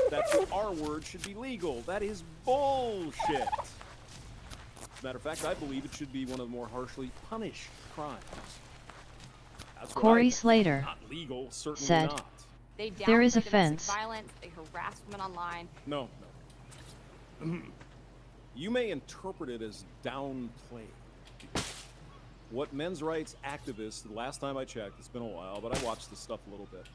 that the R word should be legal. That is bullshit. As a matter of fact, I believe it should be one of the more harshly punished crimes. That's what Corey I think. Slater Not legal, certainly said, not. They there is downplay a domestic fence. violence. They harass women online. No. You may interpret it as downplay. What men's rights activists, the last time I checked, it's been a while, but I watched this stuff a little bit.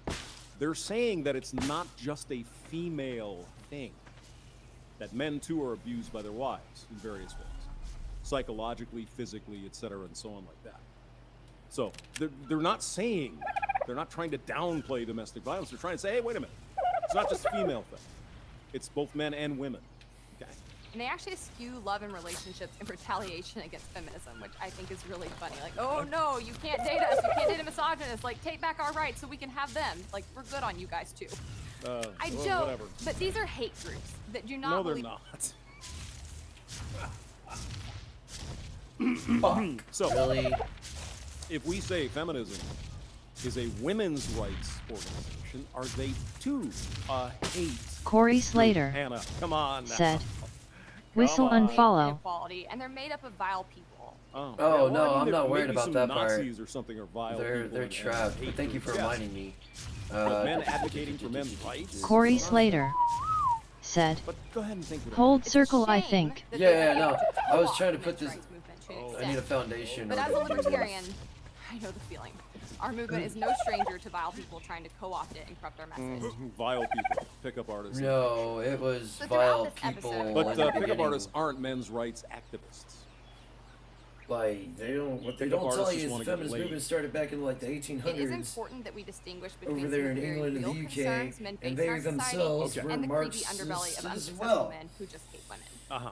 They're saying that it's not just a female thing. That men too are abused by their wives in various ways. Psychologically, physically, etc., and so on like that. So they're not saying, they're not trying to downplay domestic violence. They're trying to say, hey, wait a minute. It's not just a female thing. It's both men and women. Okay. And they actually skew love and relationships in retaliation against feminism, which I think is really funny. Like, oh no, you can't date us. You can't date a misogynist. Like, take back our rights so we can have them. Like, we're good on you guys too. I well, joke, whatever. but these are hate groups that do not No, they're believe. not. So, Really? if we say feminism is a women's rights organization, are they too a hate? Corey Slater Hannah, come on now. said, whistle Come on. unfollow. Inequality, and they're made up of vile people. Oh, Oh yeah, no, well, I'm not worried maybe about some that Nazis part. or something are vile They're people and trapped. hate But thank you for groups. Yes. reminding me. But men advocating for men's rights. Corey Slater said, But go ahead and think of it. hold circle I think. Yeah, no. I was trying to put this. Oh. I need a foundation. But in as a order to do this. libertarian, I know the feeling. Our movement is no stranger to vile people trying to co-opt it and corrupt our message. Vile people, pickup artists. No, it was So vile throughout this people. episode- But in the pickup beginning. artists aren't men's rights activists. Like they don't. What they Pickup don't tell artists you just is the wanna get feminist laid. movement started back in like the It is 1800s. important that we distinguish between Over there some in very England and real the UK, concerns men face and in they our society themselves were and the creepy Marxists underbelly of as unsuccessful well. men who just hate women. Uh-huh.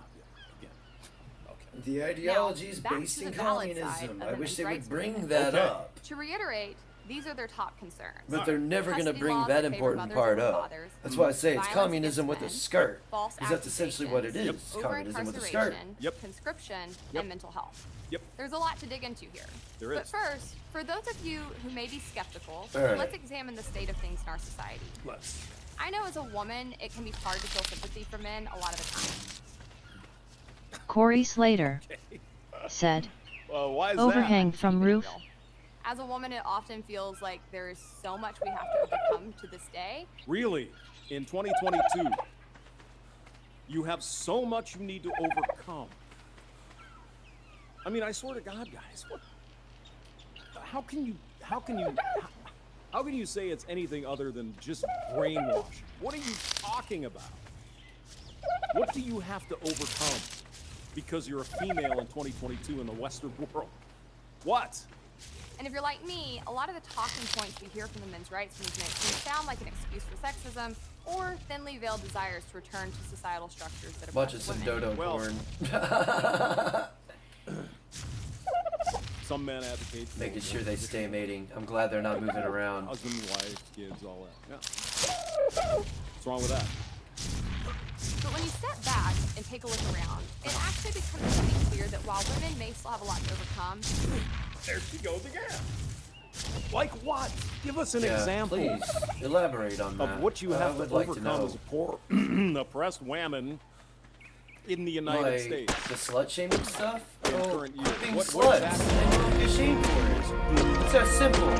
The ideology is back based to in the valid side communism. of I the wish they men's would rights bring movement. that up. To reiterate, these are their top concerns. But they're never going to Custody bring laws that favor important mothers part over up. fathers, That's why I say it's violence communism with against a men, skirt. false Because that's essentially what it is. accusations, It's communism with a skirt. over-incarceration, conscription, and mental health. Yep. There's a lot to dig into here. There But is. first, for those of you who may be skeptical, All right. let's examine the state of things in our society. Let's. I know as a woman, it can be hard to feel sympathy for men a lot of the time. Corey Slater said, Why is overhang that? from roof. As a woman, it often feels like there is so much we have to overcome to this day. Really? In 2022, you have so much you need to overcome. I mean, I swear to God, guys, what? How can you say it's anything other than just brainwashing? What are you talking about? What do you have to overcome because you're a female in 2022 in the Western world? What? And if you're like me, a lot of the talking points we hear from the men's rights movement can sound like an excuse for sexism or thinly veiled desires to return to societal structures that Bunch oppress of some women. dodo porn. Some men advocate for Making sure they stay mating. I'm glad they're not moving around. husband, wife, kids, all that. Yeah. What's wrong with that? But when you step back and take a look around, it actually becomes pretty clear that while women may still have a lot to overcome, There she goes again. Like what? Give us an Yeah, example. please elaborate on that. Of what you I have would to like to overcome know. as a poor, oppressed woman in the United Like States. the slut shaming stuff? In Oh, current year. being What sluts. exactly? And you don't get shamed for it. It's that simple.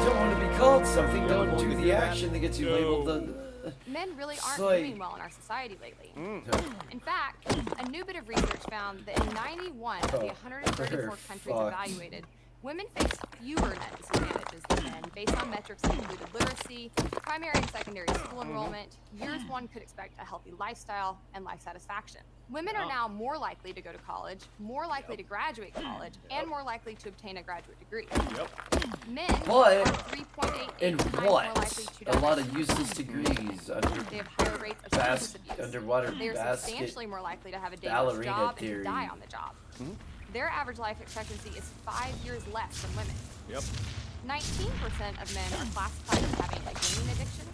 Don't want to be called something. Don't do the action that gets you labeled the. men really aren't like- doing well in our society lately. In fact, a new bit of research found that in 91 of the 134 countries fuck. evaluated, women face fewer net disadvantages than men based on metrics that included literacy, primary and secondary school enrollment, years one could expect a healthy lifestyle, and life satisfaction. Women are now more likely to go to college, more likely to graduate college, and more likely to obtain a graduate degree. Men But- are 3.8 In 8 times more what? likely to die A lot of of useless degrees They have higher rates of substance abuse. underwater They are basket substantially more likely to have a dangerous ballerina job and theory. to die on the job. Their average life expectancy is 5 years less than women. Yep. 19% of men are classified as having a gaming addiction.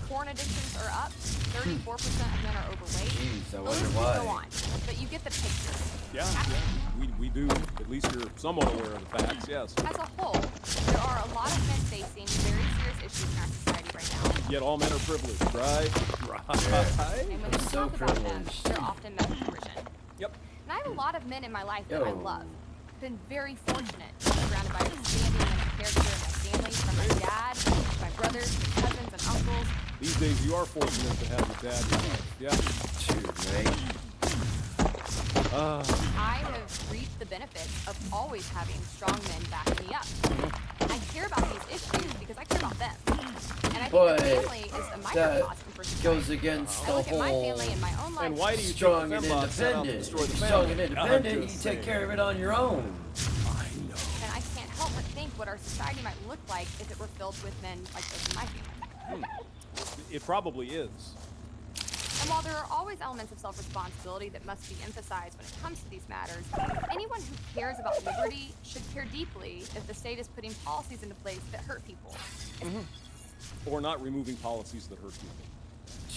Porn addictions are up. 34% of men are overweight. Jeez, I The wonder list why. could go on, but you get the picture. Yeah, we do. At least you're somewhat aware of the facts, yes. As a whole, there are a lot of men facing very serious issues in our society right now. Yet all men are privileged, right? And when you talk about them, they're often met with derision. Yep. And I have a lot of men in my life that I Yo. love. Been very fortunate to be surrounded by outstanding men of character in my family, from my dad, to my brothers, to cousins and uncles. These days you are fortunate to have your dad in your life. Yeah. Dude, right? I have reaped the benefits of always having strong men backing me up. I care about these issues because I care about them. And I think But that family is a that microcosm for society. goes against I the look at my whole family and my own life. And why do you strong think and the fembots set out to independent. destroy the Strong family? and I'm independent, you just take saying. care of it on your own. And I can't help but think what our society might look like if it were filled with men like those in my family. It probably is. And while there are always elements of self-responsibility that must be emphasized when it comes to these matters, anyone who cares about liberty should care deeply if the state is putting policies into place that hurt people. Or not removing policies that hurt people.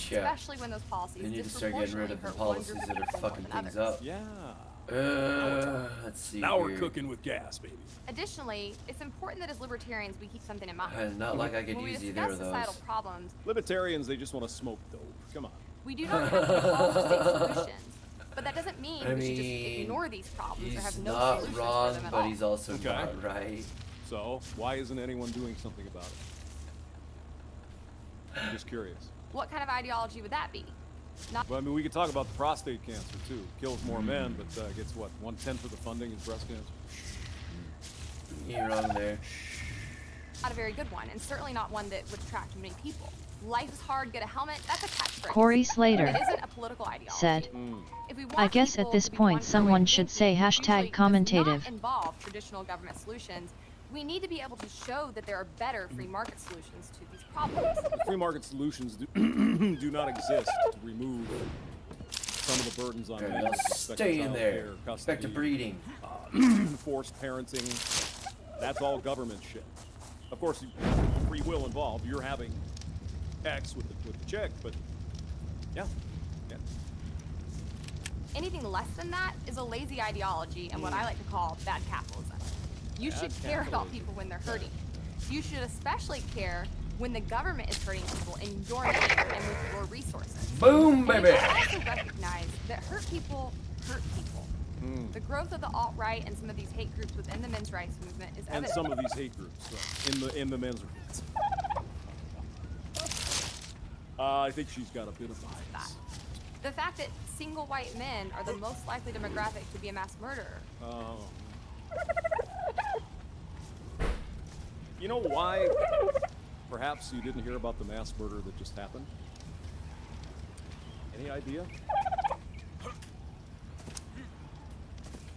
Yeah. Especially when those policies They need to start getting rid disproportionately of the hurt one policies group of that are people more fucking than things others. up. Yeah. Let's see. Now we're here. cooking with gas, baby. Additionally, it's important that as libertarians we keep something in mind. Not like I could when we use either discuss of those. societal problems, Libertarians, they just want to smoke dope. Come on. we do not have to follow state solutions. But that doesn't mean I we should just mean, ignore these problems or He's have no not solutions wrong, for them at but all. he's also Okay. not right. So, why isn't anyone doing something about it? I'm just curious. What kind of ideology would that be? Not Well, I mean, we could talk about the prostate cancer, too. Kills more men, but gets, what, 1/10 of the funding is breast cancer? You're wrong there. a very good one, and certainly not one that would attract many people. Life is hard, get a helmet, that's a catchphrase. Corey Slater It isn't a political ideology. said, If we want I guess people at this to be point one someone way should thinking, say usually hashtag does commentative. not involve traditional government solutions. We need to be able to show that there are better free market solutions to these problems. Free market solutions do, do not exist to remove some of the burdens on men. with respect to Stay in child there. care, Respect to custody, breeding. Forced parenting. That's all government shit. Of course, free will involved. You're having X with the chick, but yeah. Anything less than that is a lazy ideology and what I like to call bad capitalism. You Bad should care about capitalism. people when they're hurting. You should especially care when the government is hurting people in your name and with your resources. Boom, And baby. you should also recognize that hurt people hurt people. The growth of the alt-right and some of these hate groups within the men's rights movement is And evident. some of these hate groups in the men's groups. I think she's got a bit of bias. The fact that single white men are the most likely demographic to be a mass murderer. Oh. You know why? Perhaps you didn't hear about the mass murder that just happened? Any idea?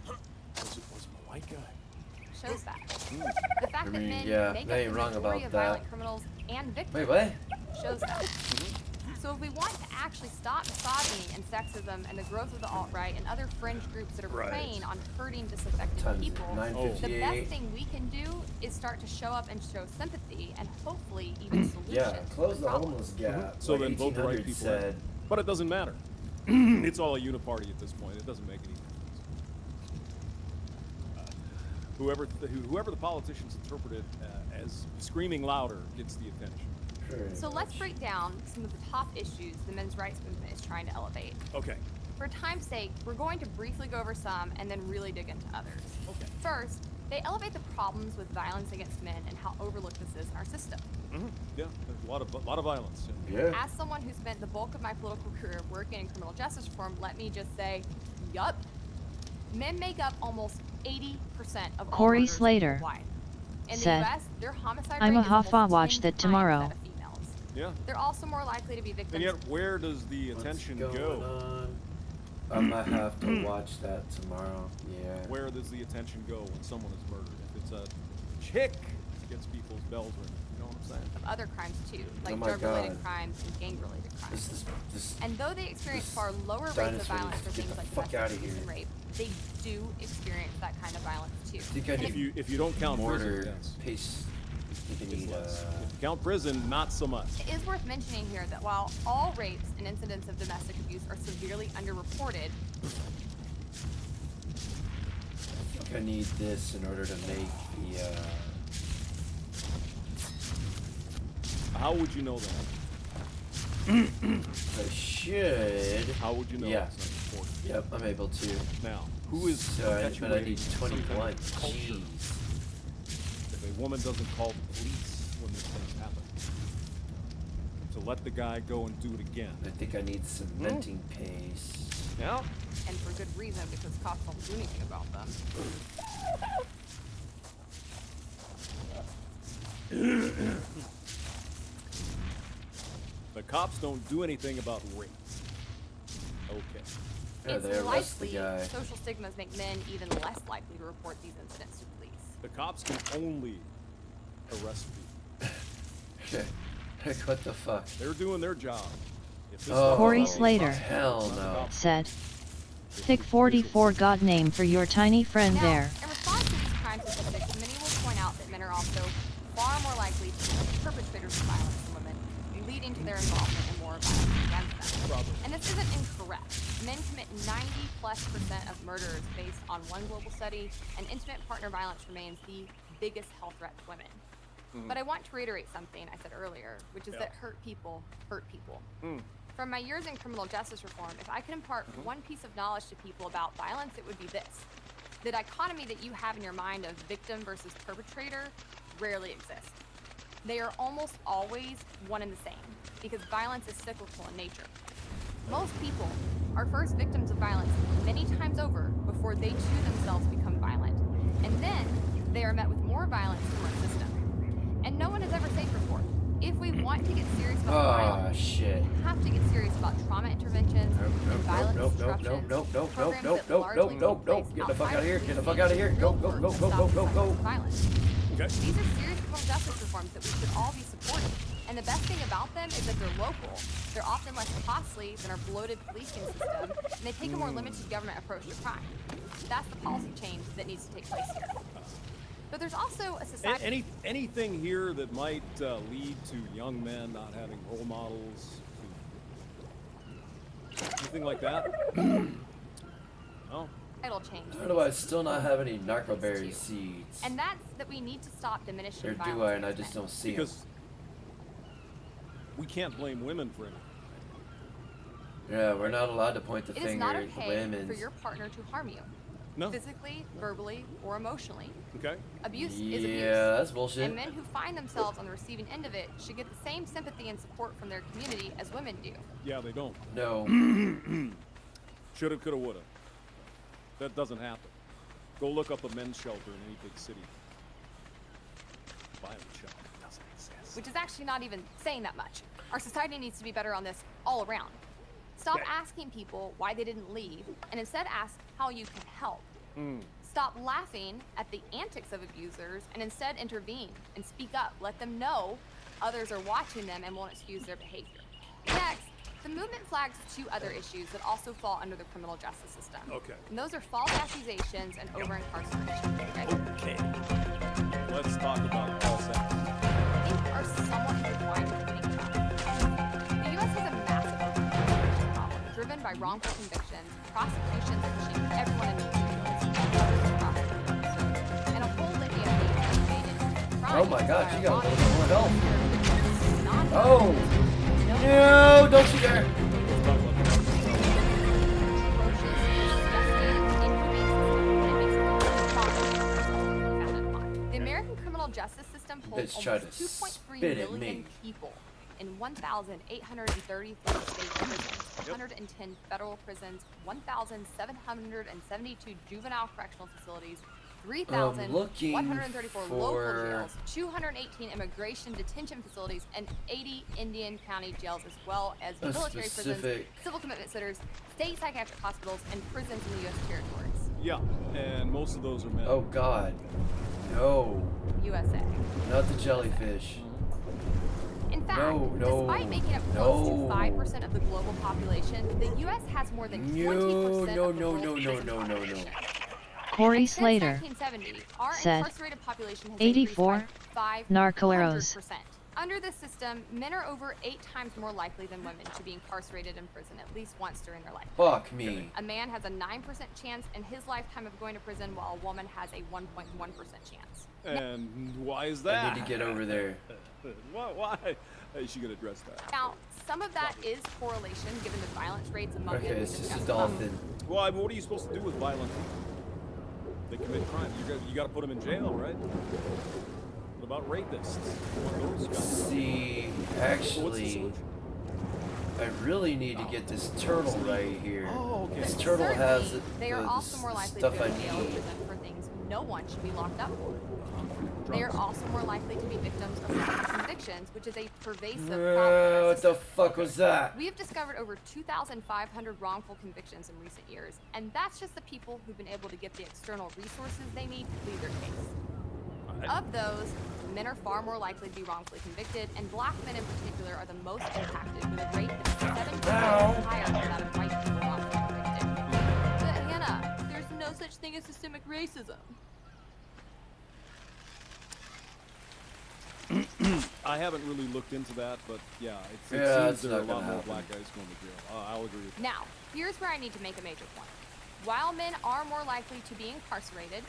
Was it a white guy? Shows that. The fact that men yeah, make they up ain't the wrong majority about of that. violent criminals and victims Wait, what? shows that. So if we want to actually stop misogyny and sexism and the growth of the alt-right and other fringe groups that are Right. preying on hurting, disaffected Tons. people, the 958. best thing we can do is start to show up and show sympathy and hopefully even solutions. Yeah, to close the problem. homeless gap. So like then vote the right 1800 people said. in. But it doesn't matter. It's all a uniparty at this point. It doesn't make any difference. Whoever the politicians interpret it as screaming louder gets the attention. So let's break down some of the top issues the men's rights movement is trying to elevate. Okay. For time's sake, we're going to briefly go over some and then really dig into others. Okay. First, they elevate the problems with violence against men and how overlooked this is in our system. Yeah, there's a lot of violence. As someone who spent the bulk of my political career working in criminal justice reform, let me just say, yup. Men make up almost 80% of all Corey murders Slater worldwide. In said, the US, their homicide I'm rate a is almost Hafa watch 10 that times tomorrow. that of females. Yeah. They're also more likely to be victims. And yet, where does the attention go? I might have to watch that tomorrow. Yeah. Where does the attention go when someone is murdered? If it's a chick that gets people's bells ringing, you know what I'm of other crimes too, like Oh my drug-related God. crimes and gang-related crimes. This And though they experience this far lower rates of dinosaur violence needs for to get things the like fuck domestic outta abuse here. and rape, they do experience that kind of violence too. think I And need it- If you don't count mortar prison, yes. paste. I think I It's need less. If you count prison, not so much. It is worth mentioning here that while all rapes and incidents of domestic abuse are severely underreported, I think I need this in order to make the. How would you know that? I should. How would you know? Yeah. It's not important. Yep, I'm able to. Now, who is So, but I perpetuating need some kind of 21. culture? Jeez. If a woman doesn't call the police when these things happen, to let the guy go and do it again. I think I need cementing paste. Yeah. and for good reason because cops don't do anything about them. The cops don't do anything about rape. Okay. Yeah, they arrest the Likely, guy. social stigmas make men even less likely to report these incidents to police. The cops can only arrest people. Like, what the fuck? They're doing their job. If this Corey is- Slater Hell no. said, "Pick 44 God name for your tiny friend Now, there." in response to these crime statistics, many will point out that men are also far more likely to be perpetrators of violence than women, leading to their involvement in more violence against them. And this isn't incorrect. Men commit 90+% of murders based on one global study, and intimate partner violence remains the biggest health threat to women. But I want to reiterate something I said earlier, which is that hurt people hurt people. From my years in criminal justice reform, if I could impart one piece of knowledge to people about violence, it would be this. The dichotomy that you have in your mind of victim versus perpetrator rarely exists. They are almost always one and the same, because violence is cyclical in nature. Most people are first victims of violence many times over before they too themselves become violent. And then they are met with more violence from our system. And no one is ever safe before. If we want to get serious about violence, shit. we have to get serious about trauma interventions and violence disruptions. Get the fuck out of here. Get the fuck out of here. Go. Violence. These are serious criminal justice reforms that we should all be supporting. And the best thing about them is that they're local. They're often less costly than our bloated policing system, and they take a more limited government approach to crime. That's the policy change that needs to take place here. But there's also a society. Anything here that might lead to young men not having role models? Anything like that? No. It'll change. How do I still not have any narcoberry seeds? And that's that we need to stop diminishing Or violence. do I and I against just men. don't see them? Because we can't blame women for anything. Yeah, we're not allowed to point the It is finger not at okay women. for your partner to harm you. No. Physically, verbally, or emotionally. Okay. Abuse is abuse. Yeah, that's bullshit. And men who find themselves on the receiving end of it should get the same sympathy and support from their community as women do. Yeah, they don't. No. Shoulda, coulda, woulda. That doesn't happen. Go look up a men's shelter in any big city. Violent shelter doesn't exist. Which is actually not even saying that much. Our society needs to be better on this all around. Stop asking people why they didn't leave, and instead ask how you can help. Stop laughing at the antics of abusers, and instead intervene and speak up. Let them know others are watching them and won't excuse their behavior. Next, the movement flags two other issues that also fall under the criminal justice system. Okay. And those are false accusations and over-incarceration. Right? Okay. Let's talk about false accusations. I think are somewhat intertwined with getting The U.S. has a massive over-incarceration problem, driven by wrongful convictions, prosecutions pushing everyone in the and a whole litany of things related to Oh my god, she got a little bit more help. Oh! No, don't you dare! The American criminal justice system holds Bitch tried almost to 2.3 spit at million me. people in 1,833 state prisons, 110 federal prisons, 1,772 juvenile correctional facilities, 3,134 local for- jails, 218 immigration detention facilities, and 80 Indian County jails, as well as A military prisons, specific- civil commitment centers, state psychiatric hospitals, and prisons in the U.S. territories. Yeah, and most of those are men. Oh god. No. USA. Not the jellyfish. Despite making up close to 5% of the global population, the U.S. has more than 20% of the world's prison population. Corey And since Slater 1970, our said, incarcerated population has 84 increased by 500%. narco-arrows. Under this system, men are over 8 times more likely than women to be incarcerated in prison at least once during their lifetime. Fuck me. A man has a 9% chance in his lifetime of going to prison, while a woman has a 1.1% chance. And why is that? I need to get over there. Why? She could address that. Now, some of that is correlation given the violence rates among Okay, men. it's just a dolphin. Well, I mean, what are you supposed to do with violent people? They commit crimes. You got to put them in jail, right? What about rapists? Those guys? See, actually, I really need to get this turtle right here. Oh, okay. This turtle has the, They are also more likely to stuff go I to jail or need. prison for things no one should be locked up for. They are also more likely to be victims of wrongful convictions, which is a pervasive problem. What the fuck was that? We have discovered over 2,500 wrongful convictions in recent years, and that's just the people who've been able to get the external resources they need to plead their case. Of those, men are far more likely to be wrongfully convicted, and black men in particular are the most impacted, with a rate that's 7 times higher than that of white people wrongfully convicted. But Hannah, there's no such thing as systemic racism. I haven't really looked into that, but yeah, it seems there are a lot more black guys going to jail. I'll agree with that. Now, here's where I need to make a major point. While men are more likely to be incarcerated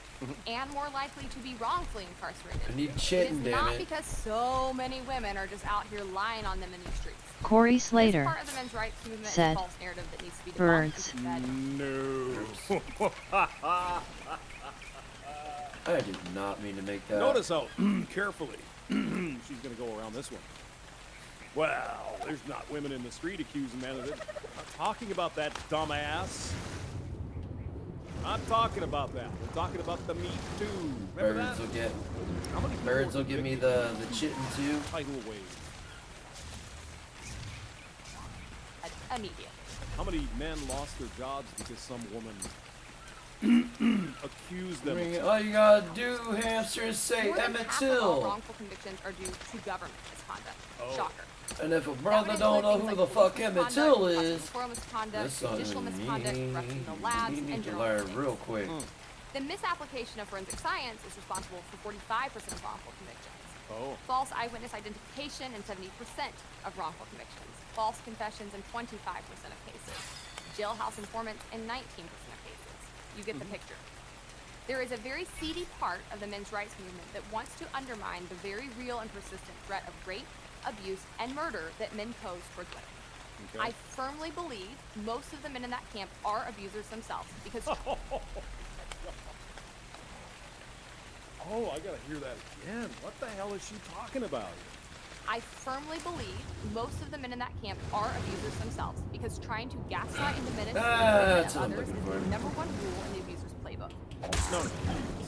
and more likely to be wrongfully incarcerated, I need it chitting, is damn not it. because so many women are just out here lying on them in these streets. Corey This Slater part of the men's rights movement is a said, false narrative that needs to be birds. No. I did not mean to make that. Notice how carefully she's going to go around this one. Well, there's not women in the street accusing men of it. I'm not talking about that dumbass. Not talking about that. We're talking about the Me Too. Remember Birds that? will get. How many people Birds were will give me the chitting too. tidal wave? Immediately. How many men lost their jobs because some woman accused them? Bring of it. something? All you gotta do, hamster, is say More than Emmett half of all Till. wrongful convictions are due to government misconduct. Oh. Shocker. And if a That brother would don't know include who things the like fuck police Emmett misconduct, Till is, prosecutorial misconduct, this son judicial misconduct, corruption in the labs, you and need to general learn mistakes. real quick. The misapplication of forensic science is responsible for 45% of wrongful convictions. Oh. False eyewitness identification in 70% of wrongful convictions. False confessions in 25% of cases. Jailhouse informants in 19% of cases. You get the picture. There is a very seedy part of the men's rights movement that wants to undermine the very real and persistent threat of rape, abuse, and murder that men pose towards women. Okay. I firmly believe most of the men in that camp are abusers themselves because Oh, I gotta hear that again. What the hell is she talking about? I firmly believe most of the men in that camp are abusers themselves because trying to gaslight and diminish the That's of what I'm others is looking for. the number one rule in the abuser's playbook. No,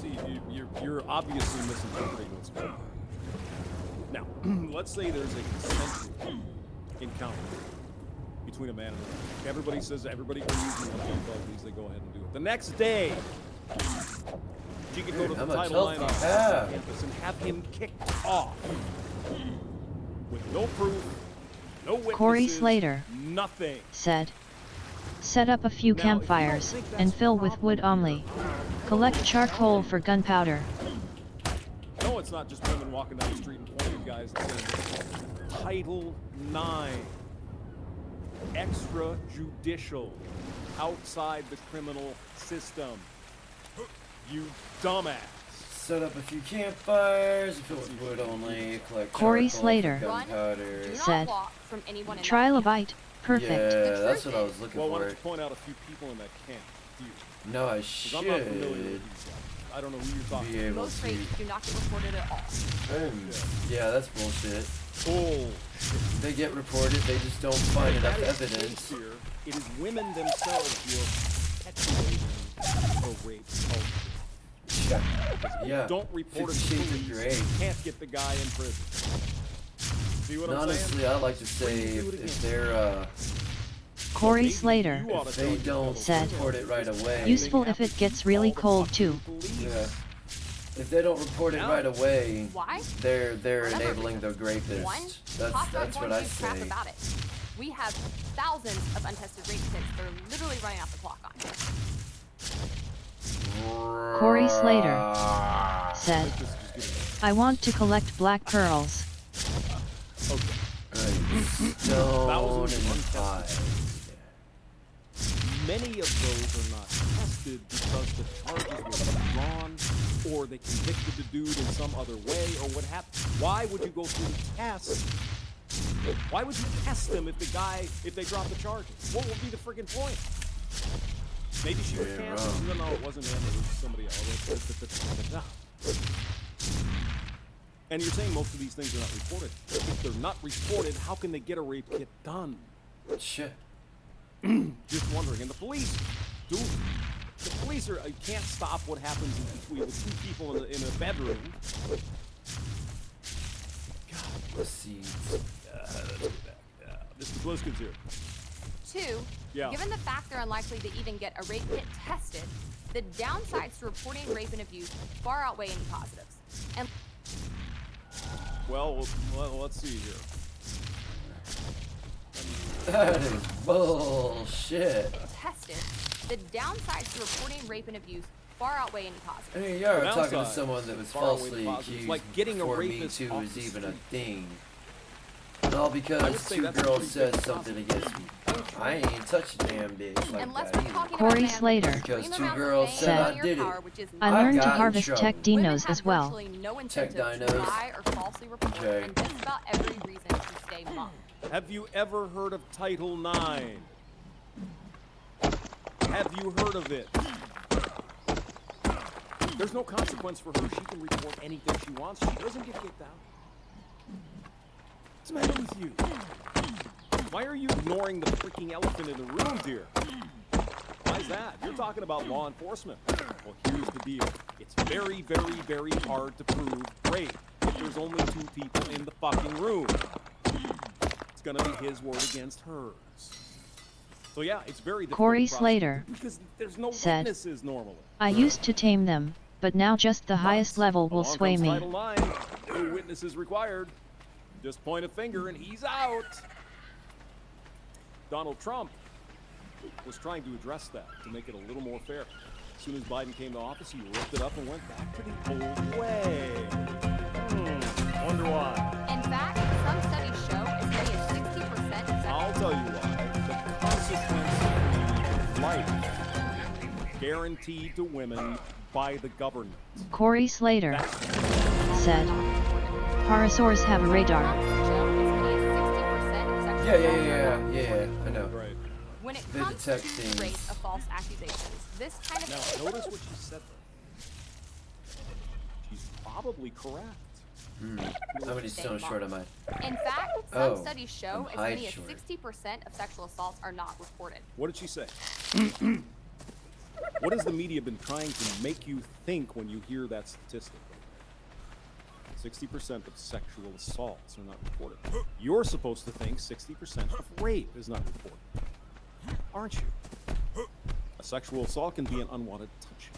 see, you're obviously misinterpreting what's going on. Now, let's say there's a consensual encounter between a man and a woman. Everybody says everybody agrees and these, they go ahead and do it. The next day, she could go to How the much title health line do on you have? campus and have him kicked off with no proof, no witnesses, Corey Slater nothing. said, set up a few campfires and fill with wood only. Collect charcoal for gunpowder. No, it's not just women walking down the street and pointing at guys and saying this. Title IX. Extrajudicial. Outside the criminal system. You dumbass. Set up a few campfires, fill with wood only, collect Corey charcoal, Slater gunpowder. Do not said, walk from anyone in that Trilobite, perfect. Yeah, that's what I was looking Well, why for. don't you point out a few people in that camp? Do you? No, I 'Cause I'm not familiar should with these guys. I don't know who you're talking be about. able Most to. rapes do not get reported at all. Yeah, that's bullshit. Bullshit. They get reported, they just don't find enough That is the evidence. case here. It is women themselves who are perpetuating a rape culture. Yeah. Don't report it 50 to Shades of police. Grey. You can't get the guy in prison. See what And I'm honestly, saying? I like to say if they're Corey Slater if they don't said, report it right away. useful if it gets really cold too. Yeah. If they don't report it right away, Why? they're Remember, enabling the rapist. One, That's what I crap say. about it. We have thousands of untested rape kits that are literally running out the clock on. Corey Slater said, I want to collect black pearls. Thousands of untested. Many of those are not tested because the charges were withdrawn, or they convicted the dude in some other way, or what happened. Why would you go through the test? Why would you test them if they drop the charges? What would be the friggin' point? Maybe she was canceled. No, it wasn't him. It was somebody else. And you're saying most of these things are not reported. If they're not reported, how can they get a rape kit done? Shit. Just wondering. And the police, dude, the police can't stop what happens between the two people in a bedroom. God, let's see. Let's get back. Mr. Bliskin's here. 2, given the fact they're unlikely to even get a rape kit tested, the downsides to reporting rape and abuse far outweigh any positives. And well, let's see here. That is bullshit. Tested, the downsides to reporting rape and abuse far outweigh any positives. I mean, you're talking to someone that was falsely accused like getting before a rapist Me Too off was the even a street. thing. And all because two girls said something against me. I ain't touched a damn bitch like that either. Corey Slater Because two girls said I did it. I learned to got in harvest trouble. tech dinos as well. Tech dinos. Or falsely report, and just about every reason to stay mum. Have you ever heard of Title IX? Have you heard of it? There's no consequence for her. She can report anything she wants. She doesn't get kicked out. What's the matter with you? Why are you ignoring the freaking elephant in the room, dear? Why is that? You're talking about law enforcement. Well, here's the deal. It's very, very, very hard to prove rape if there's only 2 people in the fucking room. It's gonna be his word against hers. So yeah, it's very difficult. Corey Slater because there's no said, witnesses normally. I used to tame them, but now just the highest level will sway me. Title IX, no witnesses required. Just point a finger and he's out. Donald Trump was trying to address that to make it a little more fair. As soon as Biden came to office, he ripped it up and went back to the old way. Wonder why. In fact, some studies show as many as 60% of I'll tell you why. The consequence of life guaranteed to women by the government. Corey Slater said, Parasaurs have a radar. Yeah, I know. Right. When it They comes detect to things. the rate of false accusations, this kind of Now, notice what she said there. She's probably correct. How many stones short am I? In fact, some Oh, studies show I'm as many as short. 60% of sexual assaults are not reported. What did she say? What has the media been trying to make you think when you hear that statistic? 60% of sexual assaults are not reported. You're supposed to think 60% of rape is not reported. Aren't you? A sexual assault can be an unwanted touch.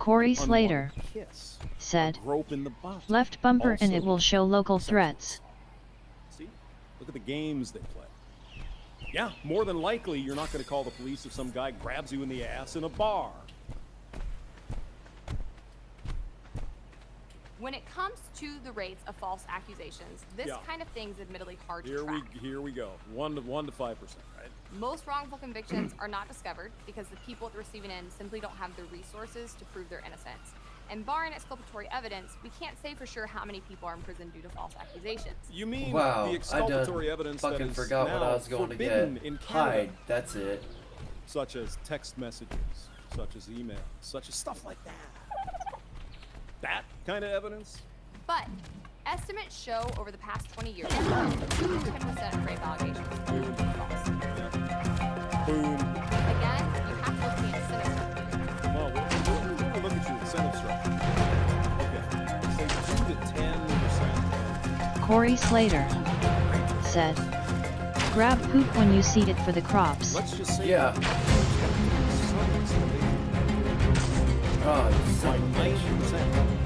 Corey Slater Kiss. said, Grope in the butt. left bumper and Also it will show local threats. See? Look at the games they play. Yeah, more than likely you're not going to call the police if some guy grabs you in the ass in a bar. When it comes to the rates of false accusations, this kind of thing's admittedly hard to track. Here we go. 1 to 5%, right? Most wrongful convictions are not discovered because the people at the receiving end simply don't have the resources to prove their innocence. And barring exculpatory evidence, we can't say for sure how many people are in prison due to false accusations. You mean Wow, the I exculpatory evidence that fucking is forgot now what I was going to forbidden get. in Canada, Hide, that's it. such as text messages, such as emails, such as stuff like that. That kind of evidence? But estimates show over the past 20 years, 2 to 10% of rape allegations are false. Boom. Again, you have to look at the incentive structure. Well, we'll look at your incentive structure. Okay, say 2 to 10%. Corey Slater said, grab poop when you see it for the crops. Let's just say Oh, like 90%.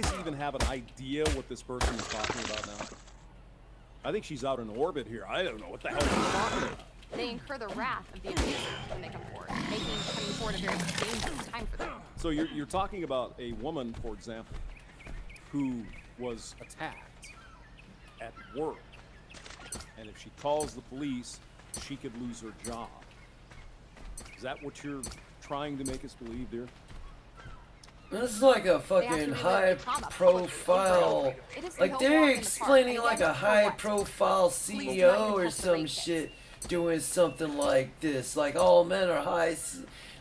guys even have an idea what this person is talking about now? I think she's out in orbit here. I don't know what the hell she's talking about. They incur the wrath of the abuser when they come forward, making coming forward a very dangerous time for them. So you're talking about a woman, for example, who was attacked at work, and if she calls the police, she could lose her job. Is that what you're trying to make us believe, dear? This is like a fucking high profile, like they're explaining like a high profile CEO or some shit doing something like this. Like all men are high.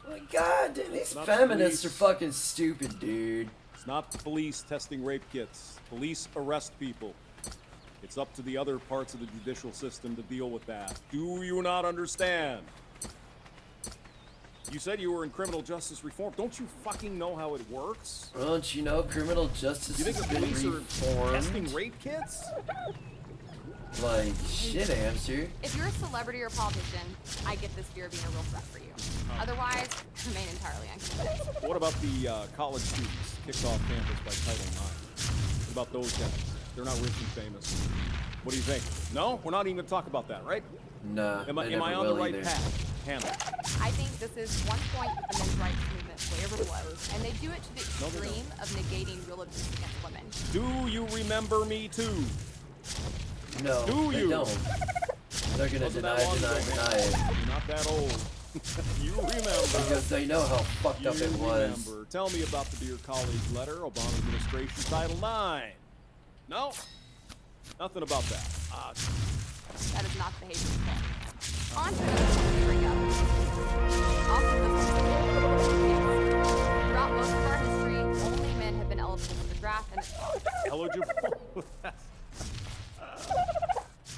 Like God, damn, these feminists are fucking stupid, dude. It's not the police testing rape kits. Police arrest people. It's up to the other parts of the judicial system to deal with that. Do you not understand? You said you were in criminal justice reform. Don't you fucking know how it works? Don't you know criminal justice You think has the been police are reformed? testing rape kits? Like, shit, answer. If you're a celebrity or politician, I get this fear being a real threat for you. Otherwise, remain entirely unconvinced. What about the college students kicked off campus by Title IX? What about those guys? They're not rich and famous. What do you think? No? We're not even going to talk about that, right? Nah, Am I on the right path? Hannah. I think this is one point that the men's rights movement way overblows, and they do it to the extreme of negating real abuse against women. Do you remember Me Too? No, Do they you? don't. They're gonna deny it. You're not that old. You remember. Because they know how fucked up it was. Remember. Tell me about the Dear Colleague letter, Obama administration, Title IX. No? Nothing about that. That is not the behavior of men. On to the bring up. Throughout most of our history, only men have been eligible for the draft, and it's wrong. Eligible?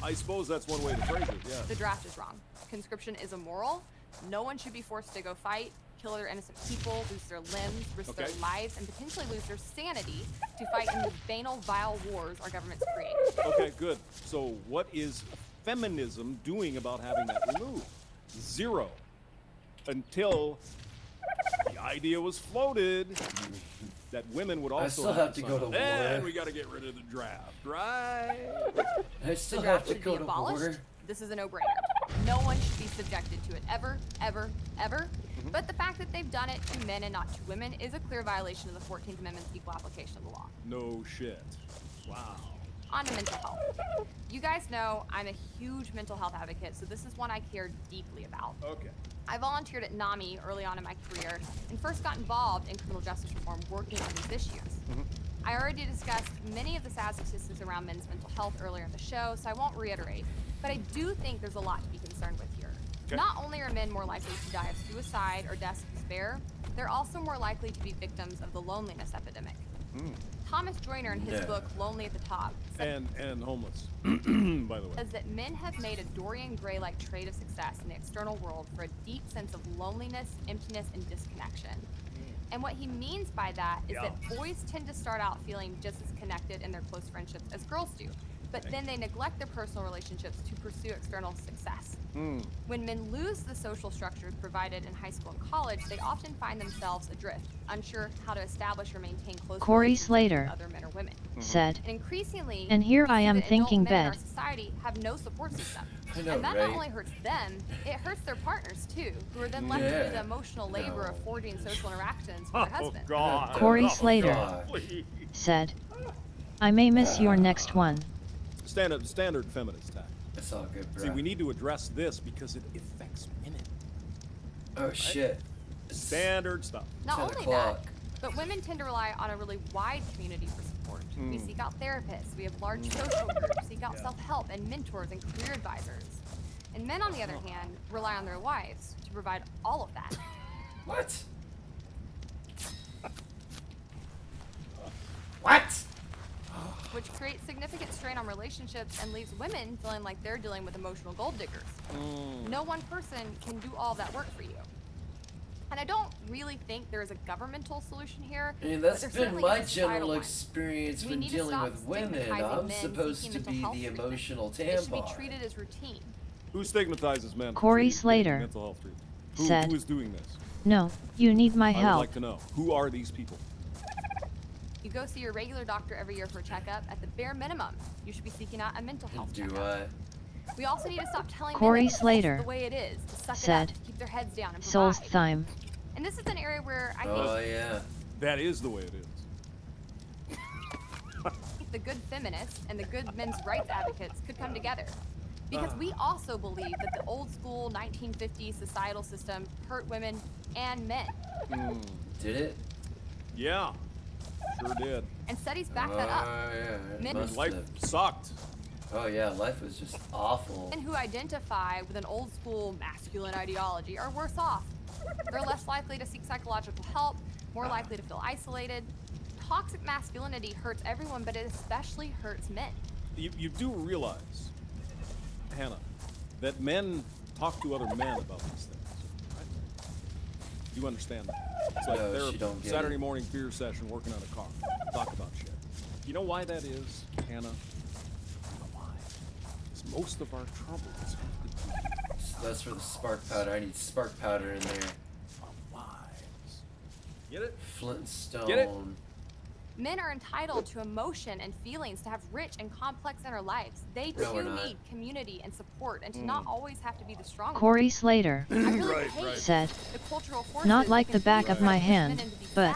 I suppose that's one way to phrase it, yeah. The draft is wrong. Conscription is immoral. No one should be forced to go fight, kill other innocent people, lose their limbs, risk their lives, and potentially lose their sanity to fight in the banal, vile wars our governments create. Okay, good. So what is feminism doing about having that removed? Zero. Until the idea was floated that women would also I still have to go to war. And we got to get rid of the draft, right? I still The have draft to should go be to abolished. war. This is a no-brainer. No one should be subjected to it ever, ever, ever. But the fact that they've done it to men and not to women is a clear violation of the 14th Amendment's equal application of the law. No shit. Wow. On to mental health. You guys know I'm a huge mental health advocate, so this is one I care deeply about. Okay. I volunteered at NAMI early on in my career and first got involved in criminal justice reform working on these issues. I already discussed many of the sad statistics around men's mental health earlier in the show, so I won't reiterate, but I do think there's a lot to be concerned with here. Okay. Not only are men more likely to die of suicide or deaths of despair, they're also more likely to be victims of the loneliness epidemic. Thomas Joyner, in his book Lonely at the Top, And homeless, by the way. says that men have made a Dorian Gray-like trait of success in the external world for a deep sense of loneliness, emptiness, and disconnection. And what he means by that is that boys tend to start out feeling just as connected in their close friendships as girls do, but then they neglect their personal relationships to pursue external success. When men lose the social structures provided in high school and college, they often find themselves adrift, unsure how to establish or maintain close Corey relationships Slater with other men or women. said, And increasingly, and here I we see am that thinking adult men in our bed. society have no support system. I know, And that right? not only hurts them, it hurts their partners too, who are then left to do the emotional labor of forging social interactions with their husbands. Corey Slater said, I may miss your next one. Standard feminist tack. It's all good, bro. See, we need to address this because it affects women. Oh shit. Standard stuff. Not only that, but women tend to rely on a really wide community for support. We seek out therapists, we have large social groups, seek out self-help and mentors and career advisors. And men, on the other hand, rely on their wives to provide all of that. What? What? Which creates significant strain on relationships and leaves women feeling like they're dealing with emotional gold diggers. No one person can do all that work for you. And I don't really think there is a governmental solution here. I mean, but that's there been certainly my is a societal general one. experience We when need to dealing stop with women. stigmatizing I'm men supposed seeking to mental be health the treatment. emotional It should be tampon. treated as routine. Who stigmatizes men? for Corey getting Slater mental health treatment? said, Who is doing this? No, you need my I would help. like to know. Who are these people? You go see your regular doctor every year for a checkup. At the bare minimum, you should be seeking out a mental health checkup. We also need to stop telling Corey men that Slater the way it is, to suck said, it up, to keep their heads down and Soul's provide. Thime. And this is an area where I think That is the way it is. the good feminists and the good men's rights advocates could come together. Because we also believe that the old school 1950s societal system hurt women and men. Did it? Yeah, sure did. And studies back that up. Life sucked. Oh yeah, life was just awful. Men who identify with an old school masculine ideology are worse off. They're less likely to seek psychological help, more likely to feel isolated. Toxic masculinity hurts everyone, but it especially hurts men. You do realize, Hannah, that men talk to other men about these things, right? You understand that? It's like their Saturday morning beer session working on a car. Talk about shit. You know why that is, Hannah? You know why? Because most of our troubles have to do. So that's for the spark powder. I need spark powder in there. Get it? Flint and stone. Get it? Men are entitled to emotion and feelings, to have rich and complex inner lives. They too need community and support, and to not always have to be the strong one. Corey Slater I really hate said, the cultural forces not like that the back of my hand, but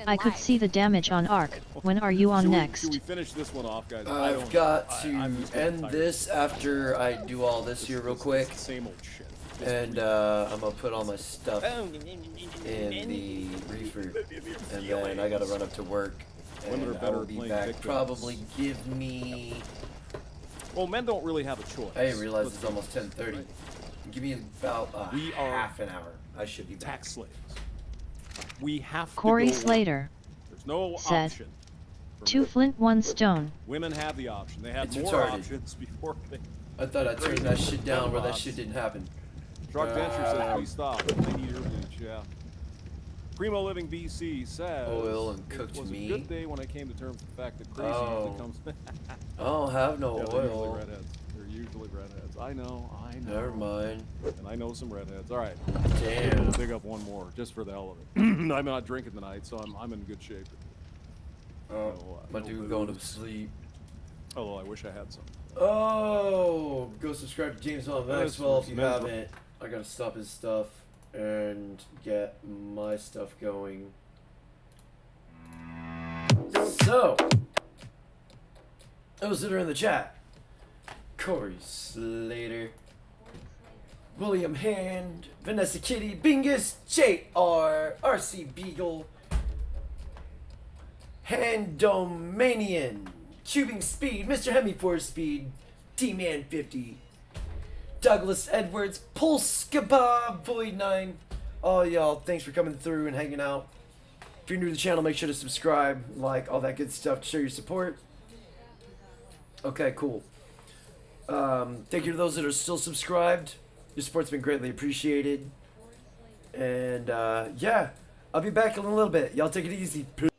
I could see the damage on Ark. When are you on next? Should we finish this one off, guys? I've got to end this after I do all this here real quick. Same old shit. And I'm gonna put all my stuff in the reefer, and then I gotta run up to work. Women are And better I'll at be playing back. victims. Probably give me. Well, men don't really have a choice. I didn't realize it's almost 10:30. Give me about We are half an hour. I should be back. Tax slaves. We have Corey to go Slater There's no said, option. 2 flint 1 stone. Women have the option. They had It's more retarded. options before they. I thought I turned that shit down where that shit didn't happen. Truck Venture says, please stop. I need your bleach, yeah. Primo Living BC says, Oil and cooked it was meat. a good day when I came to terms with the fact that crazy usually comes. I don't have no Yeah, they're usually oil. redheads. They're usually redheads. I know. Never mind. And I know some redheads. All right. Damn. We'll dig up one more just for the hell of it. I'm not drinking tonight, so I'm in good shape. My dude going to sleep. Although I wish I had some. Oh, go subscribe to James Von Maxwell if you Maxwell. haven't. I gotta stop his stuff and get my stuff going. So, those that are in the chat: Corey Slater, William Hand, Vanessa Kitty, Bingus, JR, RC Beagle, Handomanian, Cubing Speed, Mr. Hemi 4 Speed, D-Man 50, Douglas Edwards, Polskaba, Void 9. All y'all, thanks for coming through and hanging out. If you're new to the channel, make sure to subscribe, like, all that good stuff to show your support. Okay, cool. Thank you to those that are still subscribed. Your support's been greatly appreciated. And, yeah, I'll be back in a little bit. Y'all take it easy. Peace.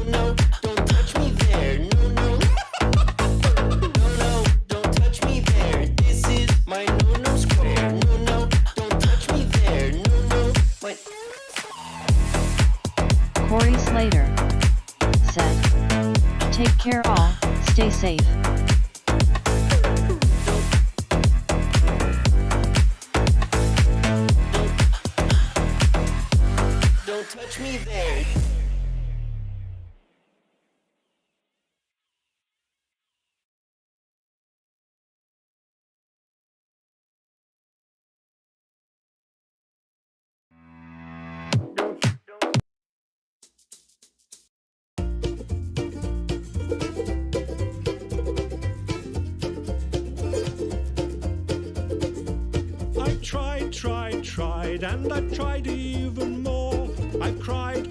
No, don't touch me there. No, no. No, don't touch me there. This is my no square. No, no, don't touch me there. No, no. Corey Slater said, take care all, stay safe. Don't touch me there. I tried, and I've tried even more. I've cried,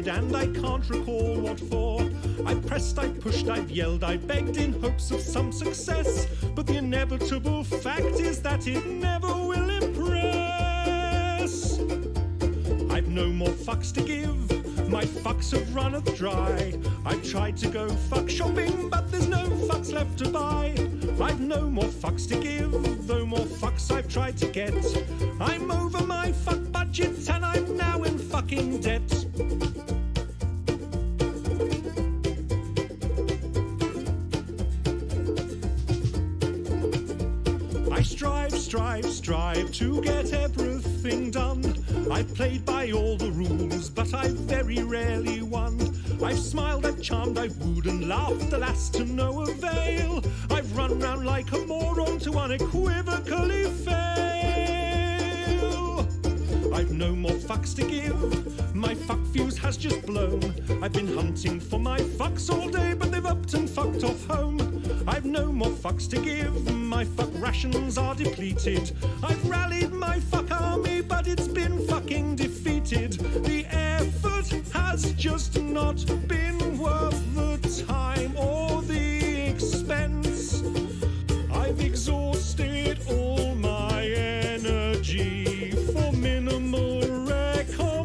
and I can't recall what for. I pressed, I pushed, I've yelled, I begged in hopes of some success. But the inevitable fact is that it never will impress. I've no more fucks to give, My fucks have runneth dry. I've tried to go fuck shopping, but there's no fucks left to buy. I've no more fucks to give, though more fucks I've tried to get. I'm over my fuck budget and I'm now in fucking debt. I strive to get everything done. I've played by all the rules, but I've very rarely won. I've smiled, I've charmed, I've wooed and laughed, alas to no avail. I've run round like a moron to unequivocally fail. I've no more fucks to give, my fuck fuse has just blown. I've been hunting for my fucks all day, but they've upped and fucked off home. I've no more fucks to give, my fuck rations are depleted. I've rallied my fuck army, but it's been fucking defeated. The effort has just not been worth the time or the expense. I've exhausted all my energy for minimal recompense.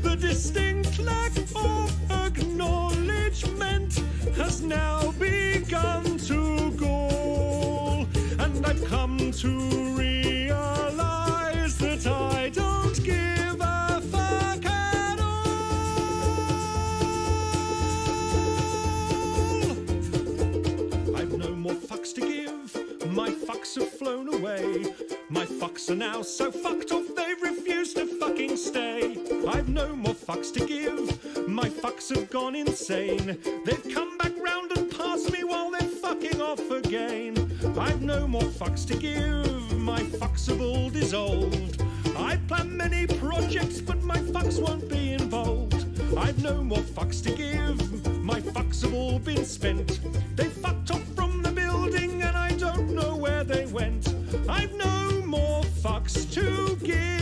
The distinct lack of acknowledgement has now begun to gall, and I've come to realize that I don't give a fuck at all. I've no more fucks to give, my fucks have flown away. My fucks are now so fucked off they've refused to fucking stay. I've no more fucks to give, my fucks have gone insane. They've come back round and passed me while they're fucking off again. I've no more fucks to give, my fucks have all dissolved. I plan many projects but my fucks won't be involved. I've no more fucks to give, my fucks have all been spent. They fucked off from the building and I don't know where they went. I've no more fucks to give.